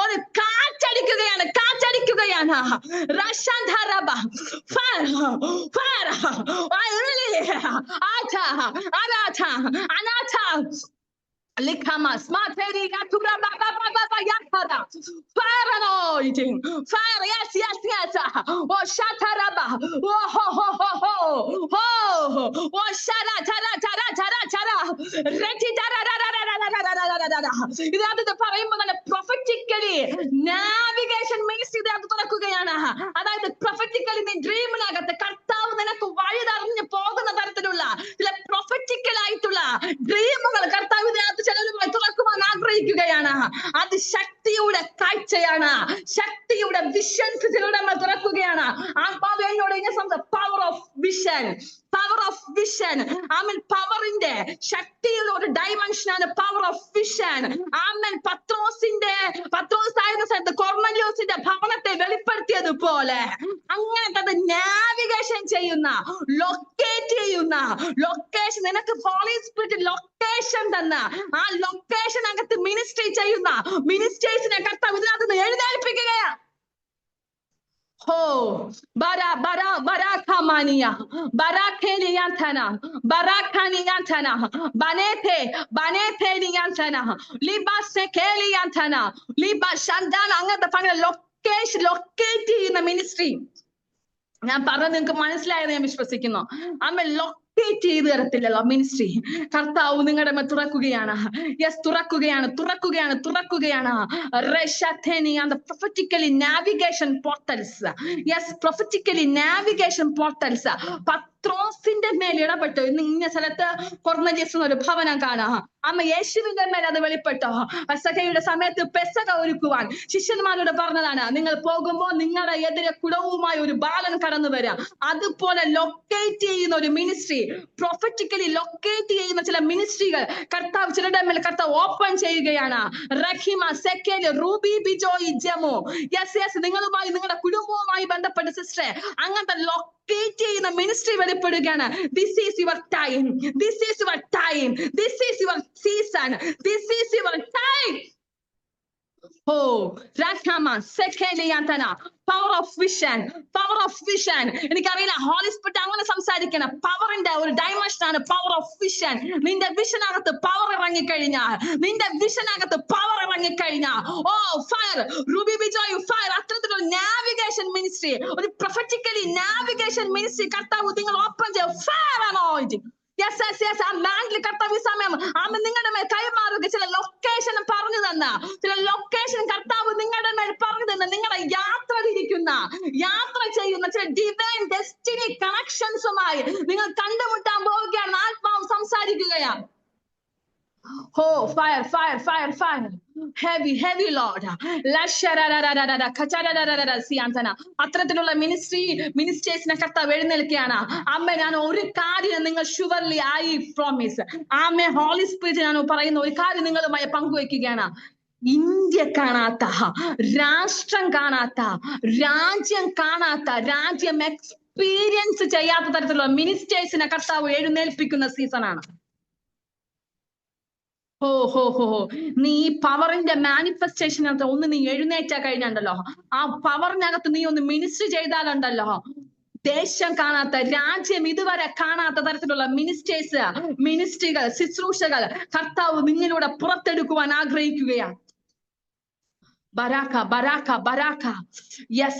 ഒരു കാറ്റടിക്കുകയാണ്. Rashandaraba Fire Anata Likama Smateri Yatura Baba Yakara. Fire anointing. Fire, yes. Oh Shataraba. Oh Shara Tara. Reti ഇതിനകത്ത് പറയുമ്പോൾ തന്നെ prophetically navigation ministry ഇതിനകത്ത് തുറക്കുകയാണ്. അതായത് പ്രൊഫറ്റിക്കലി നീ ഡ്രീമിനകത്ത് കർത്താവ് നിനക്ക് വഴി തറിഞ്ഞു പോകുന്ന തരത്തിലുള്ള ചില പ്രൊഫറ്റിക്കൽ ആയിട്ടുള്ള ഡ്രീമുകൾ കർത്താവ് ഇതിനകത്ത് ചിലരുമായി തുറക്കുവാൻ ആഗ്രഹിക്കുകയാണ്. അത് ശക്തിയുടെ കാഴ്ചയാണ്, ശക്തിയുടെ വിഷൻസ് ചിലരുടെ മേൽ തുറക്കുകയാണ്. ആത്മാവ് എന്നോട് പവർ ഓഫ് വിഷൻ. ആമൻ. പവറിന്റെ ശക്തിയുടെ ഒരു ഡയമെൻഷനാണ് പവർ ഓഫ് വിഷൻ. ആമൻ. പത്രോസ് ആയിരുന്ന സ്ഥലത്ത് കൊർന്നല്യോസിന്റെ ഭവനത്തെ വെളിപ്പെടുത്തിയതുപോലെ അങ്ങനത്തെ നാവിഗേഷൻ ചെയ്യുന്ന, ലൊക്കേറ്റ് ചെയ്യുന്ന, ലൊക്കേഷൻ നിനക്ക് ഹോളി സ്പിരിറ്റ് ലൊക്കേഷൻ തന്ന ആ ലൊക്കേഷൻ അകത്ത് മിനിസ്ട്രി ചെയ്യുന്ന മിനിസ്റ്റേഴ്സിനെ കർത്താവ് ഇതിനകത്ത് നിന്ന് എഴുന്നേൽപ്പിക്കുകയാണ്. Barakamania, Barakeliantana, Barakaniantana, Banete Niantana, Liba Sekeliantana, Liba Shandana, the final locate in the ministry. ഞാൻ പറഞ്ഞത് നിങ്ങൾക്ക് മനസ്സിലായെന്ന് ഞാൻ വിശ്വസിക്കുന്നു. ലൊക്കേറ്റ് ചെയ്ത് തരത്തില്ലല്ലോ മിനിസ്ട്രി. കർത്താവ് നിങ്ങളുടെ മേൽ തുറക്കുകയാണ്. യെസ്, തുറക്കുകയാണ്. Prophetically navigation portals. Yes, prophetically navigation portals. പത്രോസിന്റെ മേൽ ഇടപെട്ടു. ഇന്ന സ്ഥലത്ത് കൊർന്നല്യോസ് ഒരു ഭവനം കാണാം. അമ്മ യേശുവിന്റെ മേൽ അത് വെളിപ്പെട്ടോ. പെസഹയുടെ സമയത്ത് പെസഹ ഒരുക്കുവാൻ ശിഷ്യന്മാരോട് പറഞ്ഞതാണ്, നിങ്ങൾ പോകുമ്പോൾ നിങ്ങളുടെ എതിരെ കുടവുമായി ഒരു ബാലൻ കടന്നു വരാം. അതുപോലെ ലൊക്കേറ്റ് ചെയ്യുന്ന ഒരു മിനിസ്ട്രി, പ്രൊഫറ്റിക്കലി ലൊക്കേറ്റ് ചെയ്യുന്ന ചില മിനിസ്ട്രികൾ കർത്താവ് ചിലരുടെ മേൽ കർത്താവ് ഓപ്പൺ ചെയ്യുകയാണ്. റഹിമ സെക്കേല് റൂബി ബിജോയ് ജമോ. യെസ്, നിങ്ങളുമായി നിങ്ങളുടെ കുടുംബവുമായി ബന്ധപ്പെട്ട സിസ്റ്ററെ അങ്ങനത്തെ ലൊക്കേറ്റ് ചെയ്യുന്ന ministry വെളിപ്പെടുകയാണ്. This is your time. This is your season. This is your time. Rakama Sekeliantana. Power of vision. എനിക്കറിയില്ല ഹോളി സ്പിരിറ്റ് അങ്ങനെ സംസാരിക്കണം. പവറിന്റെ ഒരു ഡയമെൻഷൻ ആണ് പവർ ഓഫ് വിഷൻ. നിന്റെ വിഷനകത്ത് പവർ ഇറങ്ങിക്കഴിഞ്ഞാൽ ഓ ഫയർ റൂബി ബിജോയ് ഫയർ. അത്തരത്തിലുള്ള നാവിഗേഷൻ മിനിസ്ട്രി, ഒരു പ്രൊഫറ്റിക്കലി നാവിഗേഷൻ മിനിസ്ട്രി കർത്താവ് നിങ്ങൾ ഓപ്പൺ ചെയ്യും. Fire anointing. യെസ്. ആ മാൻഡിൽ കർത്താവ് ഈ സമയം നിങ്ങളുടെ മേൽ കൈമാറുക. ചില ലൊക്കേഷൻ പറഞ്ഞു തന്ന, ചില ലൊക്കേഷൻ കർത്താവ് നിങ്ങളുടെ മേൽ പറഞ്ഞു തന്ന, നിങ്ങളുടെ യാത്ര ചെയ്യുന്ന ചില ഡിവൈൻ ഡെസ്റ്റിനി കണക്ഷൻസുമായി നിങ്ങൾ കണ്ടുമുട്ടാൻ പോവുകയാണ്. ആത്മാവ് സംസാരിക്കുകയാണ്. Fire. Heavy Lord. അത്തരത്തിലുള്ള മിനിസ്റ്റേഴ്സിനെ കർത്താവ് എഴുന്നേൽക്കുകയാണ്. അമ്മ, ഞാൻ ഒരു കാര്യം നിങ്ങൾ ഷുവർലി ഐ പ്രോമിസ്. ആമേ ഹോളി സ്പിരിറ്റ് ഞാൻ പറയുന്ന ഒരു കാര്യം നിങ്ങളുമായി പങ്കുവയ്ക്കുകയാണ്. ഇന്ത്യ കാണാത്ത, രാഷ്ട്രം കാണാത്ത, രാജ്യം എക്സ്പീരിയൻസ് ചെയ്യാത്ത തരത്തിലുള്ള മിനിസ്റ്റേഴ്സിനെ കർത്താവ് എഴുന്നേൽപ്പിക്കുന്ന സീസണാണ്. നീ ഈ പവറിന്റെ മാനിഫെസ്റ്റേഷനകത്ത് ഒന്ന് നീ എഴുന്നേറ്റാ കഴിഞ്ഞുണ്ടല്ലോ, ആ പവറിനകത്ത് നീ ഒന്ന് മിനിസ്റ്റർ ചെയ്താലുണ്ടല്ലോ, ദേശം കാണാത്ത, രാജ്യം ഇതുവരെ കാണാത്ത തരത്തിലുള്ള മിനിസ്ട്രികൾ, ശുശ്രൂഷകൾ കർത്താവ് നിന്നിലൂടെ പുറത്തെടുക്കുവാൻ ആഗ്രഹിക്കുകയാണ്. Baraka. Yes.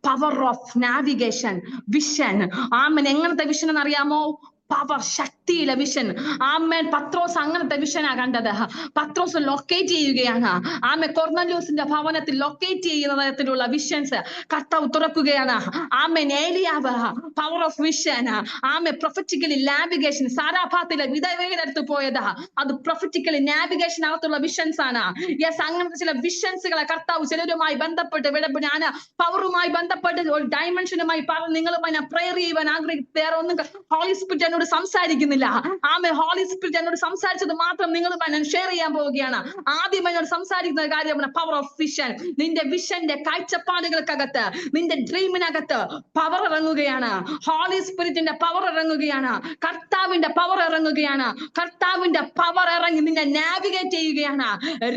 Power of navigation, vision. ആമൻ. എങ്ങനത്തെ വിഷൻ എന്നറിയാമോ? Power, ശക്തിയിലെ vision. ആമേൻ. പത്രോസ് അങ്ങനത്തെ വിഷനാ കണ്ടത്. പത്രോസ് ലൊക്കേറ്റ് ചെയ്യുകയാണ്. ആമേ കൊർന്നല്യോസിന്റെ ഭവനത്തിൽ ലൊക്കേറ്റ് ചെയ്യുന്ന തരത്തിലുള്ള വിഷൻസ് കർത്താവ് തുറക്കുകയാണ്. ആമേൻ. ഏലിയാവ് പവർ ഓഫ് വിഷൻ. ആമേ പ്രൊഫറ്റിക്കലി നാവിഗേഷൻ. സാരാഭാത്തിലെ വിധവയുടെ അടുത്ത് പോയത് അത് പ്രൊഫറ്റിക്കലി നാവിഗേഷൻ അകത്തുള്ള വിഷൻസ് ആണ്. യെസ്, അങ്ങനത്തെ ചില വിഷൻസുകളെ കർത്താവ് ചിലരുമായി ബന്ധപ്പെട്ട് ഞാൻ പവറുമായി ബന്ധപ്പെട്ട് ഒരു ഡയമെൻഷനുമായി പറഞ്ഞ് നിങ്ങളുമായി ഞാൻ പ്രെയർ ചെയ്യുവാൻ ആഗ്രഹിക്കും. വേറെ ഒന്നും ഹോളി സ്പിരിറ്റ് എന്നോട് സംസാരിക്കുന്നില്ല. ആമേ. ഹോളി സ്പിരിറ്റ് എന്നോട് സംസാരിച്ചത് മാത്രം നിങ്ങളുമായി ഞാൻ ഷെയർ ചെയ്യാൻ പോവുകയാണ്. ആദ്യം എന്നോട് സംസാരിക്കുന്ന കാര്യമാണ് പവർ ഓഫ് വിഷൻ. നിന്റെ വിഷന്റെ കാഴ്ചപ്പാടുകൾക്കകത്ത്, നിന്റെ ഡ്രീമിനകത്ത് പവർ ഇറങ്ങുകയാണ്. ഹോളി സ്പിരിറ്റിന്റെ പവർ ഇറങ്ങുകയാണ്. കർത്താവിന്റെ പവർ ഇറങ്ങുകയാണ്. കർത്താവിന്റെ പവർ ഇറങ്ങി നിന്നെ നാവിഗേറ്റ് ചെയ്യുകയാണ്.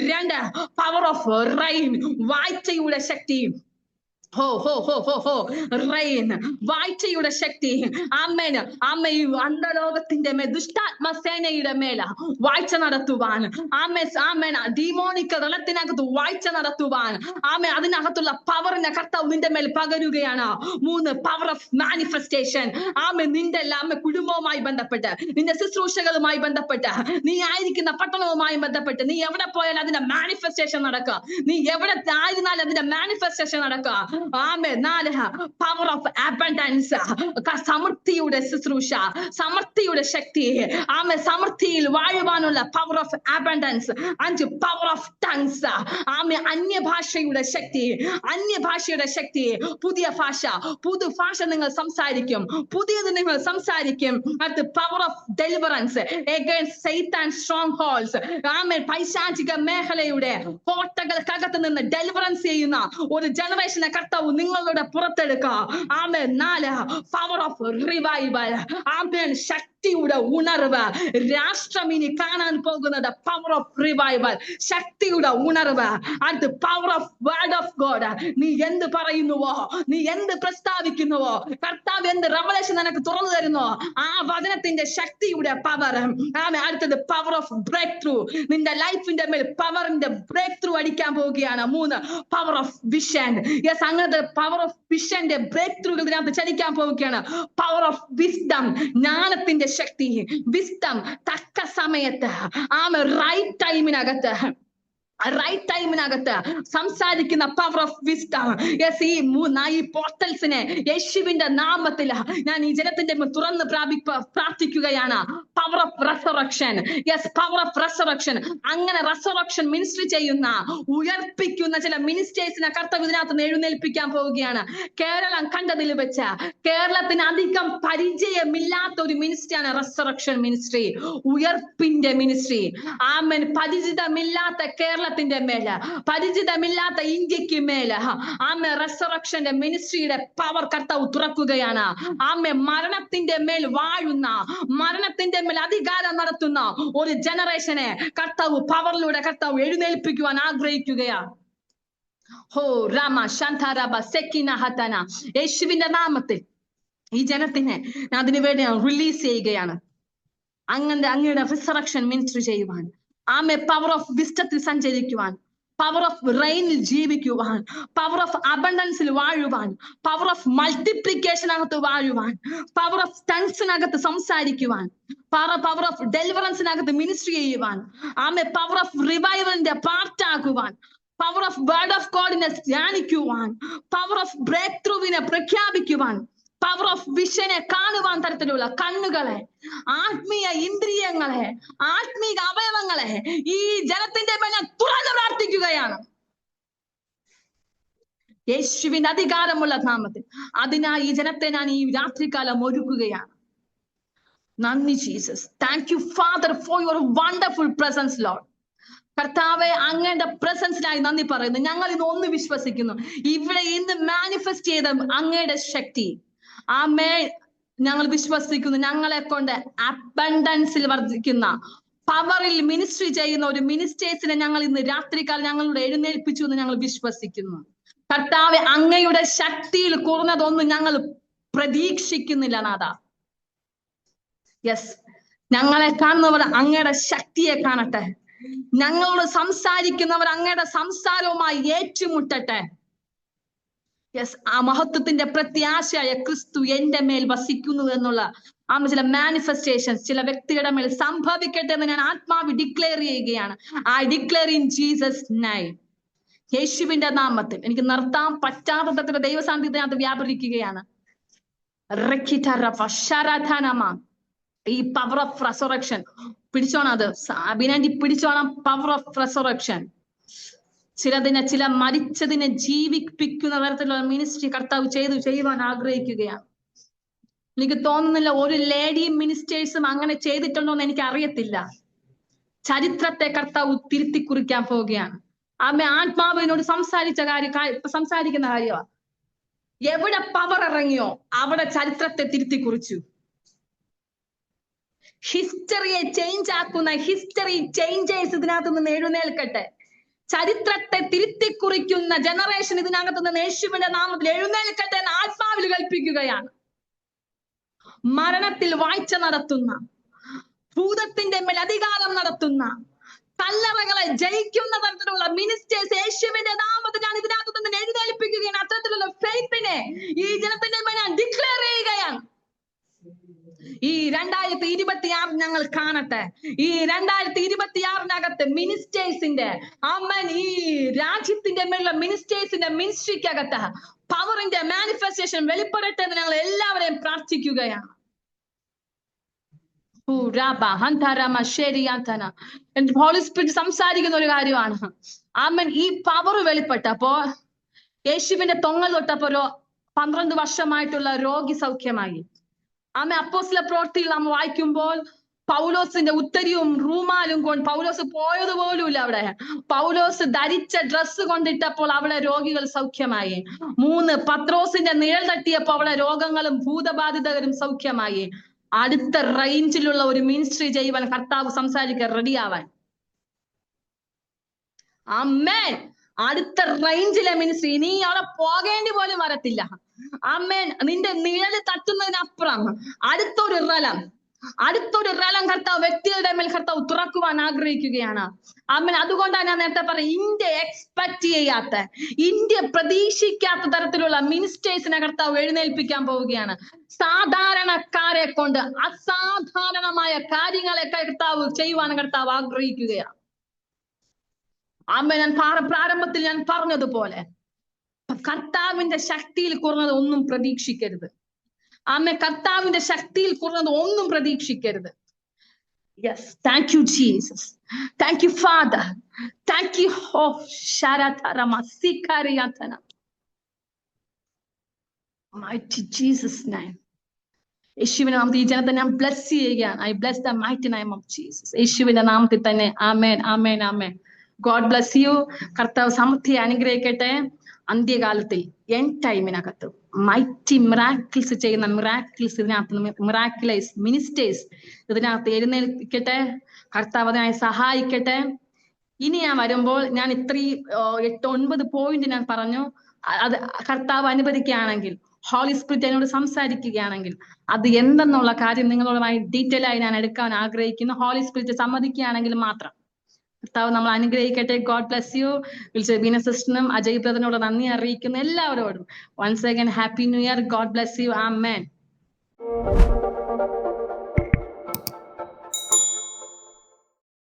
2, പവർ ഓഫ് റെയിൻ, വാഴ്ചയുടെ ശക്തി. റെയിൻ, വാഴ്ചയുടെ ശക്തി. ആമേൻ. ആമേ. അന്തലോകത്തിന്റെ മേൽ, ദുഷ്ടാത്മ സേനയുടെ മേൽ വാഴ്ച നടത്തുവാൻ. ആമേൻ. ഡീമോണിക് റലത്തിനകത്ത് വാഴ്ച നടത്തുവാൻ. ആമേ. അതിനകത്തുള്ള പവറിനെ കർത്താവ് നിന്റെ മേൽ പകരുകയാണ്. 3, പവർ ഓഫ് മാനിഫെസ്റ്റേഷൻ. ആമേ. നിന്റെ കുടുംബവുമായി ബന്ധപ്പെട്ട്, നിന്റെ ശുശ്രൂഷകളുമായി ബന്ധപ്പെട്ട്, നീ ആയിരിക്കുന്ന പട്ടണവുമായി ബന്ധപ്പെട്ട്, നീ എവിടെ പോയാലും അതിന്റെ മാനിഫെസ്റ്റേഷൻ നടക്കുക. നീ എവിടെ ആയിരുന്നാലും അതിന്റെ മാനിഫെസ്റ്റേഷൻ നടക്കുക. ആമേ. 4, പവർ ഓഫ് അബൻഡൻസ്, സമൃദ്ധിയുടെ ശുശ്രൂഷ, സമൃദ്ധിയുടെ ശക്തി. ആമേ. സമൃദ്ധിയിൽ വാഴുവാനുള്ള power of abundance. 5, power of tongues. ആമേ. അന്യഭാഷയുടെ ശക്തി, അന്യഭാഷയുടെ ശക്തി. പുതിയ ഭാഷ, പുതുഭാഷ നിങ്ങൾ സംസാരിക്കും, പുതിയത് നിങ്ങൾ സംസാരിക്കും. അടുത്ത് പവർ ഓഫ് ഡെലിവറൻസ് അഗൈൻസ്റ്റ് സൈത്താൻ സ്ട്രോങ് ഹോൾഡ്സ്. ആമേ. പൈശാചിക മേഖലയുടെ കോട്ടകൾക്കകത്ത് നിന്ന് ഡെലിവറൻസ് ചെയ്യുന്ന ഒരു ജനറേഷനെ കർത്താവ് നിങ്ങളുടെ പുറത്തെടുക്കുക. ആമേൻ. 4, പവർ ഓഫ് റിവൈവൽ. ആമേൻ. ശക്തിയുടെ ഉണർവ്. രാഷ്ട്രം ഇനി കാണാൻ പോകുന്നത് പവർ ഓഫ് റിവൈവൽ, ശക്തിയുടെ ഉണർവ്. അടുത്ത് power of word of God. നീ എന്ത് പറയുന്നുവോ, നീ എന്ത് പ്രസ്താവിക്കുന്നുവോ, കർത്താവ് എന്ത് റെവലേഷൻ നിനക്ക് തുറന്നു തരുന്നോ, ആ വചനത്തിന്റെ ശക്തിയുടെ പവർ. ആമേൻ. അടുത്തത് പവർ ഓഫ് ബ്രേക്ക് ത്രൂ. നിന്റെ ലൈഫിന്റെ മേൽ പവറിന്റെ ബ്രേക്ക് ത്രൂ അടിക്കാൻ പോവുകയാണ്. 3, പവർ ഓഫ് വിഷൻ. യെസ്, അങ്ങനത്തെ പവർ ഓഫ് വിഷന്റെ ബ്രേക്ക് ത്രൂ ഇതിനകത്ത് ചലിക്കാൻ പോവുകയാണ്. പവർ ഓഫ് വിസ്ഡം, ജ്ഞാനത്തിന്റെ ശക്തി. വിസ്ഡം, തക്ക സമയത്ത്, റൈറ്റ് ടൈമിനകത്ത്, റൈറ്റ് ടൈമിനകത്ത് സംസാരിക്കുന്ന പവർ ഓഫ് വിസ്ഡം. യെസ്, ഈ പോർട്ടൽസിനെ യേശുവിന്റെ നാമത്തിൽ ഞാൻ ഈ ജനത്തിന്റെ തുറന്ന് പ്രാർത്ഥിക്കുകയാണ്. Power of resurrection. Yes, power of resurrection. അങ്ങനെ റെസറക്ഷൻ മിനിസ്ട്രി ചെയ്യുന്ന, ഉയർപ്പിക്കുന്ന ചില മിനിസ്റ്റേഴ്സിനെ കർത്താവ് ഇതിനകത്ത് എഴുന്നേൽപ്പിക്കാൻ പോവുകയാണ്. കേരളം കണ്ടതിൽ വെച്ച് കേരളത്തിന് അധികം പരിചയമില്ലാത്ത ഒരു മിനിസ്ട്രിയാണ് റെസറക്ഷൻ മിനിസ്ട്രി, ഉയർപ്പിന്റെ മിനിസ്ട്രി. ആമേൻ. പരിചിതമില്ലാത്ത കേരളത്തിന്റെ മേല്, പരിചിതമില്ലാത്ത ഇന്ത്യക്ക് മേല് ആമേ റെസറക്ഷന്റെ മിനിസ്ട്രിയുടെ പവർ കർത്താവ് തുറക്കുകയാണ്. ആമേ. മരണത്തിന്റെ മേൽ വാഴുന്ന, മരണത്തിന്റെ മേൽ അധികാരം നടത്തുന്ന ഒരു ജനറേഷനെ കർത്താവ് പവറിലൂടെ കർത്താവ് എഴുന്നേൽപ്പിക്കുവാൻ ആഗ്രഹിക്കുകയാണ്. രാമ ശാന്താരബ സെക്കിന ഹതന. യേശുവിന്റെ നാമത്തിൽ ഈ ജനത്തിനെ അതിനുവേണ്ടി റിലീസ് ചെയ്യുകയാണ്. അങ്ങയുടെ റിസറക്ഷൻ മിനിസ്ട്രി ചെയ്യുവാൻ. ആമേ. പവർ ഓഫ് വിസ്റ്റത്തിൽ സഞ്ചരിക്കുവാൻ, പവർ ഓഫ് റെയിനിൽ ജീവിക്കുവാൻ, പവർ ഓഫ് അബണ്ടൻസിൽ വാഴുവാൻ, പവർ ഓഫ് മൾട്ടിപ്ലിക്കേഷനകത്ത് വാഴുവാൻ, പവർ ഓഫ് ടങ്സിനകത്ത് സംസാരിക്കുവാൻ, പവർ ഓഫ് ഡെലിവറൻസിനകത്ത് മിനിസ്ട്രി ചെയ്യുവാൻ. ആമേ. പവർ ഓഫ് റിവൈവലിന്റെ പാർട്ടാകുവാൻ, പവർ ഓഫ് വേർഡ് ഓഫ് ഗോഡിനെ ധ്യാനിക്കുവാൻ, പവർ ഓഫ് ബ്രേക്ക് ത്രൂവിനെ പ്രഖ്യാപിക്കുവാൻ, പവർ ഓഫ് വിഷനെ കാണുവാൻ തരത്തിലുള്ള കണ്ണുകളെ, ആത്മീയ ഇന്ദ്രിയങ്ങളെ, ആത്മീയ അവയവങ്ങളെ ഈ ജനത്തിന്റെ മേൽ തുറന്ന് പ്രാർത്ഥിക്കുകയാണ് യേശുവിന്റെ അധികാരമുള്ള നാമത്തിൽ. അതിനായി ഈ ജനത്തെ ഞാൻ ഈ രാത്രികാലം ഒരുക്കുകയാണ്. നന്ദി Jesus. Thank you Father for your wonderful presence Lord. കർത്താവെ, അങ്ങയുടെ പ്രസൻസിനായി നന്ദി പറയുന്നു. ഞങ്ങൾ ഇന്ന് ഒന്ന് വിശ്വസിക്കുന്നു, ഇവിടെ ഇന്ന് മാനിഫെസ്റ്റ് ചെയ്ത അങ്ങയുടെ ശക്തി. ആമേ. ഞങ്ങൾ വിശ്വസിക്കുന്നു, ഞങ്ങളെ കൊണ്ട് അബണ്ടൻസിൽ വർദ്ധിക്കുന്ന പവറിൽ മിനിസ്ട്രി ചെയ്യുന്ന ഒരു മിനിസ്റ്റേഴ്സിനെ ഞങ്ങൾ ഇന്ന് രാത്രികാലം ഞങ്ങളോട് എഴുന്നേൽപ്പിച്ചു എന്ന് ഞങ്ങൾ വിശ്വസിക്കുന്നു. കർത്താവെ, അങ്ങയുടെ ശക്തിയിൽ കുറഞ്ഞതൊന്നും ഞങ്ങൾ പ്രതീക്ഷിക്കുന്നില്ല നാഥ. യെസ്, ഞങ്ങളെ കാണുന്നവർ അങ്ങയുടെ ശക്തിയെ കാണട്ടെ. ഞങ്ങളോട് സംസാരിക്കുന്നവർ അങ്ങയുടെ സംസാരവുമായി ഏറ്റുമുട്ടട്ടെ. യെസ്, ആ മഹത്വത്തിന്റെ പ്രത്യാശയായ ക്രിസ്തു എന്റെ മേൽ വസിക്കുന്നു എന്നുള്ള ചില മാനിഫെസ്റ്റേഷൻസ് ചില വ്യക്തിയുടെ മേൽ സംഭവിക്കട്ടെ എന്ന് ഞാൻ ആത്മാവ് ഡിക്ലെയർ ചെയ്യുകയാണ്. I declare in Jesus name. യേശുവിന്റെ നാമത്തിൽ എനിക്ക് നിർത്താൻ പറ്റാത്ത തരത്തിലുള്ള ദൈവസാന്നിധ്യത്തിനകത്ത് വ്യാപരിക്കുകയാണ്. ഈ പവർ ഓഫ് റെസറക്ഷൻ പിടിച്ചോണം. അത് അഭിനന്ദി പിടിച്ചോണം. Power of resurrection. ചില മരിച്ചതിനെ ജീവിപ്പിക്കുന്ന തരത്തിലുള്ള മിനിസ്ട്രി കർത്താവ് ചെയ്യുവാൻ ആഗ്രഹിക്കുകയാണ്. എനിക്ക് തോന്നുന്നില്ല ഒരു ലേഡി മിനിസ്റ്റേഴ്സും അങ്ങനെ ചെയ്തിട്ടുണ്ടോ എന്ന് എനിക്ക് അറിയത്തില്ല. ചരിത്രത്തെ കർത്താവ് തിരുത്തി കുറിക്കാൻ പോവുകയാണ്. ആത്മാവിനോട് സംസാരിക്കുന്ന കാര്യമാണ്. എവിടെ പവർ ഇറങ്ങിയോ അവിടെ ചരിത്രത്തെ തിരുത്തി കുറിച്ചു. ഹിസ്റ്ററിയെ ചേഞ്ച് ആക്കുന്ന ഹിസ്റ്ററി ചേഞ്ചേഴ്സ് ഇതിനകത്ത് നിന്ന് എഴുന്നേൽക്കട്ടെ. ചരിത്രത്തെ തിരുത്തി കുറിക്കുന്ന ജനറേഷൻ ഇതിനകത്ത് നിന്ന് യേശുവിന്റെ നാമത്തിൽ എഴുന്നേൽക്കട്ടെ എന്ന് ആത്മാവിൽ കൽപ്പിക്കുകയാണ്. മരണത്തിൽ വാഴ്ച നടത്തുന്ന, ഭൂതത്തിന്റെ മേൽ അധികാരം നടത്തുന്ന, കല്ലറകളെ ജയിക്കുന്ന തരത്തിലുള്ള മിനിസ്റ്റേഴ്സ് യേശുവിന്റെ നാമത്തിൽ ഞാൻ ഇതിനകത്ത് നിന്ന് എഴുന്നേൽപ്പിക്കുകയാണ്. അത്തരത്തിലുള്ള ഫെയ്ത്തിനെ ഈ ജനത്തിന്റെ മേൽ ഞാൻ ഡിക്ലെയർ ചെയ്യുകയാണ്. ഈ 2026 ഞങ്ങൾ കാണട്ടെ. ഈ 2026 മിനിസ്റ്റേഴ്സിന്റെ ഈ രാജ്യത്തിന്റെ മേലുള്ള മിനിസ്റ്റേഴ്സിന്റെ മിനിസ്ട്രിക്കകത്ത് പവറിന്റെ മാനിഫെസ്റ്റേഷൻ വെളിപ്പെടട്ടെ എന്ന് ഞങ്ങൾ എല്ലാവരെയും പ്രാർത്ഥിക്കുകയാണ്. ഹോളി സ്പിരിറ്റ് സംസാരിക്കുന്ന ഒരു കാര്യമാണ്. ഈ പവർ വെളിപ്പെട്ടപ്പോ യേശുവിന്റെ തൊങ്ങൽ തൊട്ടപ്പോ 12 വർഷമായിട്ടുള്ള രോഗി സൗഖ്യമായി. അപ്പോസ്തല പ്രവൃത്തിയിൽ നാം വായിക്കുമ്പോൾ പൗലോസിന്റെ ഉത്തരിയും റൂമാലും കൊണ്ട് പൗലോസ് പോയതുപോലുമില്ല അവിടെ. പൗലോസ് ധരിച്ച ഡ്രസ്സ് കൊണ്ടിട്ടപ്പോൾ അവിടെ രോഗികൾ സൗഖ്യമായി. 3 പത്രോസിന്റെ നിഴൽ തട്ടിയപ്പോൾ അവിടെ രോഗങ്ങളും ഭൂതബാധിതരും സൗഖ്യമായി. അടുത്ത റേഞ്ചിലുള്ള ഒരു മിനിസ്ട്രി ചെയ്യുവാൻ കർത്താവ് സംസാരിക്കാൻ റെഡിയാവാൻ. ആമേൻ. അടുത്ത റേഞ്ചിലെ മിനിസ്ട്രി ഇനി അവിടെ പോകേണ്ടി പോലും വരത്തില്ല. ആമേൻ. നിന്റെ നിഴല് തട്ടുന്നതിനപ്പുറം അടുത്തൊരു റലം കർത്താവ് വ്യക്തികളുടെ മേൽ കർത്താവ് തുറക്കുവാൻ ആഗ്രഹിക്കുകയാണ്. ആമേൻ. അതുകൊണ്ടാണ് ഞാൻ നേരത്തെ പറഞ്ഞ ഇന്ത്യ എക്സ്പെക്ട് ചെയ്യാത്ത, ഇന്ത്യ പ്രതീക്ഷിക്കാത്ത തരത്തിലുള്ള മിനിസ്റ്റേഴ്സിനെ കർത്താവ് എഴുന്നേൽപ്പിക്കാൻ പോവുകയാണ്. സാധാരണക്കാരെ കൊണ്ട് അസാധാരണമായ കാര്യങ്ങളെ കർത്താവ് ചെയ്യുവാൻ കർത്താവ് ആഗ്രഹിക്കുകയാണ്. ഞാൻ പ്രാരംഭത്തിൽ ഞാൻ പറഞ്ഞതുപോലെ കർത്താവിന്റെ ശക്തിയിൽ കുറഞ്ഞത് ഒന്നും പ്രതീക്ഷിക്കരുത്. കർത്താവിന്റെ ശക്തിയിൽ കുറഞ്ഞത് ഒന്നും പ്രതീക്ഷിക്കരുത്. Yes, thank you Jesus, thank you father, thank you. Mighty Jesus name. യേശുവിന്റെ നാമത്തിൽ ഈ ജനത്തെ ഞാൻ ബ്ലസ് ചെയ്യുകയാണ്. I bless the mighty name of Jesus. യേശുവിന്റെ നാമത്തിൽ തന്നെ. ആമേൻ, ആമേൻ, ആമേൻ. God bless you. കർത്താവ് സമൃദ്ധിയെ അനുഗ്രഹിക്കട്ടെ. അന്ത്യകാലത്തിൽ എൻഡ് ടൈമിനകത്ത് മൈറ്റി മിറാക്കിൾസ് ചെയ്യുന്ന മിറാക്കിലൈസ് മിനിസ്റ്റേഴ്സ് ഇതിനകത്ത് എഴുന്നേൽക്കട്ടെ. കർത്താവ് അതിനായി സഹായിക്കട്ടെ. ഇനി ഞാൻ വരുമ്പോൾ ഞാൻ 8-9 പോയിന്റ് ഞാൻ പറഞ്ഞു. അത് കർത്താവ് അനുവദിക്കുകയാണെങ്കിൽ, ഹോളി സ്പിരിറ്റ് എന്നോട് സംസാരിക്കുകയാണെങ്കിൽ അത് എന്തെന്നുള്ള കാര്യം നിങ്ങളുമായി ഡീറ്റെയിൽ ആയി ഞാൻ എടുക്കാൻ ആഗ്രഹിക്കുന്നു. ഹോളി സ്പിരിറ്റ് സമ്മതിക്കുകയാണെങ്കിൽ മാത്രം. കർത്താവ് നമ്മൾ അനുഗ്രഹിക്കട്ടെ. God bless you. വിളിച്ച ബീന സിസ്റ്ററിനും അജയ് ബ്രദറിനോട് നന്ദി അറിയിക്കുന്നു. എല്ലാവരോടും once again happy new year. God bless you. Amen.